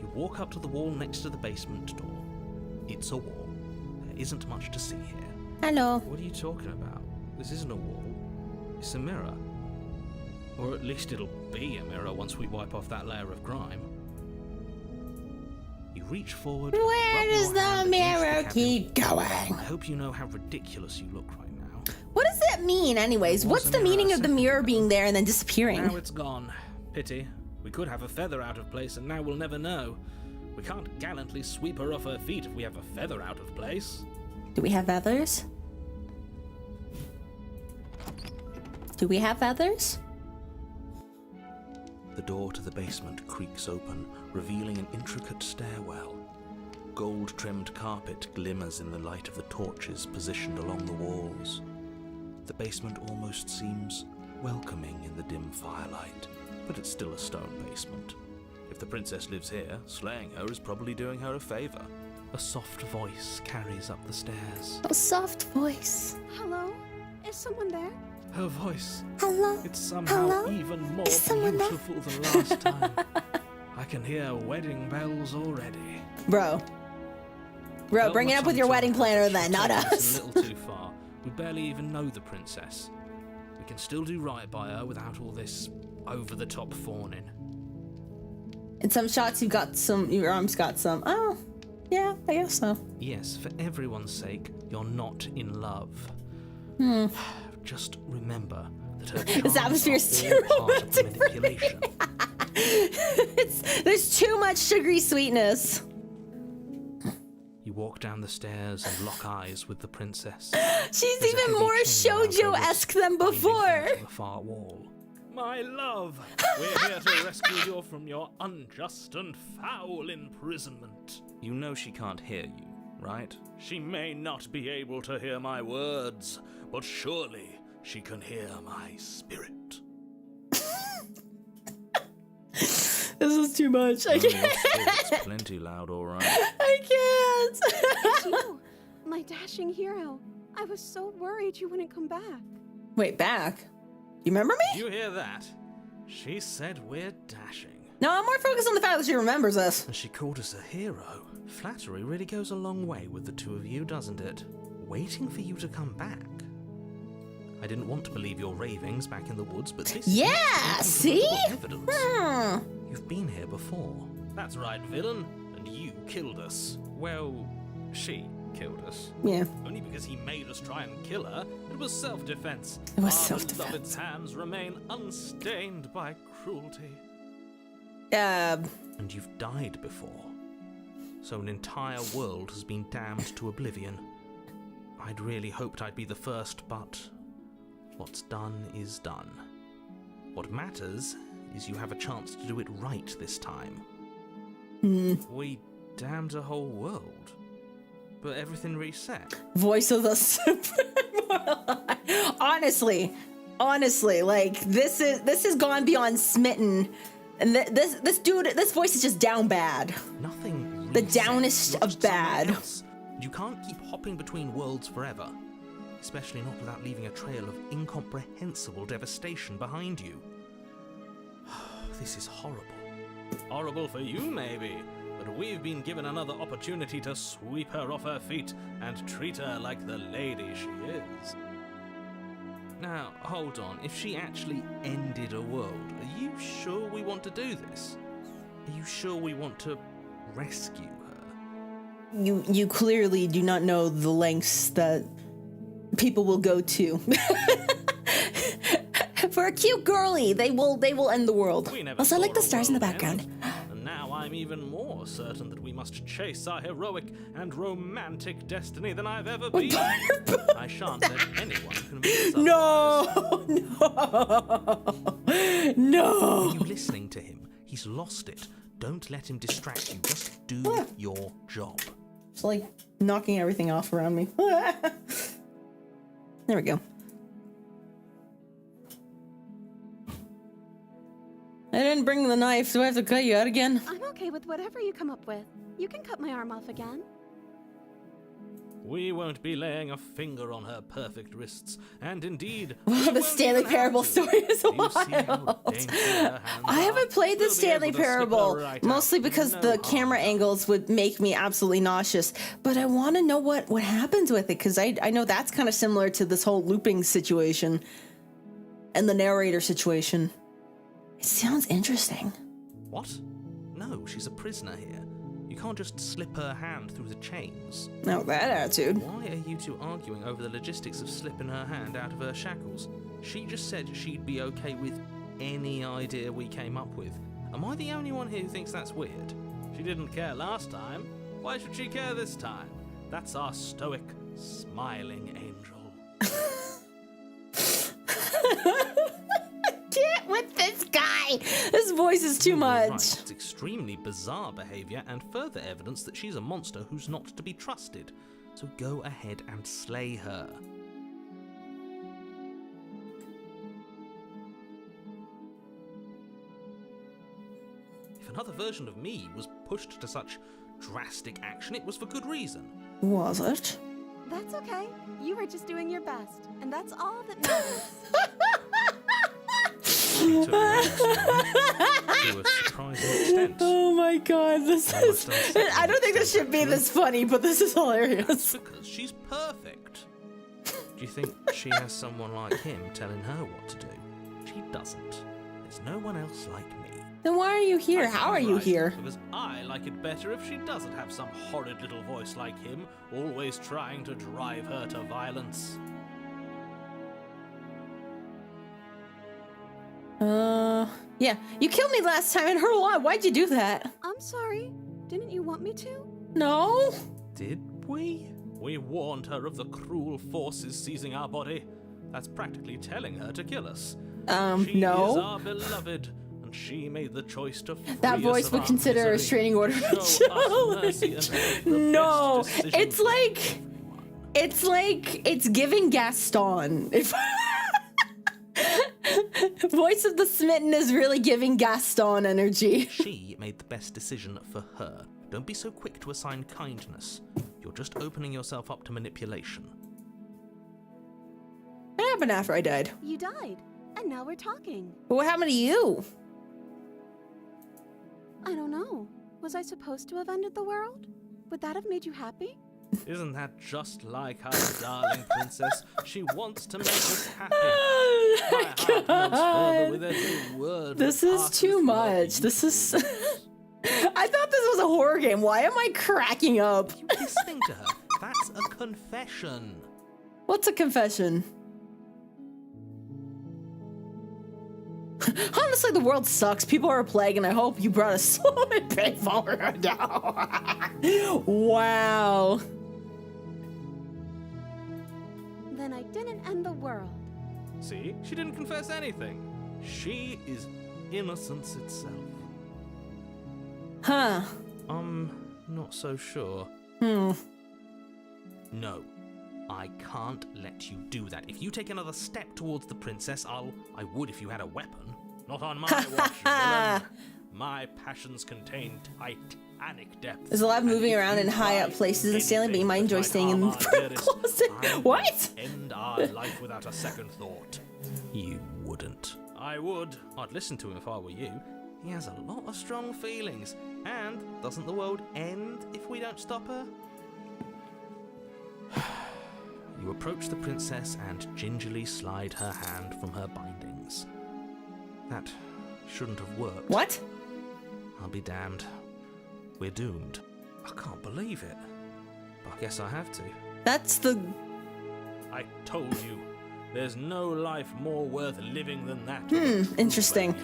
You walk up to the wall next to the basement door. It's a wall. There isn't much to see here. Hello. What are you talking about? This isn't a wall. It's a mirror. Or at least it'll be a mirror once we wipe off that layer of grime. You reach forward. Where rub does your the hand against mirror cabin. keep going? I hope you know how ridiculous you look right now. What does that mean, anyways? There was What's a the mirror meaning a of the second mirror ago. being there and then Now disappearing? it's gone. Pity. We could have a feather out of place and now we'll never know. We can't gallantly sweep her off her feet if we have a feather out of place. Do we have feathers? Do we have feathers? The door to the basement creaks open, revealing an intricate stairwell. Gold-trimmed carpet glimmers in the light of the torches positioned along the walls. The basement almost seems welcoming in the dim firelight, but it's still a stone basement. If the princess lives here, slaying her is probably doing her a favor. A soft voice carries up the stairs. A soft voice. Hello? Is someone there? Her voice. Hello? It's somehow Hello? even more Is someone there? beautiful than last time. I can hear wedding bells already. Bro, Felt bring it much up with your until wedding now, planner she then, not took us us. A little too far. We barely even know the princess. We can still do right by her without all this over-the-top fawning. In some shots, your arms got some. Oh, yeah, I guess so. Yes, for everyone's sake, you're not in love. Just remember that her This atmosphere is charms too are all part of the romantic for me. manipulation. There's too much sugary sweetness. You walk down the stairs and lock eyes with the princess. She's There's a even heavy more chain around her shoujo-esque than wrist, leaning before. against the far wall. My love, we're here to rescue you from your unjust and foul imprisonment. You know she can't hear you, right? She may not be able to hear my words, but surely she can hear my spirit. This is too much. I Oh, your can't. spirit's plenty loud, all right. I can't. You, my dashing hero. I was so worried you wouldn't come back. Wait, back? You remember me? You hear that? She said we're dashing. No, I'm more focused on the fact that she remembers us. And she called us a hero. Flattery really goes a long way with the two of you, doesn't it? Waiting for you to come back. I didn't want to believe your ravings back in the woods, but this Yeah, is see? evidence. Hmm. You've been here before. That's right, villain. And you killed us. Well, she killed us. Yeah. Only because he made us try and kill her. It was self-defense. It was Our self-defense. beloved's hands remain unstained by cruelty. And you've died before. So an entire world has been damned to oblivion. I'd really hoped I'd be the first, but what's done is done. What matters is you have a chance to do it right this time. We damned a whole world, but everything reset. Voice of the honestly, like this has gone beyond smitten, and this dude, this voice is just down bad. Nothing The reset. downest You're of just someone bad. else. You can't keep hopping between worlds forever, especially not without leaving a trail of incomprehensible devastation behind you. This is horrible. Horrible for you, maybe, but we've been given another opportunity to sweep her off her feet and treat her like the lady she is. Now, hold on. If she actually ended a world, are you sure we want to do this? Are you sure we want to rescue her? You clearly do not know the lengths that people will go to. For a cute girly, they will end the world. We never Also, I like saw the a stars in the world background. end, and now I'm even more certain that we must chase our heroic and romantic destiny than I've ever been. I shan't let anyone convince us otherwise. No. Are you listening to him? He's lost it. Don't let him distract you. Just do your job. It's like knocking everything off around me. There we go. I didn't bring the knife. Do I have to cut you out again? I'm okay with whatever you come up with. You can cut my arm off again. We won't be laying a finger on her perfect wrists, and indeed, Wow, the won't Stanley even have Parable to. story is Do you see how wild. dainty her hands I haven't are? played the We'll be Stanley able to slip her Parable, right out. mostly because No the harm camera done. angles would make me absolutely nauseous. But I want to know what happens with it, because I know that's kind of similar to this whole looping situation and the narrator situation. It sounds interesting. What? No, she's a prisoner here. You can't just slip her hand through the chains. Now that attitude. Why are you two arguing over the logistics of slipping her hand out of her shackles? She just said she'd be okay with any idea we came up with. Am I the only one here who thinks that's weird? She didn't care last time. Why should she care this time? That's our stoic, smiling angel. Get with this guy. This voice is too You're much. right, it's extremely bizarre behavior and further evidence that she's a monster who's not to be trusted. So go ahead and slay her. If another version of me was pushed to such drastic action, it was for good reason. Was it? That's okay. You were just doing your best, and that's all that matters. She took action to a surprising extent. Oh my god, this is... I don't think this should be this funny, but this is hilarious. Because she's perfect. Do you think she has someone like him telling her what to do? She doesn't. There's no one else like me. Then why are you here? How are you Right, here? Because I like it better if she doesn't have some horrid little voice like him, always trying to drive her to violence. Yeah. You killed me last time and hurt a lot. Why'd you do that? I'm sorry. Didn't you want me to? No? Did we? We warned her of the cruel forces seizing our body. That's practically telling her to kill us. She is no. our beloved, and she made the choice to free That us voice of would our consider a misery. restraining order a Show us mercy and make the No, best decision it's for like... It's giving Gaston. If Voice of the Smitten is really giving Gaston energy. She made the best decision for her. Don't be so quick to assign kindness. You're just opening yourself up to manipulation. What happened after I died? You died, and now we're talking. What happened to you? I don't know. Was I supposed to have ended the world? Would that have made you happy? Isn't that just like our darling princess? She wants to make us happy. My heart melts further with every word. This that is passes too through much. her This is. beautiful I thought this was a horror game. Why am I cracking up? You listening to her? That's a confession. What's a confession? Honestly, the world sucks. People are a plague, and I hope you brought us so many painful. Wow. Then I didn't end the world. See? She didn't confess anything. She is innocence itself. Huh. Not so sure. Hmm. No. I can't let you do that. If you take another step towards the princess, I would if you had a weapon. Not on my watch, villain. My passions contain titanic depths. There's a lot of and moving if around you in high up try places and stealing, but you might anything enjoy that staying in might the harm our dearest, closet. I What? would end our life without a second thought. You wouldn't. I would. I'd listen to him if I were you. He has a lot of strong feelings. And doesn't the world end if we don't stop her? You approach the princess and gingerly slide her hand from her bindings. That shouldn't have worked. What? I'll be damned. We're doomed. I can't believe it. But I guess I have to. That's the. I told you. There's no life more worth living than that. Interesting.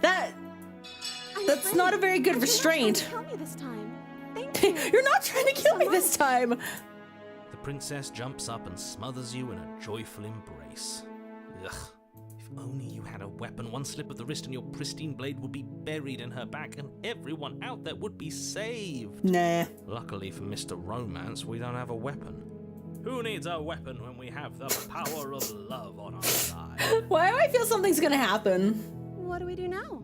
That's not a very good restraint. You're not trying to kill me this time. Thank you. You're not trying to kill me this time. The princess jumps up and smothers you in a joyful embrace. Ugh. If only you had a weapon, one slip of the wrist and your pristine blade would be buried in her back and everyone out there would be saved. Nah. Luckily for Mr. Romance, we don't have a weapon. Who needs a weapon when we have the power of love on our side? Why do I feel something's gonna happen? What do we do now?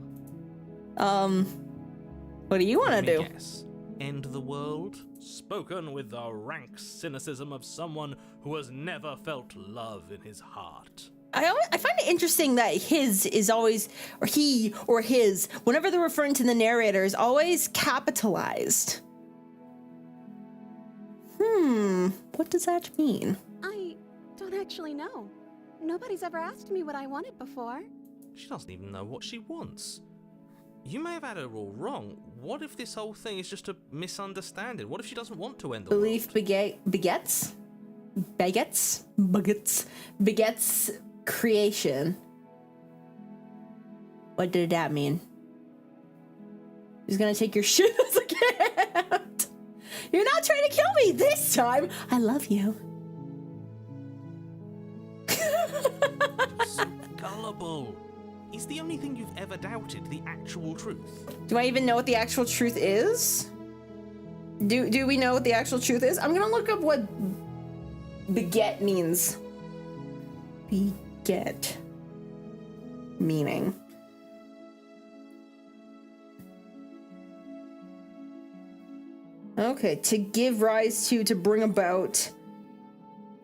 What do you want to Let me do? guess. End the world? Spoken with the rank cynicism of someone who has never felt love in his heart. I find it interesting that his is always, or he or his, whenever they're referring to the narrator, is always capitalized. What does that mean? I don't actually know. Nobody's ever asked me what I wanted before. She doesn't even know what she wants. You may have had her all wrong. What if this whole thing is just a misunderstanding? What if she doesn't want to end the Belief world? begets creation. What did that mean? He's gonna take your shit as a gift. You're not trying to kill me this time. I love you. So gullible. Is the only thing you've ever doubted the actual truth? Do I even know what the actual truth is? Do we know what the actual truth is? I'm gonna look up what beget means. Beget meaning. Okay, to give rise to bring about.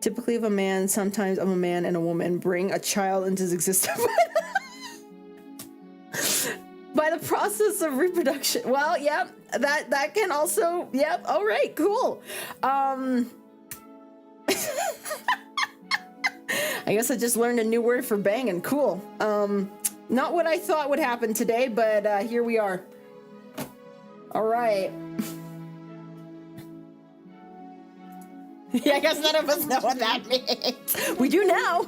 Typically of a man, sometimes of a man and a woman, bring a child into existence. By the process of reproduction. Well, yep, that can also, yep, all right, cool. I guess I just learned a new word for banging, cool. Not what I thought would happen today, but here we are. All right. Yeah, I guess none of us know what that means. We do now.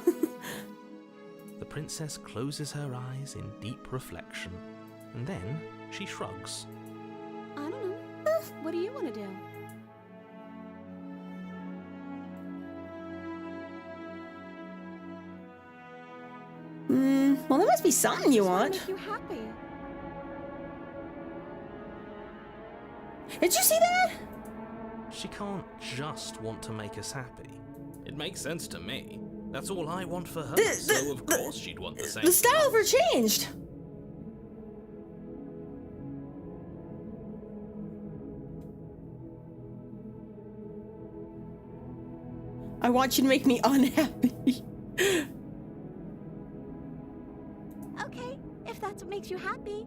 The princess closes her eyes in deep reflection, and then she shrugs. I don't know. What do you want to do? Well, there must be something you I want. just wanna make you happy. Did you see that? She can't just want to make us happy. It makes sense to me. That's all I want for her, so of course she'd want the same. The style of her changed. I want you to make me unhappy. Okay, if that's what makes you happy.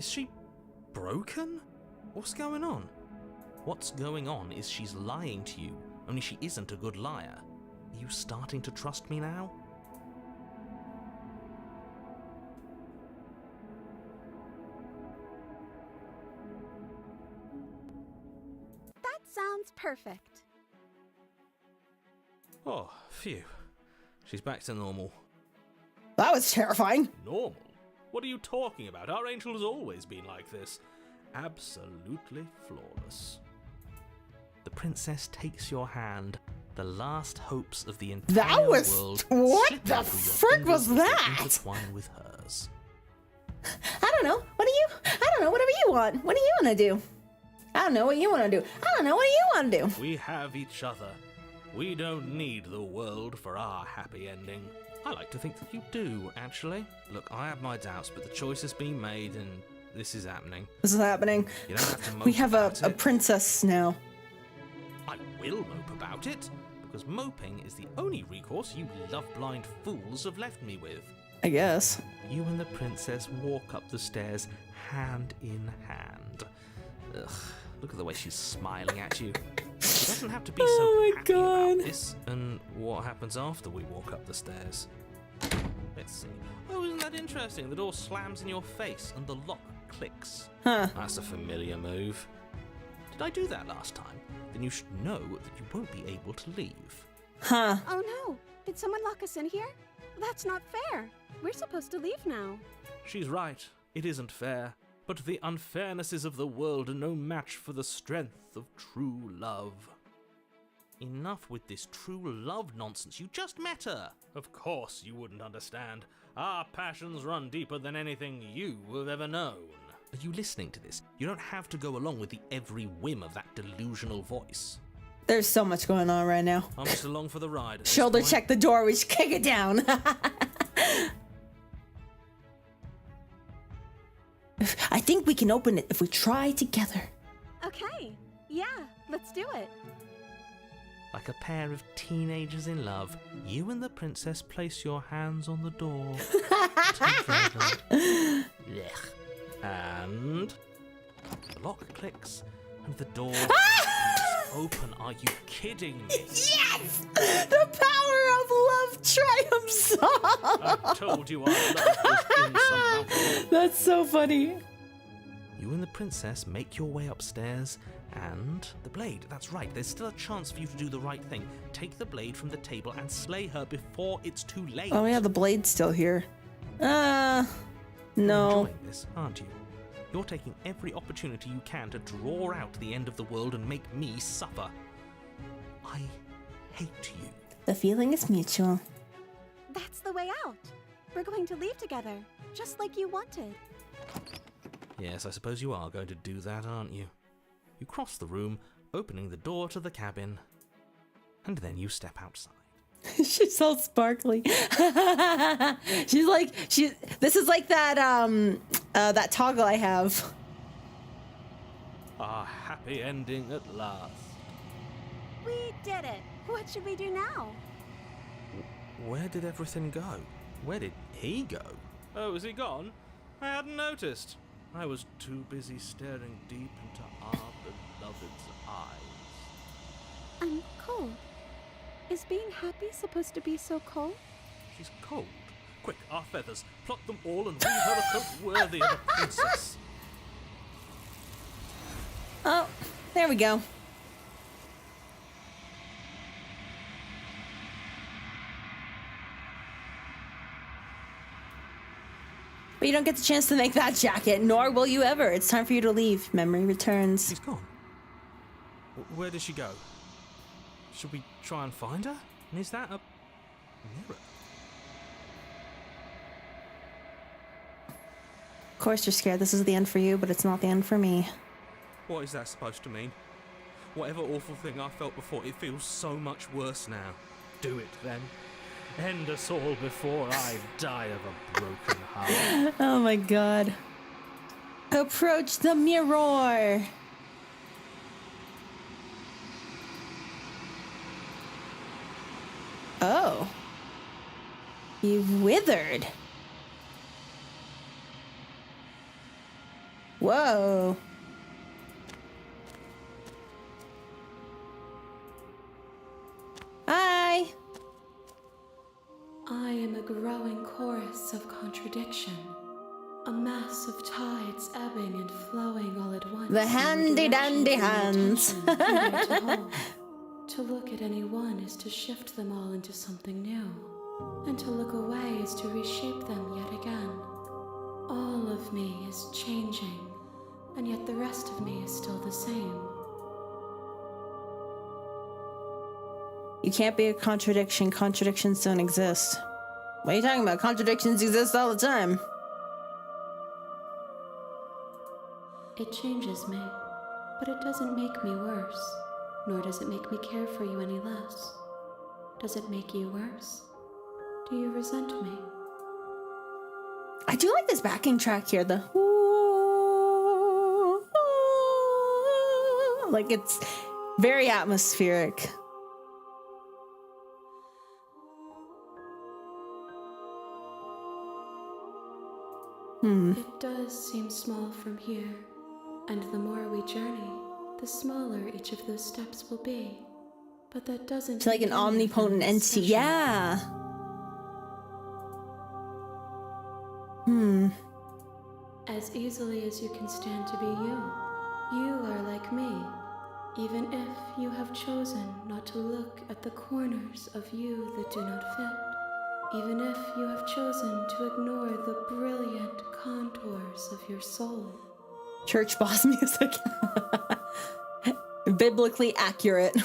Is she broken? What's going on? What's going on is she's lying to you, only she isn't a good liar. Are you starting to trust me now? That sounds perfect. Oh, phew. She's back to normal. That was terrifying. Normal? What are you talking about? Our angel has always been like this. Absolutely flawless. The princess takes your hand. The last hopes of the entire That was world what slip the out through your frick was fingers as they that? intertwine with hers. I don't know. I don't know. Whatever you want. What do you want to do? I don't know what you want to do. I don't know what you want to do. We have each other. We don't need the world for our happy ending. I like to think that you do, actually. Look, I have my doubts, but the choice has been made and this is happening. This is happening. You don't have to mope We have about a it. princess now. I will mope about it, because moping is the only recourse you love-blind fools have left me with. I guess. You and the princess walk up the stairs hand in hand. Ugh, look at the way she's smiling at you. She doesn't have to be Oh so my happy God. about this. And what happens after we walk up the stairs? Let's see. Oh, isn't that interesting? The door slams in your face and the lock clicks. Huh. That's a familiar move. Did I do that last time? Then you should know that you won't be able to leave. Huh. Oh no! Did someone lock us in here? That's not fair. We're supposed to leave now. She's right. It isn't fair. But the unfairnesses of the world are no match for the strength of true love. Enough with this true love nonsense. You just met her. Of course you wouldn't understand. Our passions run deeper than anything you have ever known. Are you listening to this? You don't have to go along with the every whim of that delusional voice. There's so much going on right now. I'm just along for the ride. at this Shoulder point. check the door. We should kick it down. I think we can open it if we try together. Okay. Yeah, let's do it. Like a pair of teenagers in love, you and the princess place your hands on the door together. Blech. And the lock clicks and the door is open. Are you kidding me? Yes! The power of love triumphs! I told you our love was insurmountable. That's so funny. You and the princess make your way upstairs, and The blade, that's right. There's still a chance for you to do the right thing. Take the blade from the table and slay her before it's too late. Oh yeah, the blade's still here. You're No. enjoying this, aren't you? You're taking every opportunity you can to draw out the end of the world and make me suffer. I hate you. The feeling is mutual. That's the way out. We're going to leave together, just like you wanted. Yes, I suppose you are going to do that, aren't you? You cross the room, opening the door to the cabin, and then you step outside. She's so sparkly. She's like this is like that that toggle I have. A happy ending at last. We did it. What should we do now? Where did everything go? Where did he go? Oh, is he gone? I hadn't noticed. I was too busy staring deep into our beloved's eyes. I'm cold. Is being happy supposed to be so cold? She's cold. Quick, our feathers. Pluck them all and weave her a coat worthy of a princess. Oh, there we go. But you don't get the chance to make that jacket, nor will you ever. It's time for you to leave. Memory returns. She's gone. Where did she go? Should we try and find her? And is that a mirror? Of course you're scared. This is the end for you, but it's not the end for me. What is that supposed to mean? Whatever awful thing I felt before, it feels so much worse now. Do it then. End us all before I die of a broken heart. Oh my god. Approach the mirror. Oh. You've withered. Whoa. Hi. I am a growing chorus of contradiction. A mass of tides ebbing and flowing all at once. The handy-dandy hands. To look at any one is to shift them all into something new. And to look away is to reshape them yet again. All of me is changing, and yet the rest of me is still the same. You can't be a contradiction. Contradictions don't exist. What are you talking about? Contradictions exist all the time. It changes me, but it doesn't make me worse, nor does it make me care for you any less. Does it make you worse? Do you resent me? I do like this backing track here, the like it's very atmospheric. It does seem small from here, and the more we journey, the smaller each of those steps will be. But that doesn't It's like an mean anything omnipotent entity. special. Yeah. As easily as you can stand to be you, you are like me, even if you have chosen not to look at the corners of you that do not fit, even if you have chosen to ignore the brilliant contours of your soul. Church boss music. Biblically accurate.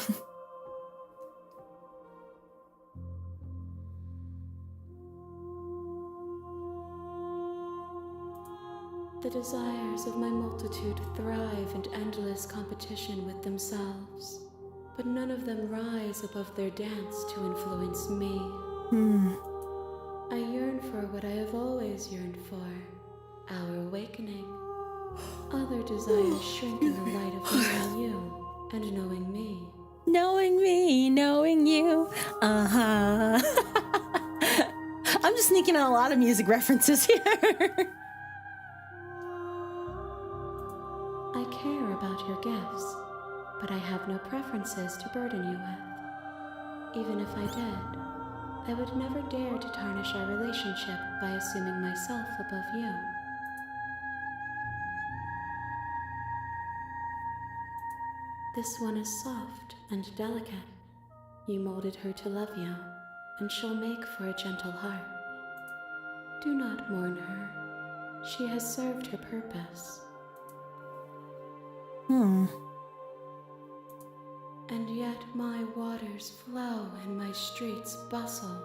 The desires of my multitude thrive in endless competition with themselves, but none of them rise above their dance to influence me. I yearn for what I have always yearned for, our awakening. Other desires shrink in the light of knowing you and knowing me. Knowing me, knowing you. I'm just sneaking out a lot of music references here. I care about your gifts, but I have no preferences to burden you with. Even if I did, I would never dare to tarnish our relationship by assuming myself above you. This one is soft and delicate. You molded her to love you, and she'll make for a gentle heart. Do not mourn her. She has served her purpose. And yet my waters flow and my streets bustle.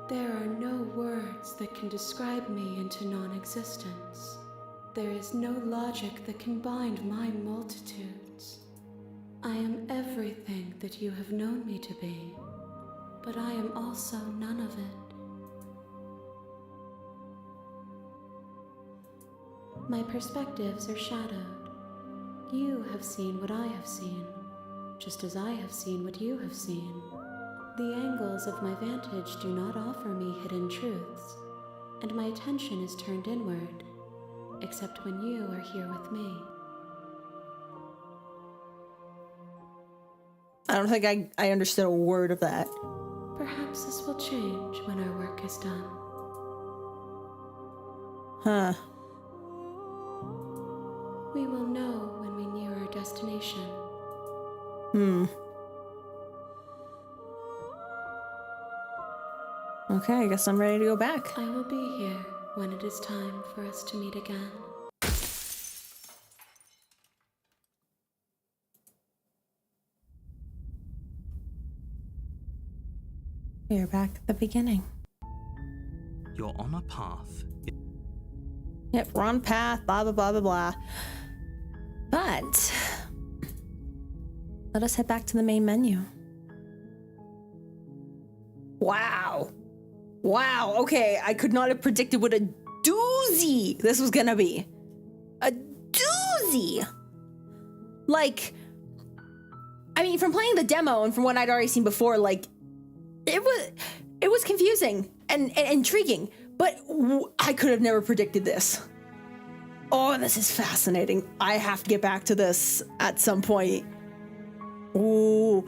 There are no words that can describe me into non-existence. There is no logic that can bind my multitudes. I am everything that you have known me to be, but I am also none of it. My perspectives are shadowed. You have seen what I have seen, just as I have seen what you have seen. The angles of my vantage do not offer me hidden truths, and my attention is turned inward, except when you are here with me. I don't think I understood a word of that. Perhaps this will change when our work is done. Huh. We will know when we near our destination. Okay, I guess I'm ready to go back. I will be here when it is time for us to meet again. We're back at the beginning. You're on a path. Yep, we're on path, blah, blah, blah, blah, blah. But let us head back to the main menu. Wow. Wow, okay, I could not have predicted what a doozy this was gonna be. A doozy! Like, I mean, from playing the demo and from what I'd already seen before, like, it was confusing and intriguing, but I could have never predicted this. Oh, this is fascinating. I have to get back to this at some point. Ooh,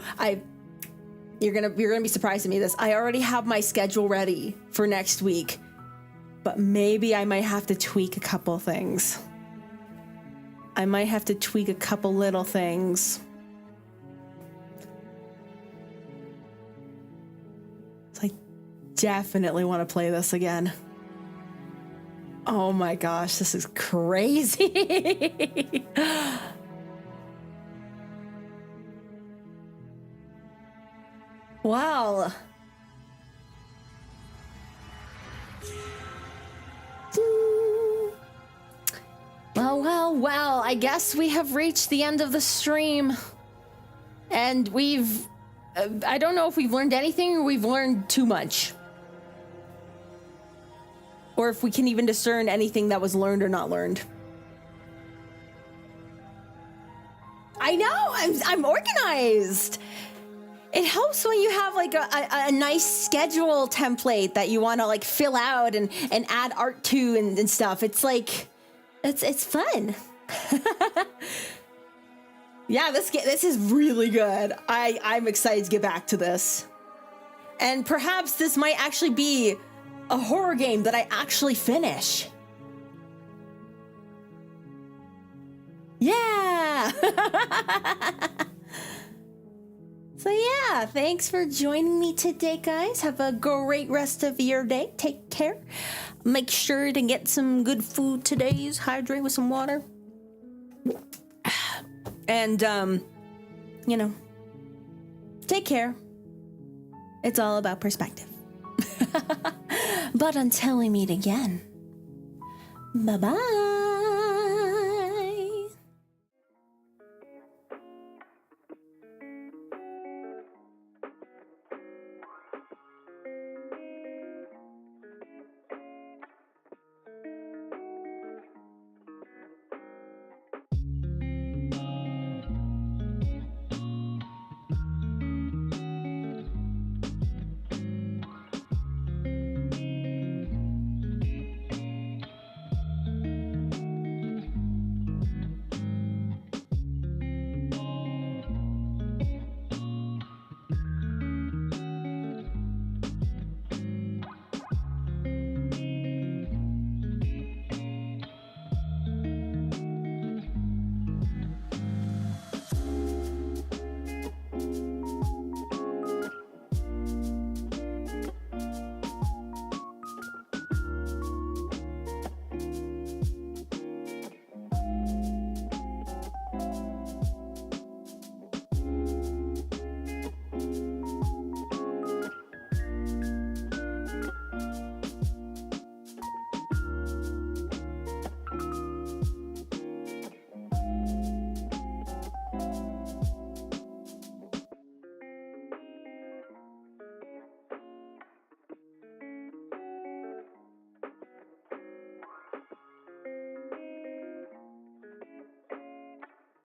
you're gonna be surprised to me this. I already have my schedule ready for next week, but maybe I might have to tweak a couple things. I might have to tweak a couple little things. I definitely want to play this again. Oh my gosh, this is crazy. Wow. Well, I guess we have reached the end of the stream. And we've... I don't know if we've learned anything or we've learned too much. Or if we can even discern anything that was learned or not learned. I know, I'm organized. It helps when you have like a nice schedule template that you want to like fill out and add art to and stuff. It's like, it's fun. Yeah, this is really good. I'm excited to get back to this. And perhaps this might actually be a horror game that I actually finish. Yeah. So yeah, thanks for joining me today, guys. Have a great rest of your day. Take care. Make sure to get some good food today. Hydrate with some water. And, you know, take care. It's all about perspective. But until we meet again, bye-bye.